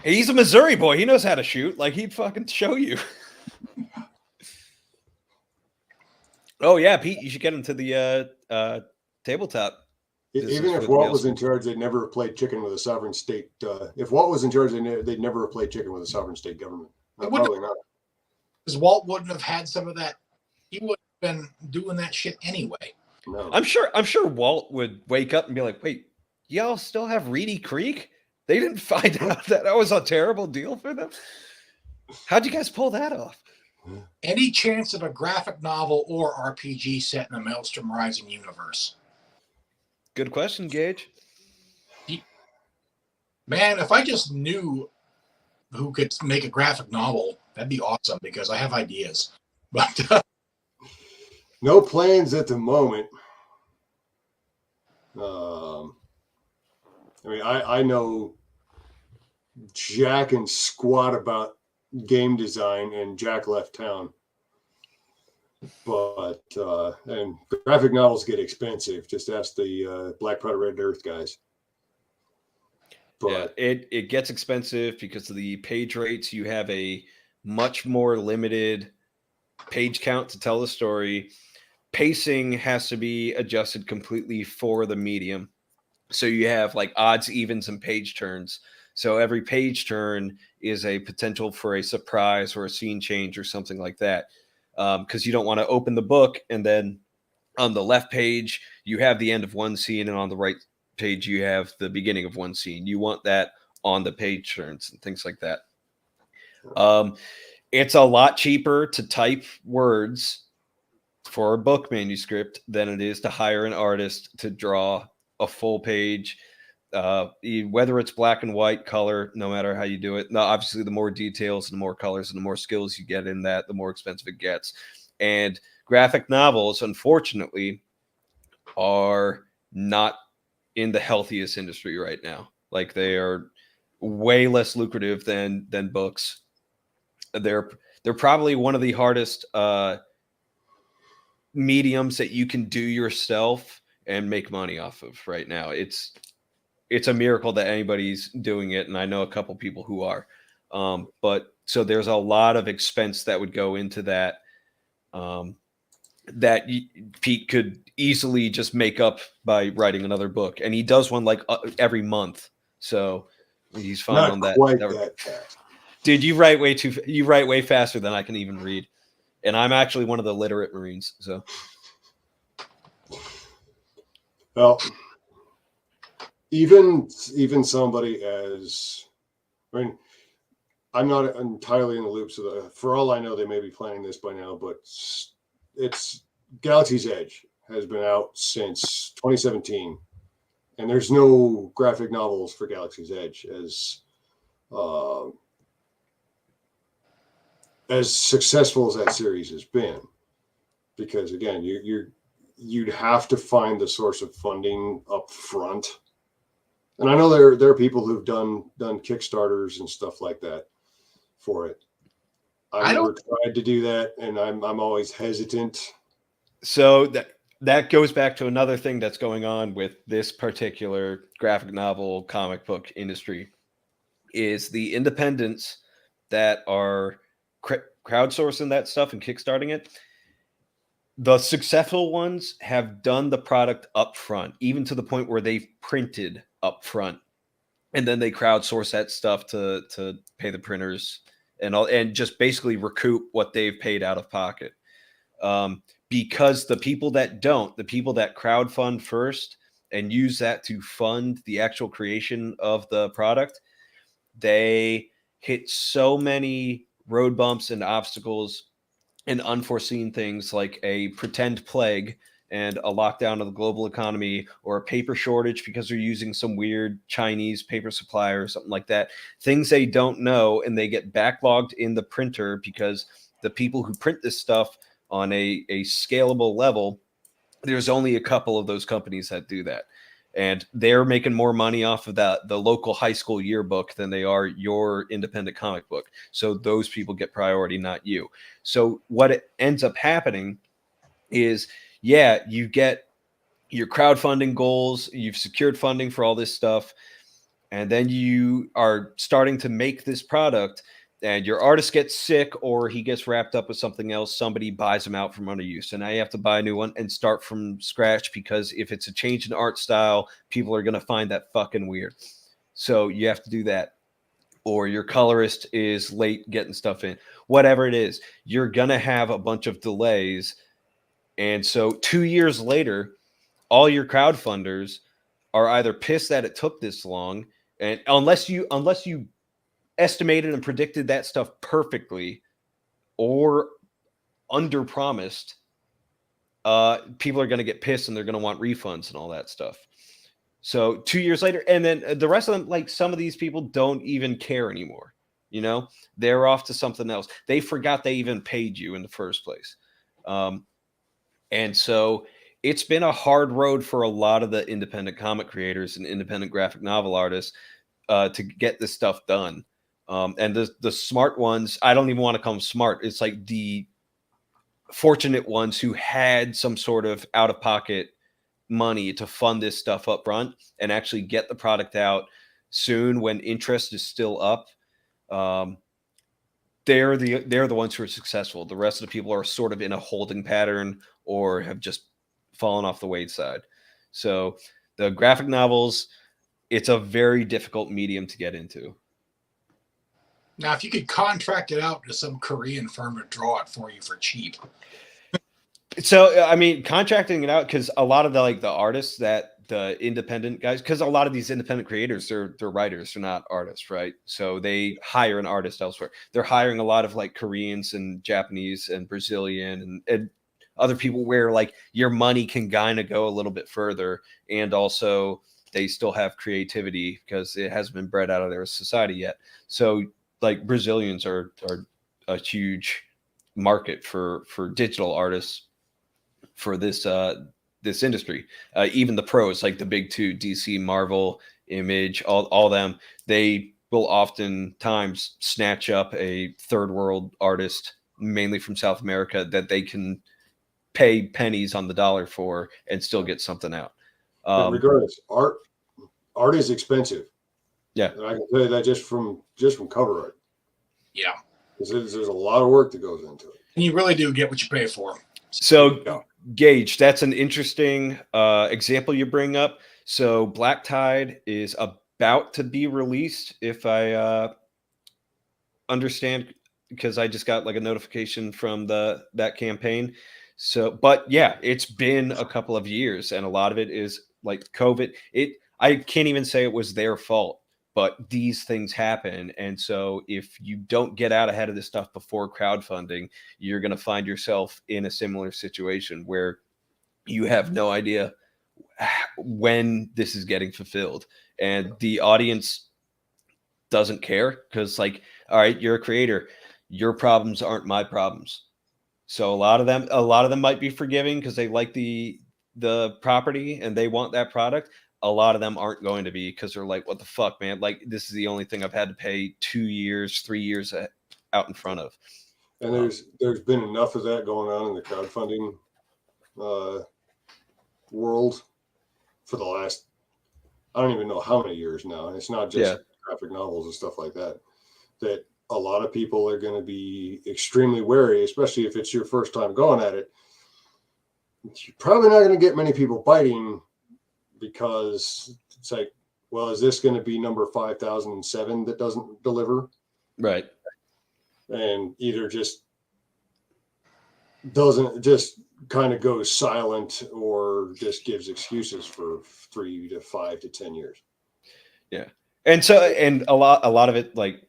He's a Missouri boy. He knows how to shoot. Like, he'd fucking show you. Oh, yeah, Pete, you should get him to the tabletop. Even if Walt was in charge, they'd never have played chicken with a sovereign state. If Walt was in charge, they'd never have played chicken with a sovereign state government. Probably not. Because Walt wouldn't have had some of that. He would have been doing that shit anyway. No. I'm sure Walt would wake up and be like, wait, y'all still have Reedy Creek? They didn't find out that was a terrible deal for them? How'd you guys pull that off? Any chance of a graphic novel or RPG set in a Maelstrom Rising universe? Good question, Gage. Man, if I just knew who could make a graphic novel, that'd be awesome because I have ideas. But no plans at the moment. I mean, I know Jack and squat about game design, and Jack left town. But and graphic novels get expensive. Just ask the Black Powder Red Earth guys. But yeah, it gets expensive because of the page rates. You have a much more limited page count to tell the story. Pacing has to be adjusted completely for the medium. So you have like odds, evens, and page turns. So every page turn is a potential for a surprise or a scene change or something like that. Because you don't want to open the book and then on the left page, you have the end of one scene, and on the right page, you have the beginning of one scene. You want that on the page turns and things like that. It's a lot cheaper to type words for a book manuscript than it is to hire an artist to draw a full page, whether it's black and white, color, no matter how you do it. Now, obviously, the more details and the more colors and the more skills you get in that, the more expensive it gets. And graphic novels, unfortunately, are not in the healthiest industry right now. Like, they are way less lucrative than books. They're probably one of the hardest mediums that you can do yourself and make money off of right now. It's a miracle that anybody's doing it, and I know a couple people who are. But so there's a lot of expense that would go into that. That Pete could easily just make up by writing another book, and he does one like every month, so he's fine Not on that. Quite that fast. Dude, you write way faster than I can even read, and I'm actually one of the literate Marines. So, well, even somebody as, I mean, I'm not entirely in the loop, so for all I know, they may be planning this by now, but it's Galaxy's Edge has been out since 2017, and there's no graphic novels for Galaxy's Edge as successful as that series has been, because again, you're you'd have to find the source of funding up front. And I know there are people who've done Kickstarters and stuff like that for it. I've never tried to do that, and I'm always hesitant. So that goes back to another thing that's going on with this particular graphic novel comic book industry is the independents that are crowdsourcing that stuff and kickstarting it. The successful ones have done the product up front, even to the point where they've printed up front, and then they crowdsource that stuff to pay the printers and just basically recoup what they've paid out of pocket. Because the people that crowdfund first and use that to fund the actual creation of the product, they hit so many road bumps and obstacles and unforeseen things like a pretend plague and a lockdown of the global economy, or a paper shortage because they're using some weird Chinese paper supplier or something like that. Things they don't know, and they get backlogged in the printer because the people who print this stuff on a scalable level, there's only a couple of those companies that do that. And they're making more money off of the local high school yearbook than they are your independent comic book. So those people get priority, not you. So what it ends up happening is, yeah, you get your crowdfunding goals, you've secured funding for all this stuff, and then you are starting to make this product, and your artist gets sick or he gets wrapped up with something else. Somebody buys him out from under you. So now you have to buy a new one and start from scratch, because if it's a change in art style, people are going to find that fucking weird. So you have to do that. Or your colorist is late getting stuff in. Whatever it is, you're going to have a bunch of delays. And so 2 years later, all your crowdfunders are either pissed that it took this long, and unless you estimated and predicted that stuff perfectly, or under promised, people are going to get pissed and they're going to want refunds and all that stuff. So 2 years later, and then the rest of them, like some of these people don't even care anymore. You know, they're off to something else. They forgot they even paid you in the first place. And so it's been a hard road for a lot of the independent comic creators and independent graphic novel artists to get this stuff done. And the smart ones, I don't even want to call them smart. It's like the fortunate ones who had some sort of out-of-pocket money to fund this stuff up front and actually get the product out soon when interest is still up. They're the ones who are successful. The rest of the people are sort of in a holding pattern or have just fallen off the wayside. So the graphic novels, it's a very difficult medium to get into. Now, if you could contract it out to some Korean firm to draw it for you for cheap. So, I mean, contracting it out, because a lot of the artists that the independent guys, because a lot of these independent creators, they're writers, they're not artists, right? So they hire an artist elsewhere. They're hiring a lot of like Koreans and Japanese and Brazilian and other people where like your money can kind of go a little bit further, and also they still have creativity because it hasn't been bred out of their society yet. So like Brazilians are a huge market for digital artists for this this industry. Even the pros, like the big two, DC, Marvel, Image, all them, they will oftentimes snatch up a third world artist, mainly from South America, that they can pay pennies on the dollar for and still get something out. Regardless, art is expensive. Yeah, and I can tell you that just from cover art. Yeah, there's a lot of work that goes into it, and you really do get what you pay for. So, yeah. Gage, that's an interesting example you bring up. So, Black Tide is about to be released, if I understand, because I just got like a notification from that campaign. So, but yeah, it's been a couple of years, and a lot of it is like COVID. I can't even say it was their fault, but these things happen. And so if you don't get out ahead of this stuff before crowdfunding, you're going to find yourself in a similar situation where you have no idea when this is getting fulfilled. And the audience doesn't care, because like, all right, you're a creator. Your problems aren't my problems. So a lot of them might be forgiving because they like the the property and they want that product, a lot of them aren't going to be, because they're like, what the fuck, man? Like, this is the only thing I've had to pay 2 years, 3 years out in front of. And there's been enough of that going on in the crowdfunding world for the last, I don't even know how many years now. And it's not just graphic novels and stuff like that, that a lot of people are going to be extremely wary, especially if it's your first time going at it. You're probably not going to get many people biting, because it's like, well, is this going to be number 5007 that doesn't deliver? Right. And either just doesn't, just kind of goes silent, or just gives excuses for 3 to 5 to 10 years. Yeah. And so, and a lot of it, like,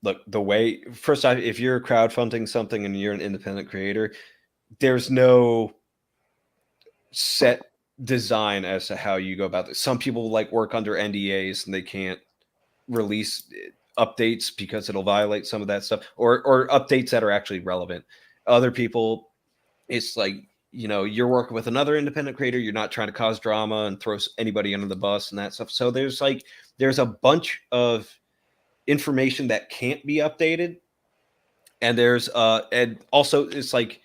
look, the way, first off, if you're crowdfunding something and you're an independent creator, there's no set design as to how you go about this. Some people like work under NDAs and they can't release updates because it'll violate some of that stuff, or updates that are actually relevant. Other people, it's like, you know, you're working with another independent creator, you're not trying to cause drama and throw anybody under the bus and that stuff. So there's a bunch of information that can't be updated. And and also it's like,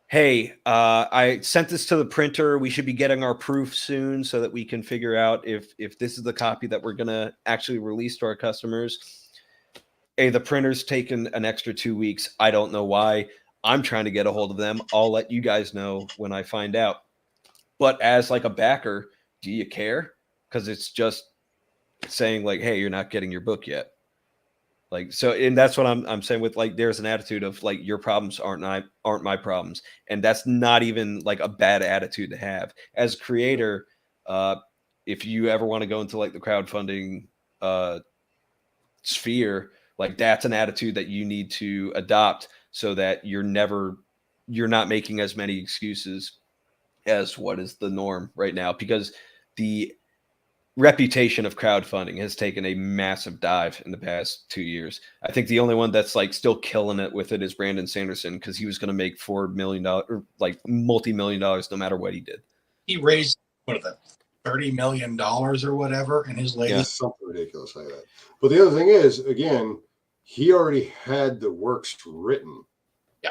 hey, I sent this to the printer. We should be getting our proof soon so that we can figure out if this is the copy that we're going to actually release to our customers. Hey, the printer's taken an extra 2 weeks. I don't know why. I'm trying to get a hold of them. I'll let you guys know when I find out. But as like a backer, do you care? Because it's just saying like, hey, you're not getting your book yet. Like, so, and that's what I'm saying with, like, there's an attitude of like, your problems aren't my problems. And that's not even like a bad attitude to have as a creator. If you ever want to go into like the crowdfunding sphere, like, that's an attitude that you need to adopt, so that you're not making as many excuses as what is the norm right now, because the reputation of crowdfunding has taken a massive dive in the past 2 years. I think the only one that's like still killing it with it is Brandon Sanderson, because he was going to make $4 million or like multi-million dollars no matter what he did. He raised, what is that, $30 million or whatever in his latest. Yeah, something ridiculous like that. But the other thing is, again, he already had the works written. Yeah.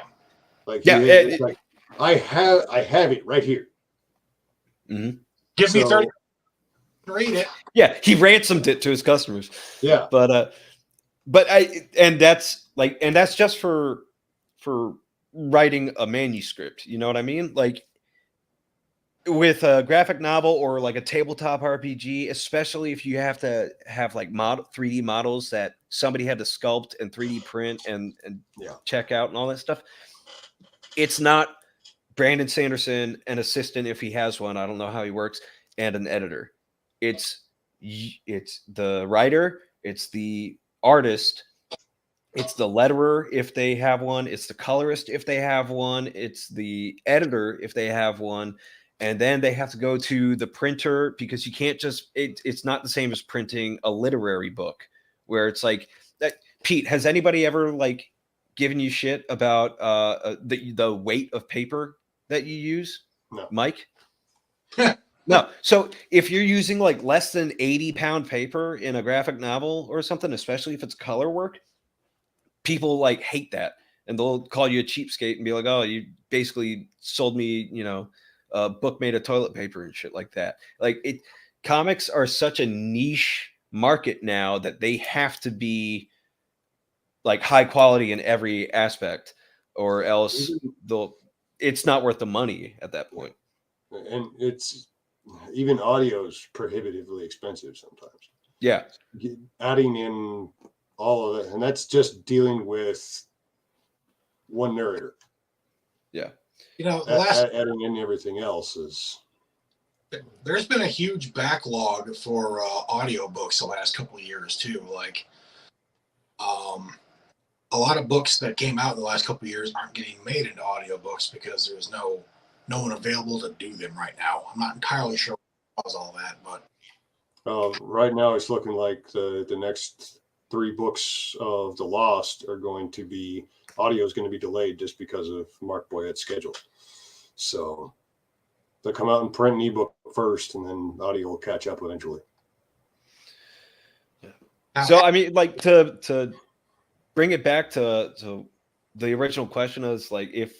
Like, like, I have it right here. Mm-hmm. Give me 30. Read it. Yeah, he ransomed it to his customers. Yeah, but that's just for writing a manuscript. You know what I mean? Like, with a graphic novel or like a tabletop RPG, especially if you have to have like 3D models that somebody had to sculpt and 3D print and check out and all that stuff. It's not Brandon Sanderson, an assistant if he has one. I don't know how he works, and an editor. It's the writer, it's the artist, it's the letterer if they have one, it's the colorist if they have one, it's the editor if they have one, and then they have to go to the printer, because you can't just it's not the same as printing a literary book, where it's like that. Pete, has anybody ever like given you shit about the weight of paper that you use? No. Mike? No. So if you're using like less than 80-pound paper in a graphic novel or something, especially if it's color work, people like hate that. And they'll call you a cheapskate and be like, oh, you basically sold me, you know, a book made of toilet paper and shit like that. Like, comics are such a niche market now that they have to be like high quality in every aspect, or else it's not worth the money at that point. And it's even audio is prohibitively expensive sometimes. Yeah. Adding in all of it, and that's just dealing with one narrator. Yeah. You know, adding in everything else is. There's been a huge backlog for audiobooks the last couple of years too. Like, a lot of books that came out in the last couple of years aren't getting made into audiobooks because there's no one available to do them right now. I'm not entirely sure what caused all that, but right now it's looking like the next 3 books of The Lost are going to be, audio is going to be delayed just because of Mark Boyette's schedule. So They'll come out and print an ebook first, and then audio will catch up eventually. So I mean, like to bring it back to the original question is like, if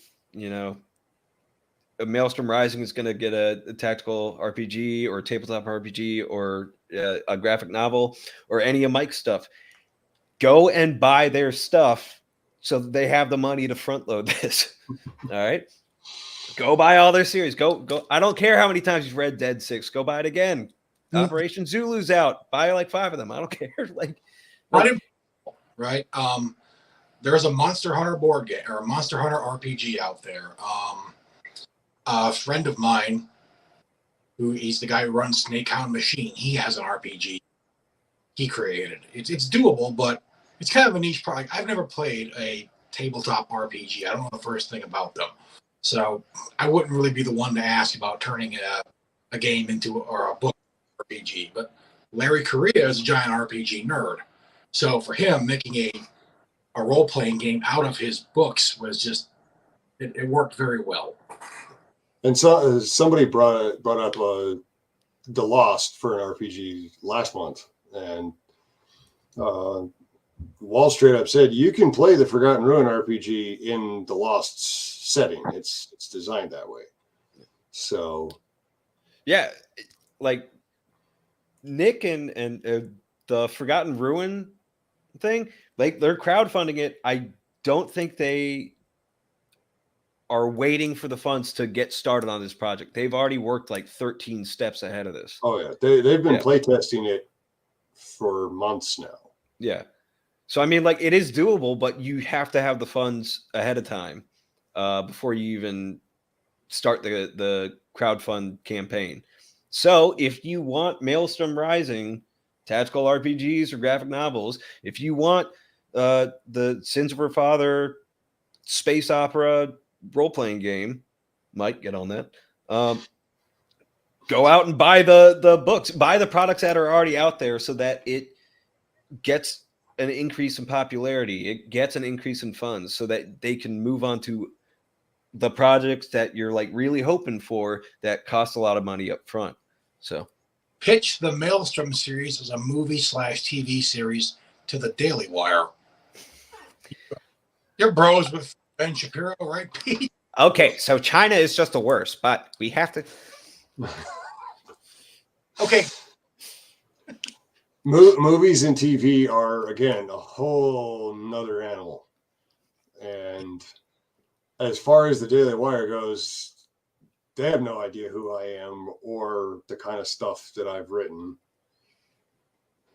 a Maelstrom Rising is going to get a tactical RPG or a tabletop RPG or a graphic novel or any of Mike's stuff, go and buy their stuff so that they have the money to front load this. All right. Go buy all their series. Go. I don't care how many times you've read Dead 6. Go buy it again. Operation Zulu's out. Buy like 5 of them. I don't care. Right. There's a Monster Hunter board game or a Monster Hunter RPG out there. A friend of mine, he's the guy who runs Snake Hound Machine. He has an RPG he created. It's doable, but it's kind of a niche product. I've never played a tabletop RPG. I don't know the first thing about them. So I wouldn't really be the one to ask about turning a game into or a book RPG. But Larry Correa is a giant RPG nerd. So for him, making a role-playing game out of his books was just, it worked very well. And so somebody brought up The Lost for an RPG last month. And Wall straight up said, you can play the Forgotten Ruin RPG in the Lost setting. It's designed that way. So, yeah, like Nick and the Forgotten Ruin thing, like they're crowdfunding it. I don't think they are waiting for the funds to get started on this project. They've already worked like 13 steps ahead of this. Oh yeah, they've been playtesting it for months now. Yeah. So, I mean, like, it is doable, but you have to have the funds ahead of time before you even start the crowdfund campaign. So if you want Maelstrom Rising, tactical RPGs or graphic novels, if you want the Sins of Her Father space opera role-playing game, Mike, get on that. Go out and buy the books, buy the products that are already out there so that it gets an increase in popularity. It gets an increase in funds so that they can move on to the projects that you're like really hoping for that cost a lot of money up front. So pitch the Maelstrom series as a movie/TV series to the Daily Wire. You're bros with Ben Shapiro, right, Pete? Okay, so China is just the worst, but we have to. Okay. Movies and TV are, again, a whole nother animal. And as far as the Daily Wire goes, they have no idea who I am or the kind of stuff that I've written.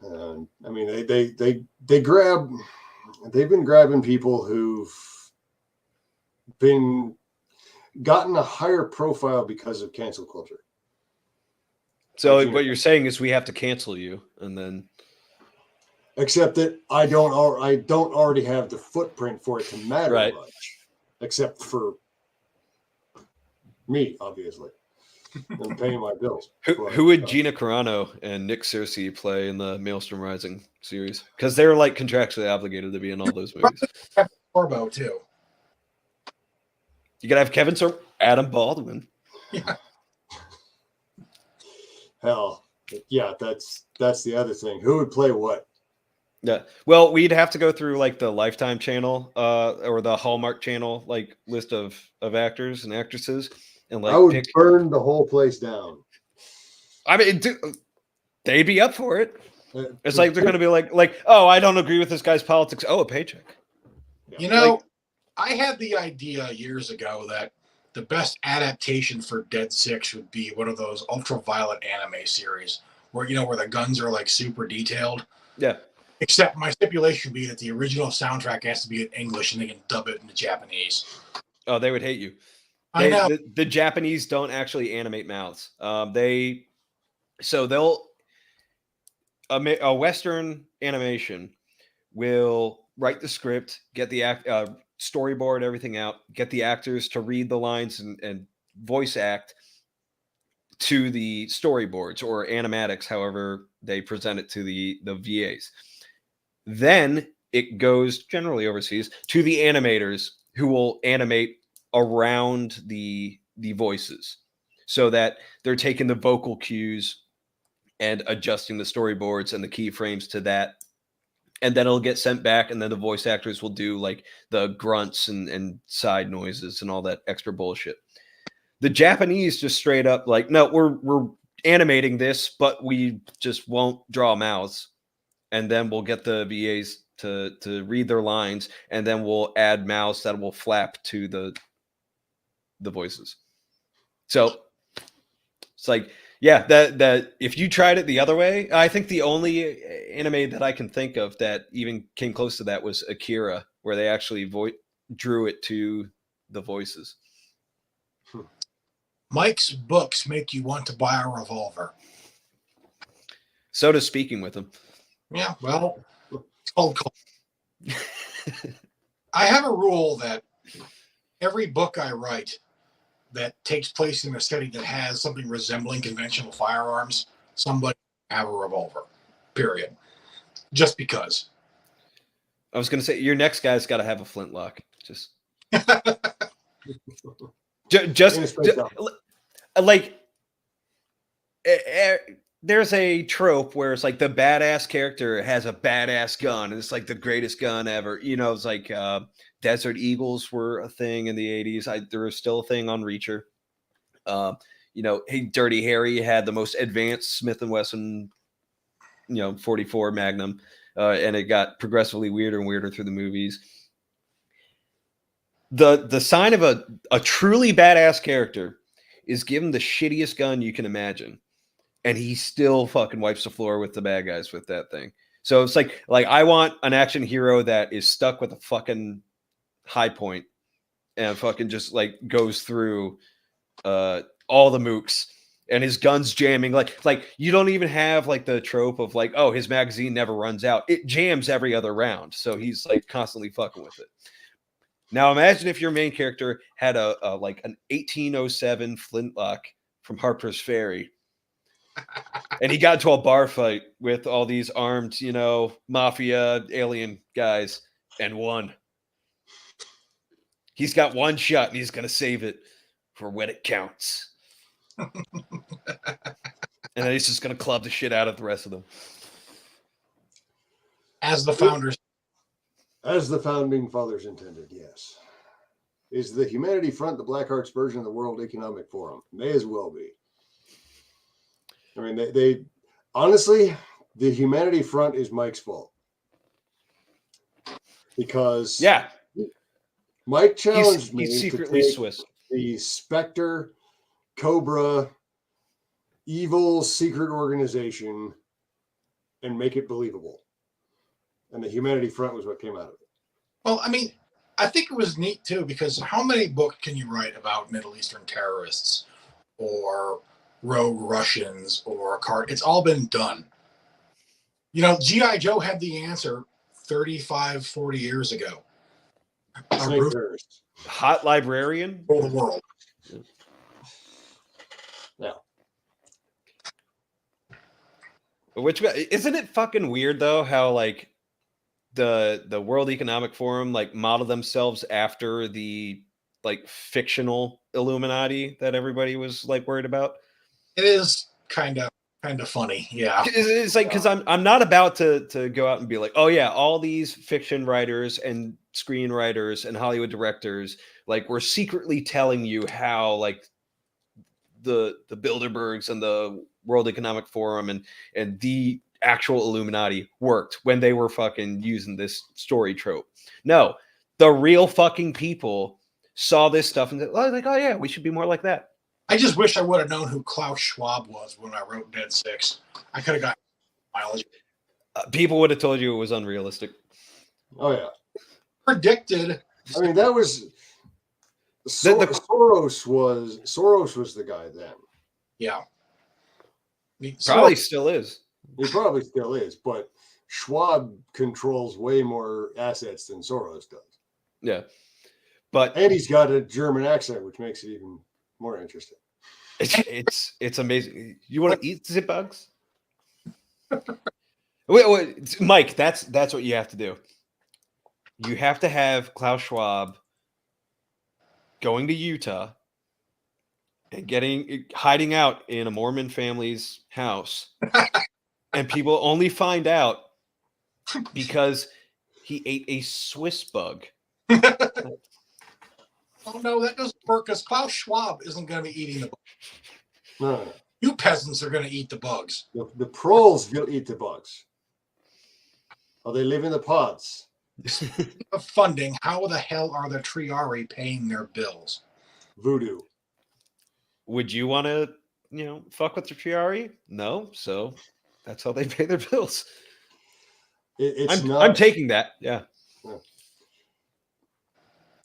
And I mean, they've been grabbing people who've gotten a higher profile because of cancel culture. So what you're saying is we have to cancel you, and then. Except that I don't already have the footprint for it to matter much, except for me, obviously, and paying my bills. Who would Gina Carano and Nick Searcy play in the Maelstrom Rising series? Because they're like contractually obligated to be in all those movies. Corbo too. You gotta have Kevin Adam Baldwin. Yeah. Hell, yeah, that's the other thing. Who would play what? Yeah, well, we'd have to go through like the Lifetime channel or the Hallmark channel like list of actors and actresses, and like I would burn the whole place down. I mean, they'd be up for it. It's like they're going to be like, oh, I don't agree with this guy's politics. Oh, a paycheck. You know, I had the idea years ago that the best adaptation for Dead 6 would be one of those ultraviolet anime series where the guns are like super detailed. Yeah. Except my stipulation would be that the original soundtrack has to be in English and they can dub it into Japanese. Oh, they would hate you. I know. The Japanese don't actually animate mouths. They'll a Western animation will write the script, get the storyboard, everything out, get the actors to read the lines and voice act to the storyboards or animatics, however they present it to the VAs. Then it goes generally overseas to the animators who will animate around the voices. so that they're taking the vocal cues and adjusting the storyboards and the keyframes to that. And then it'll get sent back, and then the voice actors will do like the grunts and side noises and all that extra bullshit. The Japanese just straight up like, no, we're animating this, but we just won't draw mouths. And then we'll get the VAs to read their lines, and then we'll add mouths that will flap to the voices. So it's like, yeah, that if you tried it the other way, I think the only anime that I can think of that even came close to that was Akira, where they actually drew it to the voices. Mike's books make you want to buy a revolver. So does speaking with him. Yeah, well, it's cold. I have a rule that every book I write that takes place in a setting that has something resembling conventional firearms, somebody have a revolver, period. Just because. I was going to say, your next guy's got to have a flintlock. Just like, there's a trope where it's like the badass character has a badass gun, and it's like the greatest gun ever. You know, it's like Desert Eagles were a thing in the 80s. There was still a thing on Reacher. You know, Dirty Harry had the most advanced Smith & Wesson, 44 Magnum, and it got progressively weirder and weirder through the movies. The sign of a truly badass character is give him the shittiest gun you can imagine, and he still fucking wipes the floor with the bad guys with that thing. So it's like I want an action hero that is stuck with a fucking high point and fucking just like goes through all the mooks, and his gun's jamming. Like you don't even have like the trope of like, oh, his magazine never runs out. It jams every other round, so he's like constantly fucking with it. Now imagine if your main character had a like an 1807 flintlock from Harper's Ferry, and he got into a bar fight with all these armed, mafia alien guys, and won. He's got one shot, and he's gonna save it for when it counts. And then he's just gonna club the shit out of the rest of them. As the founders. As the founding fathers intended, yes. Is the Humanity Front the Black Heart's version of the World Economic Forum? May as well be. I mean, they honestly, the Humanity Front is Mike's fault. Because Mike challenged me he's secretly to take Swiss. The Spectre, Cobra, evil secret organization and make it believable. And the Humanity Front was what came out of it. Well, I mean, I think it was neat too, because how many books can you write about Middle Eastern terrorists or rogue Russians or it's all been done. G.I. Joe had the answer 35, 40 years ago. Hot librarian for the world. Yeah. Which isn't it fucking weird though how like the World Economic Forum like model themselves after the like fictional Illuminati that everybody was like worried about? It is kind of funny, yeah. It's like because I'm not about to go out and be like, oh yeah, all these fiction writers and screenwriters and Hollywood directors like we're secretly telling you how like the Bilderbergs and the World Economic Forum and the actual Illuminati worked when they were fucking using this story trope. No, the real fucking people saw this stuff and said, like, oh yeah, we should be more like that. I just wish I would have known who Klaus Schwab was when I wrote Dead Six. I could have got mileage. People would have told you it was unrealistic. Oh yeah, predicted. I mean, that was Soros was the guy then. Yeah, probably still is. He probably still is, but Schwab controls way more assets than Soros does. Yeah, and he's got a German accent, which makes it even more interesting. It's amazing. You want to eat zip bugs? wait, Mike, that's what you have to do. You have to have Klaus Schwab going to Utah and hiding out in a Mormon family's house, and people only find out because he ate a Swiss bug. Oh no, that doesn't work because Klaus Schwab isn't going to be eating the bugs. No. You peasants are going to eat the bugs. The proles will eat the bugs. Oh, they live in the pods. Of funding, how the hell are the Triari paying their bills? Voodoo. Would you want to, fuck with the Triari? No, so that's how they pay their bills. I'm taking that. Yeah.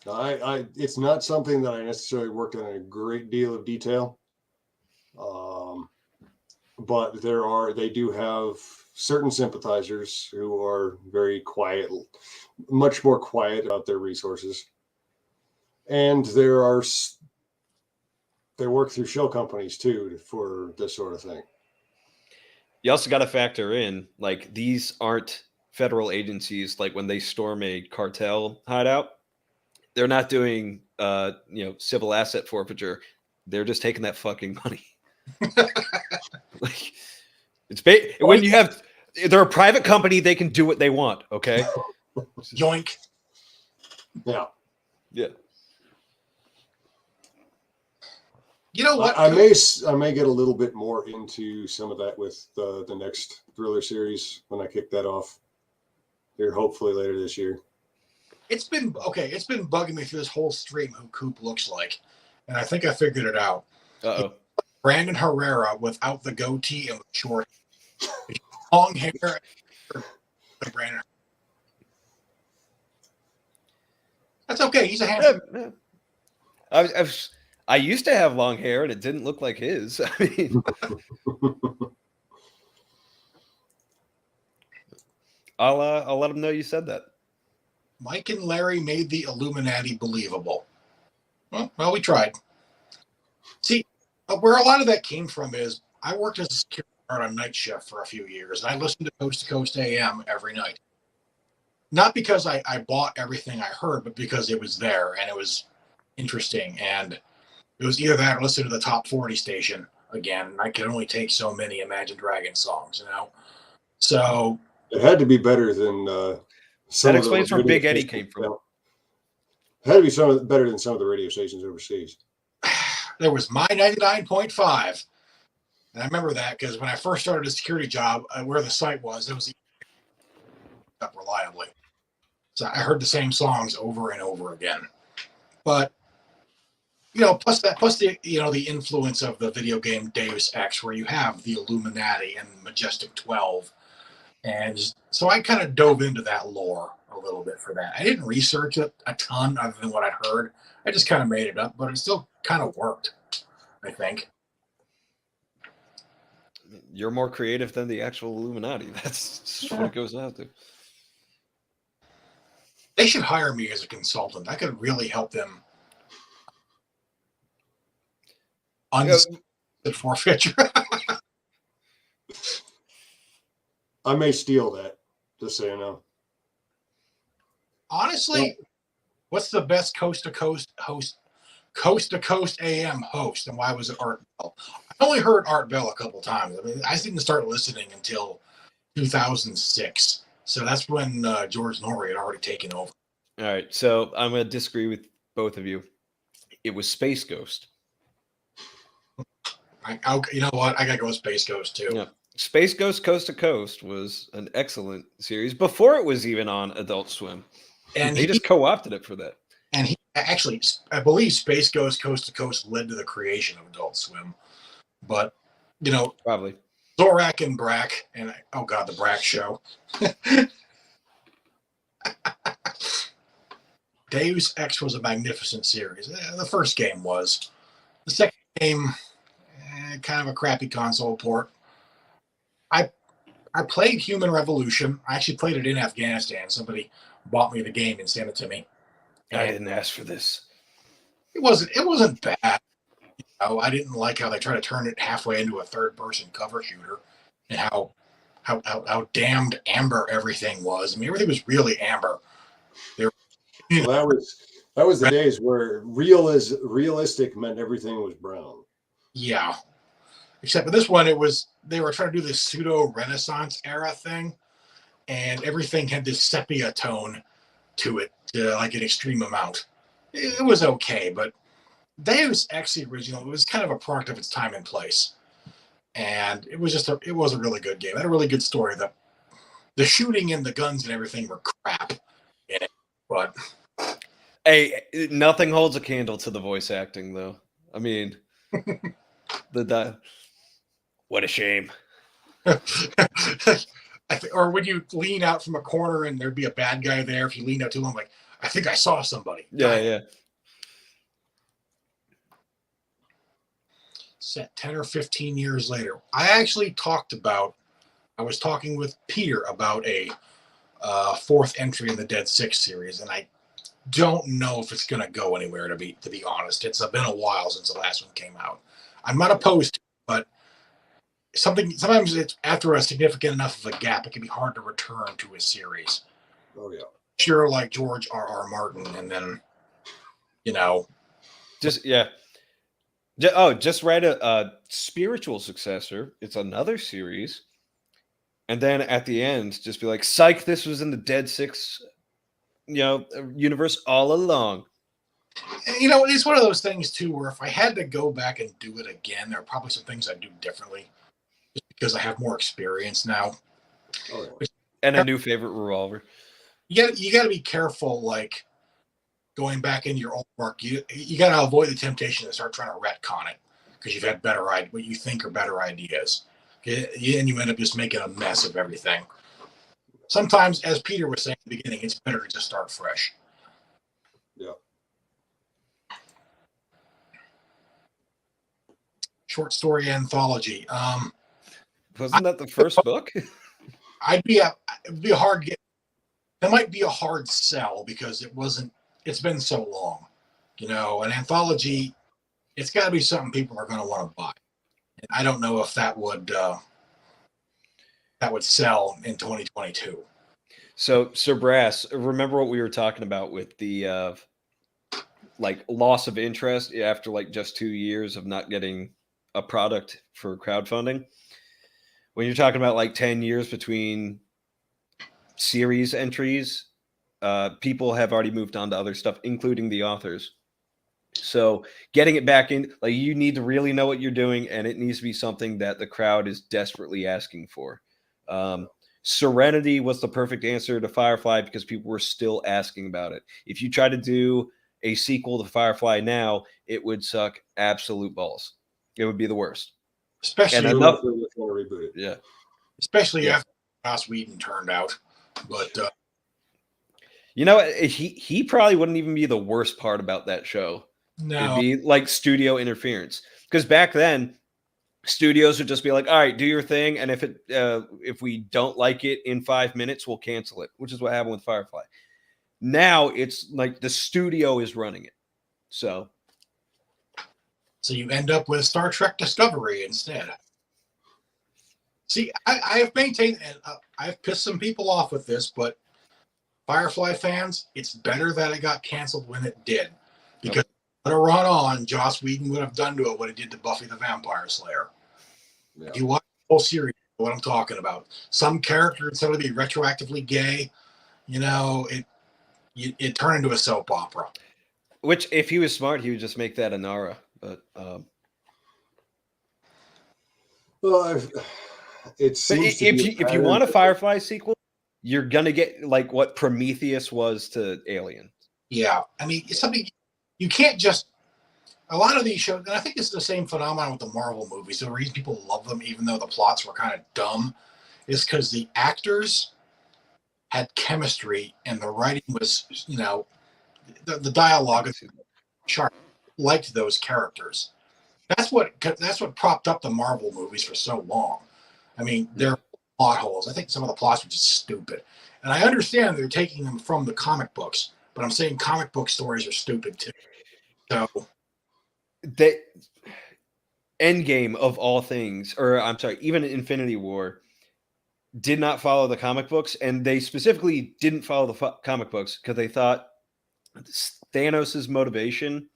It's not something that I necessarily worked on in a great deal of detail. But they do have certain sympathizers who are very quiet, much more quiet about their resources. And they work through shell companies too for this sort of thing. You also got to factor in, like, these aren't federal agencies. Like, when they storm a cartel hideout, they're not doing, civil asset forfeiture. They're just taking that fucking money. Like, when you have, they're a private company, they can do what they want. Okay. Yoink. Yeah. Yeah. You know what? I may get a little bit more into some of that with the next thriller series when I kick that off here, hopefully later this year. It's been bugging me through this whole stream who Coop looks like, and I think I figured it out. Uh-oh. Brandon Herrera without the goatee and with short, long hair. Brandon. That's okay. He's a handsome. Yeah. I used to have long hair and it didn't look like his. I mean, I'll let him know you said that. Mike and Larry made the Illuminati believable. Well, we tried. See, where a lot of that came from is I worked as a security guard on night shift for a few years, and I listened to Coast to Coast AM every night. Not because I bought everything I heard, but because it was there and it was interesting. And it was either that or listen to the top 40 station again. I could only take so many Imagine Dragons songs, So it had to be better than that explains where Big Eddie came from. It had to be better than some of the radio stations overseas. There was my 99.5. And I remember that because when I first started a security job, where the site was, it was up reliably. So I heard the same songs over and over again. But plus the the influence of the video game Deus Ex, where you have the Illuminati and Majestic 12, and so I kind of dove into that lore a little bit for that. I didn't research it a ton other than what I'd heard. I just kind of made it up, but it still kind of worked, I think. You're more creative than the actual Illuminati. That's what it goes down to. They should hire me as a consultant. I could really help them. The forfeiture. I may steal that, just so you know. Honestly, what's the best coast to coast AM host, and why was it Art Bell? I only heard Art Bell a couple times. I mean, I didn't start listening until 2006. So that's when George Norrie had already taken over. All right, so I'm going to disagree with both of you. It was Space Ghost. You know what? I got to go with Space Ghost too. Yeah. Space Ghost Coast to Coast was an excellent series before it was even on Adult Swim. And they just co-opted it for that. And I believe Space Ghost Coast to Coast led to the creation of Adult Swim. But, probably. Zorak and Brack, and the Brack Show. Deus Ex was a magnificent series. The first game was. The second game, kind of a crappy console port. I played Human Revolution. I actually played it in Afghanistan. Somebody bought me the game and sent it to me. And I didn't ask for this. It wasn't bad. I didn't like how they try to turn it halfway into a third-person cover shooter, and how damned amber everything was. I mean, everything was really amber. That was the days where realistic meant everything was brown. Yeah. Except with this one, they were trying to do this pseudo Renaissance era thing, and everything had this sepia tone to it, like an extreme amount. It was okay, but Deus Ex the original, it was kind of a product of its time and place, and it was a really good game. It had a really good story. The shooting and the guns and everything were crap in it, but hey, nothing holds a candle to the voice acting, though. I mean, what a shame. Or when you lean out from a corner and there'd be a bad guy there, if you lean out too long, like, I think I saw somebody. Yeah. Set 10 or 15 years later. I was talking with Peter about a fourth entry in the Dead Six series, and I don't know if it's going to go anywhere, to be honest. It's been a while since the last one came out. I'm not opposed to it, but sometimes it's after a significant enough of a gap, it can be hard to return to a series. Oh yeah. Sure, like George R.R. Martin, and then just write a spiritual successor. It's another series, and then at the end, just be like, "Psych! This was in the Dead Six, universe all along." It's one of those things too, where if I had to go back and do it again, there are probably some things I'd do differently, just because I have more experience now. Oh, yeah. And a new favorite revolver. You got to be careful, like going back into your old work. You got to avoid the temptation to start trying to retcon it because you've had what you think are better ideas, and you end up just making a mess of everything. Sometimes, as Peter was saying at the beginning, it's better to just start fresh. Yeah. Short story anthology. Wasn't that the first book? It'd be a hard get. That might be a hard sell because it's been so long. An anthology, it's got to be something people are going to want to buy. And I don't know if that would sell in 2022. So, Sir Brass, remember what we were talking about with the loss of interest after just 2 years of not getting a product for crowdfunding? When you're talking about 10 years between series entries, people have already moved on to other stuff, including the authors. So getting it back in, you need to really know what you're doing, and it needs to be something that the crowd is desperately asking for. Serenity was the perfect answer to Firefly because people were still asking about it. If you try to do a sequel to Firefly now, it would suck absolute balls. It would be the worst. Especially reboot it. Yeah. Especially after Joss Whedon turned out. But he probably wouldn't even be the worst part about that show. No. It'd be studio interference. Because back then, studios would just be like, all right, do your thing. And if we don't like it in 5 minutes, we'll cancel it, which is what happened with Firefly. Now it's the studio is running it. So you end up with Star Trek Discovery instead. See, I have maintained, and I've pissed some people off with this, but Firefly fans, it's better that it got canceled when it did. Because if it would have run on, Joss Whedon would have done to it what it did to Buffy the Vampire Slayer. Yeah. If you watch the whole series, you know what I'm talking about. Some character, instead of being retroactively gay, it turned into a soap opera. Which, if he was smart, he would just make that Inara. But well, it seems if you want a Firefly sequel, you're gonna get what Prometheus was to Alien. Yeah, I mean, it's something you can't just. A lot of these shows, and I think it's the same phenomenon with the Marvel movies. The reason people love them, even though the plots were kind of dumb, is because the actors had chemistry and the writing was, the dialogue sharp, liked those characters. That's what propped up the Marvel movies for so long. I mean, they're plot holes. I think some of the plots were just stupid. And I understand they're taking them from the comic books, but I'm saying comic book stories are stupid too. So the Endgame of all things, or I'm sorry, even Infinity War did not follow the comic books, and they specifically didn't follow the comic books because they thought Thanos' motivation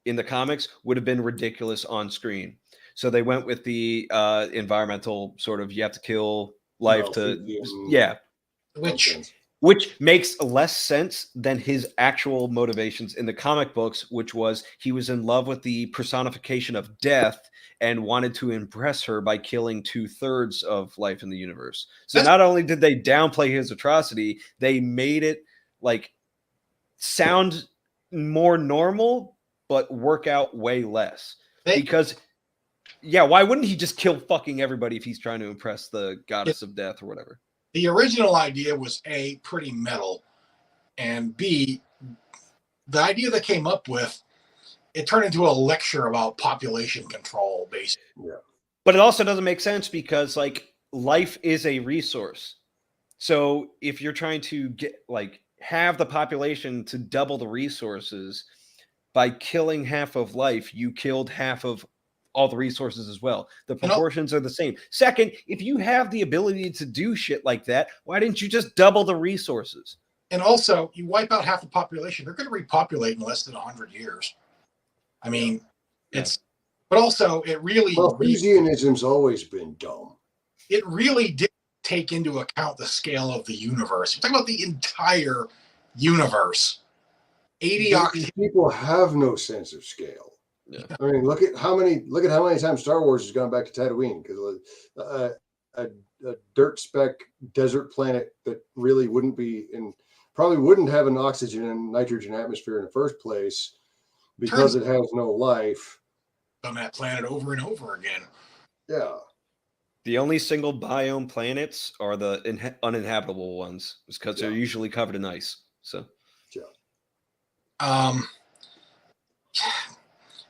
in the comics would have been ridiculous on screen. So they went with the environmental sort of, you have to kill life which makes less sense than his actual motivations in the comic books, which was he was in love with the personification of death and wanted to impress her by killing 2/3 of life in the universe. So not only did they downplay his atrocity, they made it like sound more normal, but work out way less. Because why wouldn't he just kill fucking everybody if he's trying to impress the goddess of death or whatever? The original idea was A, pretty metal, and B, the idea they came up with, it turned into a lecture about population control, basically. Yeah. But it also doesn't make sense because, like, life is a resource. So if you're trying to get, like, have the population to double the resources, by killing half of life, you killed half of all the resources as well. The proportions are the same. Second, if you have the ability to do shit like that, why didn't you just double the resources? And also, you wipe out half the population, they're going to repopulate in less than 100 years. I mean, but also it really... Malthusianism's always been dumb. It really did take into account the scale of the universe. You're talking about the entire universe. 80 people have no sense of scale. Yeah. I mean, look at how many times Star Wars has gone back to Tatooine, because a dirt speck desert planet that really probably wouldn't have an oxygen and nitrogen atmosphere in the first place because it has no life. On that planet over and over again. Yeah. The only single biome planets are the uninhabitable ones, because they're usually covered in ice. So. Yeah.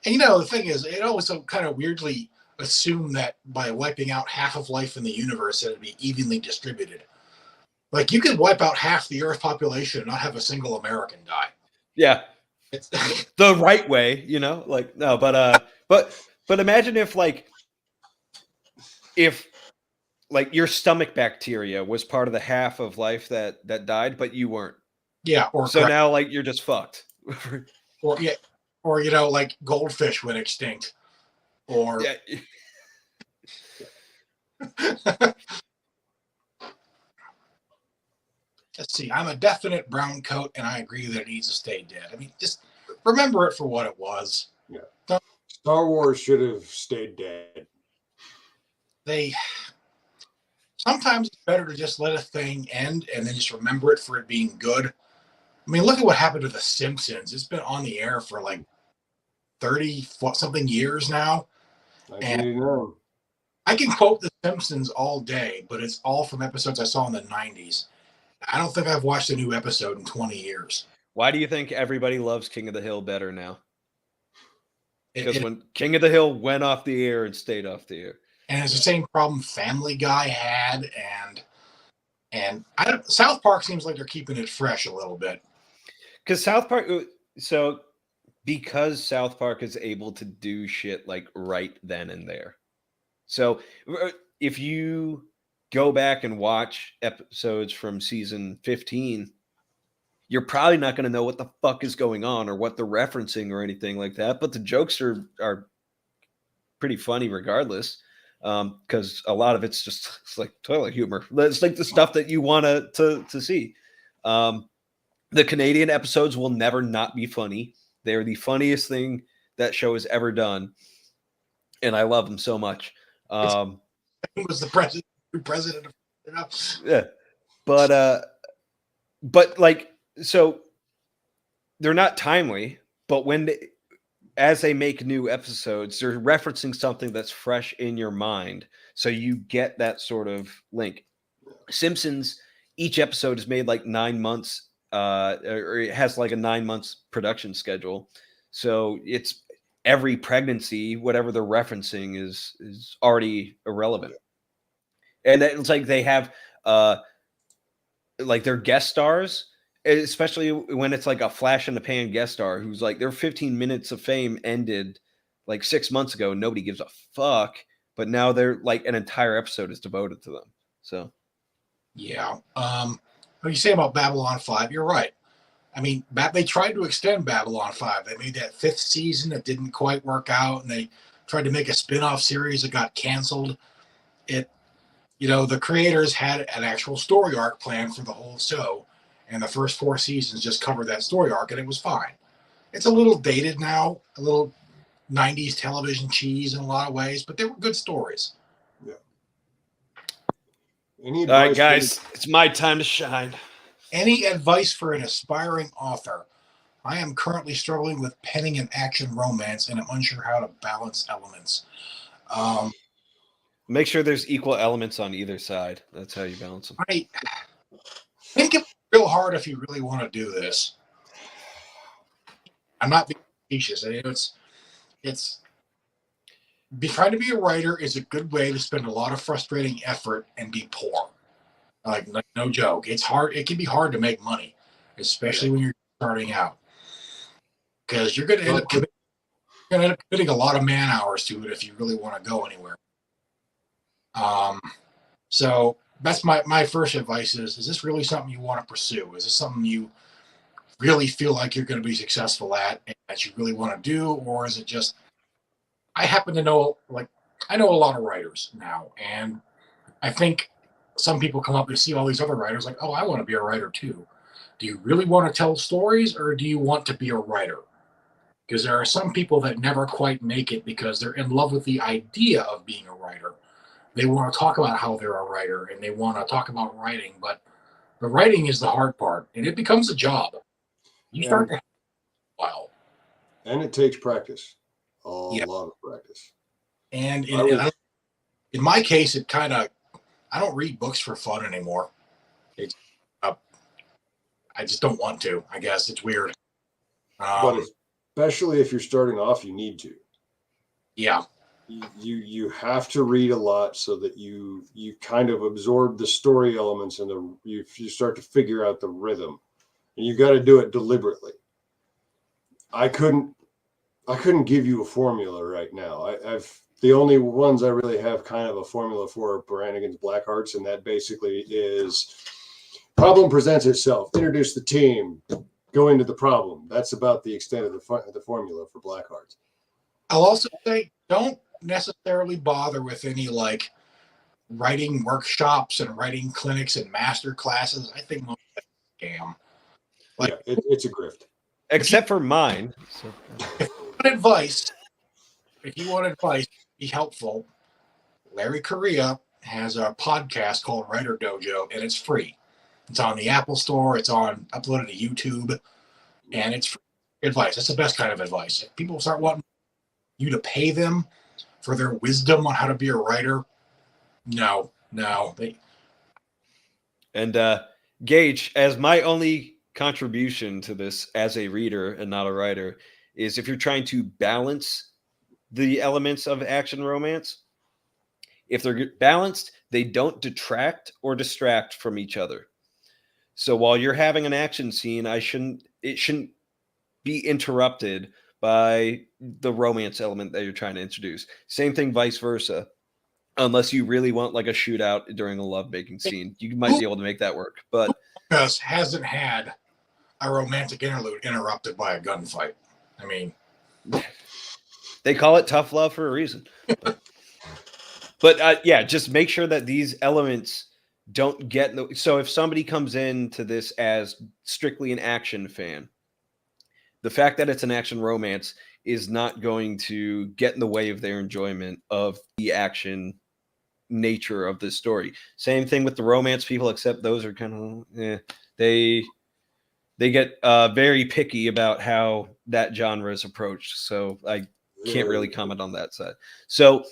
And the thing is, it always kind of weirdly assumed that by wiping out half of life in the universe, it would be evenly distributed. Like, you could wipe out half the Earth population and not have a single American die. Yeah, it's the right way, Like, no, but imagine if your stomach bacteria was part of the half of life that died, but you weren't. Yeah, now you're just fucked. Or like goldfish went extinct. Or let's see, I'm a definite brown coat, and I agree that it needs to stay dead. I mean, just remember it for what it was. Yeah. Star Wars should have stayed dead. Sometimes it's better to just let a thing end and then just remember it for it being good. I mean, look at what happened to The Simpsons. It's been on the air for like 30-something years now. And I can quote The Simpsons all day, but it's all from episodes I saw in the 90s. I don't think I've watched a new episode in 20 years. Why do you think everybody loves King of the Hill better now? Because when King of the Hill went off the air and stayed off the air. And it's the same problem Family Guy had, and South Park seems like they're keeping it fresh a little bit. Because because South Park is able to do shit like right then and there. So if you go back and watch episodes from season 15, you're probably not going to know what the fuck is going on or what they're referencing or anything like that. But the jokes are pretty funny regardless. Because a lot of it's like toilet humor. It's like the stuff that you want to see. The Canadian episodes will never not be funny. They're the funniest thing that show has ever done, and I love them so much. He was the president of yeah, but like, so they're not timely. But as they make new episodes, they're referencing something that's fresh in your mind. So you get that sort of link. Simpsons, each episode is made like 9 months, or it has like a 9 months production schedule. So it's every pregnancy, whatever they're referencing is already irrelevant. And it's like they have like their guest stars, especially when it's like a flash in the pan guest star who's like their 15 minutes of fame ended like 6 months ago. Nobody gives a fuck, but now they're like an entire episode is devoted to them. So, yeah. What you say about Babylon 5? You're right. I mean, they tried to extend Babylon 5. They made that 5th season that didn't quite work out, and they tried to make a spin-off series that got canceled. The creators had an actual story arc planned for the whole show, and the first 4 seasons just covered that story arc, and it was fine. It's a little dated now, a little 90s television cheese in a lot of ways, but they were good stories. Yeah. All right, guys, it's my time to shine. Any advice for an aspiring author? I am currently struggling with penning an action romance, and I'm unsure how to balance elements. Make sure there's equal elements on either side. That's how you balance them. I think it's real hard if you really want to do this. I'm not being facetious. It's trying to be a writer is a good way to spend a lot of frustrating effort and be poor. Like no joke. It's hard. It can be hard to make money, especially when you're starting out, because you're going to end up committing a lot of man hours to it if you really want to go anywhere. So that's my first advice is this really something you want to pursue? Is this something you really feel like you're going to be successful at and that you really want to do? Or is it just, I happen to know, I know a lot of writers now, and I think some people come up and see all these other writers like, oh, I want to be a writer too. Do you really want to tell stories, or do you want to be a writer? Because there are some people that never quite make it because they're in love with the idea of being a writer. They want to talk about how they're a writer, and they want to talk about writing, but the writing is the hard part, and it becomes a job. You start to while. And it takes practice. A lot of practice. And in my case, it kind of, I don't read books for fun anymore. I just don't want to. I guess it's weird. But especially if you're starting off, you need to. Yeah. You have to read a lot so that you kind of absorb the story elements and you start to figure out the rhythm, and you got to do it deliberately. I couldn't give you a formula right now. I've the only ones I really have kind of a formula for are Brannigan's Black Hearts, and that basically is problem presents itself, introduce the team, go into the problem. That's about the extent of the formula for Black Hearts. I'll also say don't necessarily bother with any writing workshops and writing clinics and master classes. I think most of that's a scam. It's a grift. Except for mine. If you want advice, be helpful. Larry Correa has a podcast called Writer Dojo, and it's free. It's on the Apple Store. It's uploaded to YouTube, and it's free advice. That's the best kind of advice. If people start wanting you to pay them for their wisdom on how to be a writer, no. And Gage, as my only contribution to this as a reader and not a writer, is if you're trying to balance the elements of action romance, if they're balanced, they don't detract or distract from each other. So while you're having an action scene, it shouldn't be interrupted by the romance element that you're trying to introduce. Same thing, vice versa. Unless you really want like a shootout during a lovemaking scene, you might be able to make that work. But hasn't had a romantic interlude interrupted by a gunfight. I mean, they call it tough love for a reason. But just make sure that these elements don't get so if somebody comes into this as strictly an action fan, the fact that it's an action romance is not going to get in the way of their enjoyment of the action nature of this story. Same thing with the romance people, except those are kind of they get very picky about how that genre is approached. So I can't really comment on that side. So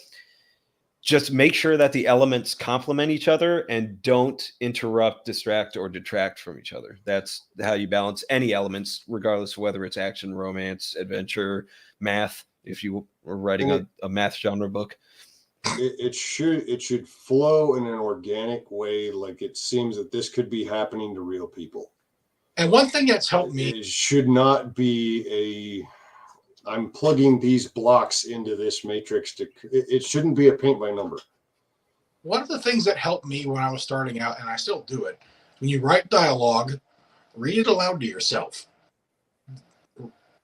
just make sure that the elements complement each other and don't interrupt, distract, or detract from each other. That's how you balance any elements, regardless of whether it's action, romance, adventure, math. If you were writing a math genre book, it should flow in an organic way. Like it seems that this could be happening to real people. And one thing that's helped me, it should not be I'm plugging these blocks into this matrix. It shouldn't be a paint by number. One of the things that helped me when I was starting out, and I still do it, when you write dialogue, read it aloud to yourself.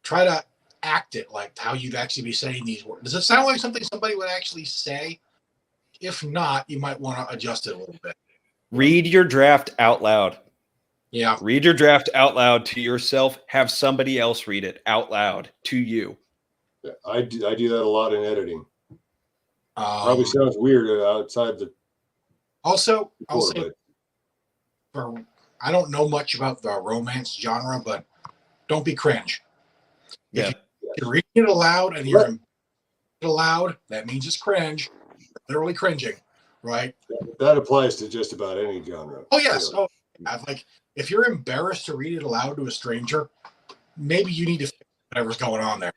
Try to act it like how you'd actually be saying these words? Does it sound like something somebody would actually say? If not, you might want to adjust it a little bit. Read your draft out loud. Yeah. Read your draft out loud to yourself. Have somebody else read it out loud to you. Yeah, I do that a lot in editing. Probably sounds weird outside the. Also, I'll say, I don't know much about the romance genre, but don't be cringe. Yeah. If you're reading it aloud and you're aloud, that means it's cringe. You're literally cringing, right? That applies to just about any genre. Oh, yes. Oh, like, if you're embarrassed to read it aloud to a stranger, maybe you need to fix whatever's going on there.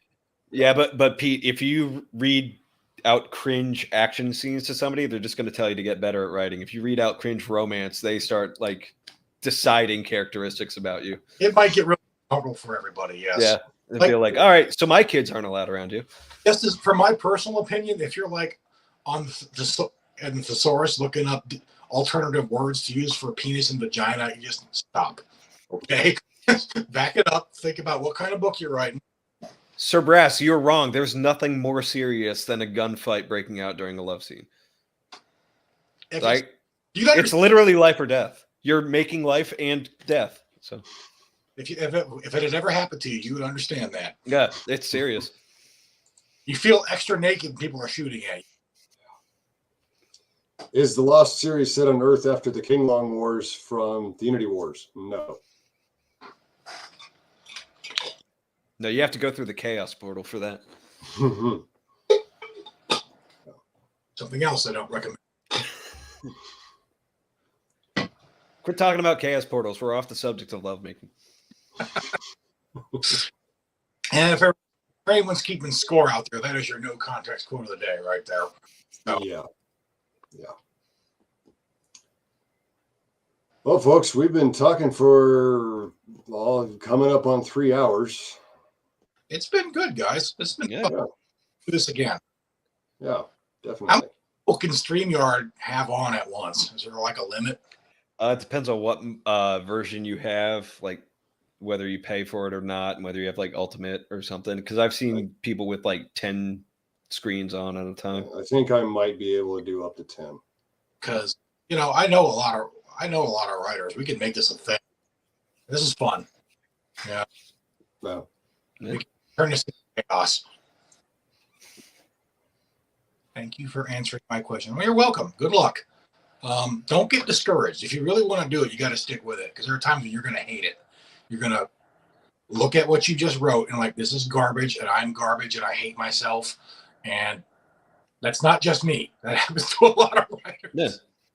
Yeah, but Pete, if you read out cringe action scenes to somebody, they're just going to tell you to get better at writing. If you read out cringe romance, they start like deciding characteristics about you. It might get really uncomfortable for everybody. Yes. Yeah. They feel like, all right, so my kids aren't allowed around you. Just as for my personal opinion, if you're like on the thesaurus looking up alternative words to use for penis and vagina, you just stop. Okay. Back it up. Think about what kind of book you're writing. Sir Brass, you're wrong. There's nothing more serious than a gunfight breaking out during a love scene. It's literally life or death. You're making life and death. So if it had ever happened to you, you would understand that. Yeah, it's serious. You feel extra naked when people are shooting at you. Is the Lost series set on Earth after the King Long Wars from the Unity Wars? No. No, you have to go through the Chaos Portal for that. Something else I don't recommend. Quit talking about Chaos Portals. We're off the subject of lovemaking. And if anyone's keeping score out there, that is your no context quote of the day right there. So. Yeah. Well, folks, we've been talking for coming up on 3 hours. It's been good, guys. It's been fun. Yeah. Do this again. Yeah, definitely. How many people can StreamYard have on at once? Is there like a limit? It depends on what version you have, like whether you pay for it or not, and whether you have like Ultimate or something. Because I've seen people with like 10 screens on at a time. I think I might be able to do up to 10. Because I know a lot of writers. We can make this a thing. This is fun. Yeah. No. We can turn this into chaos. Thank you for answering my question. Well, you're welcome. Good luck. Don't get discouraged. If you really want to do it, you got to stick with it, because there are times when you're going to hate it. You're going to look at what you just wrote and like, this is garbage, and I'm garbage, and I hate myself. And that's not just me. That happens to a lot of writers. Yeah.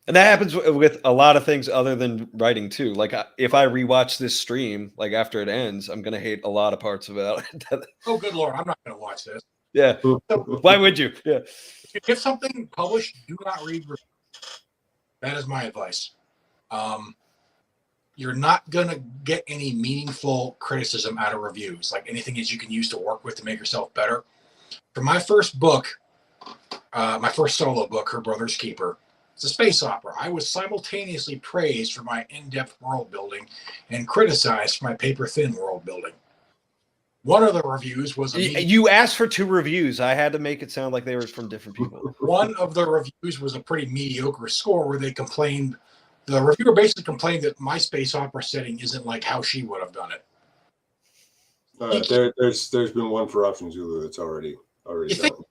And that happens with a lot of things other than writing too. Like if I rewatch this stream, like after it ends, I'm going to hate a lot of parts about it. Oh, good Lord. I'm not going to watch this. Yeah. So, why would you? Yeah. If you get something published, do not read reviews. That is my advice. You're not going to get any meaningful criticism out of reviews, like anything that you can use to work with to make yourself better. For my first book, my first solo book, Her Brother's Keeper, it's a space opera. I was simultaneously praised for my in-depth world building and criticized for my paper-thin world building. One of the reviews was... You asked for 2 reviews. I had to make it sound like they were from different people. One of the reviews was a pretty mediocre score where they complained... The reviewer basically complained that my space opera setting isn't like how she would have done it. There's been one for Option Zulu that's already You done. think the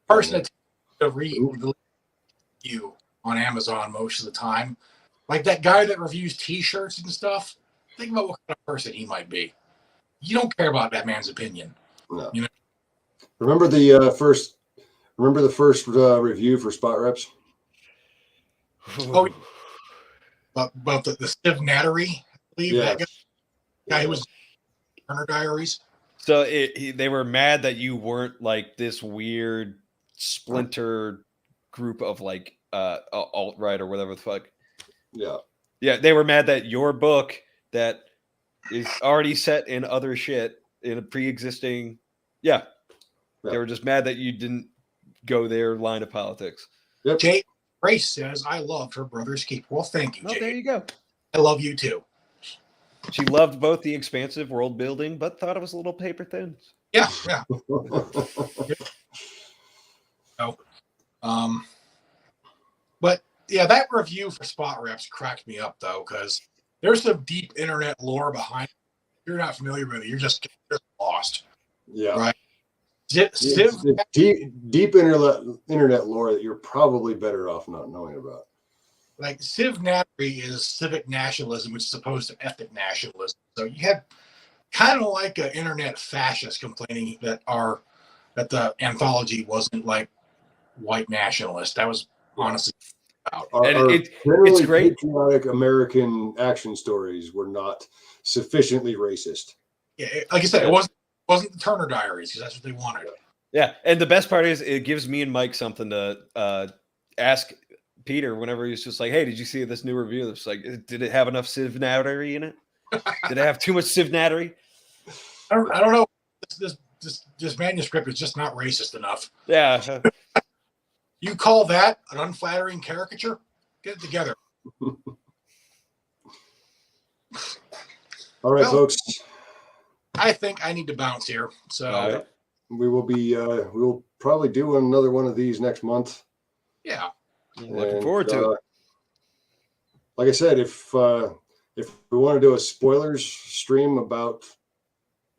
person that read the review on Amazon most of the time, like that guy that reviews T-shirts and stuff, think about what kind of person he might be. You don't care about that man's opinion. No. You know? Remember the first review for Spot Reps? Oh, about the Steve Nattery, I believe that guy who was Turner Diaries. So they were mad that you weren't like this weird splinter group of like alt-right or whatever the fuck. Yeah, they were mad that your book that is already set in other shit in a pre-existing. Yeah. They were just mad that you didn't go their line of politics. Yep. Jay Grace says, I loved Her Brother's Keeper. Well, thank you, Jay. There you go. I love you too. She loved both the expansive world building, but thought it was a little paper thin. Yeah, yeah. But yeah, that review for Spot Reps cracked me up though, because there's some deep internet lore behind it. If you're not familiar with it, you're just lost. Yeah. Right. It's deep internet lore that you're probably better off not knowing about. Like civ nattery is civic nationalism, which is opposed to ethnic nationalism. So you have kind of like an internet fascist complaining that the anthology wasn't like white nationalist. That was honestly about. It's great. Patriotic American action stories were not sufficiently racist. Yeah, like I said, it wasn't the Turner Diaries because that's what they wanted. Yeah, and the best part is it gives me and Mike something to ask Peter whenever he's just like, "Hey, did you see this new review?" It's like, did it have enough civ nattery in it? Did it have too much civ nattery? I don't know. This manuscript is just not racist enough. Yeah. You call that an unflattering caricature? Get it together. All right, folks. I think I need to bounce here. So we will probably do another one of these next month. Yeah. Looking forward to it. Like I said, if we want to do a spoilers stream about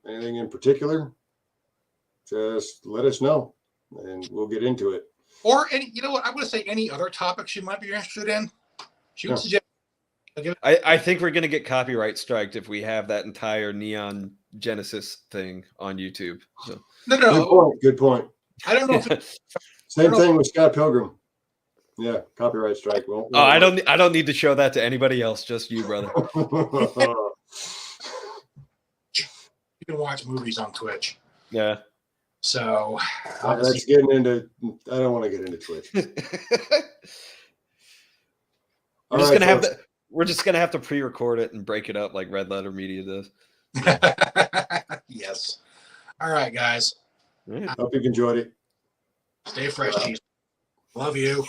anything in particular, just let us know and we'll get into it. Or you know what? I'm going to say any other topics you might be interested in. Shoot suggestions. I think we're going to get copyright striked if we have that entire Neon Genesis thing on YouTube. So. No. Good point. I don't know. Same thing with Scott Pilgrim. Yeah, copyright strike. I don't need to show that to anybody else. Just you, brother. You can watch movies on Twitch. Yeah. So that's getting into. I don't want to get into Twitch. We're just gonna have to pre-record it and break it up like Red Letter Media does. Yes. All right, guys. Hope you've enjoyed it. Stay fresh, cheese. Love you.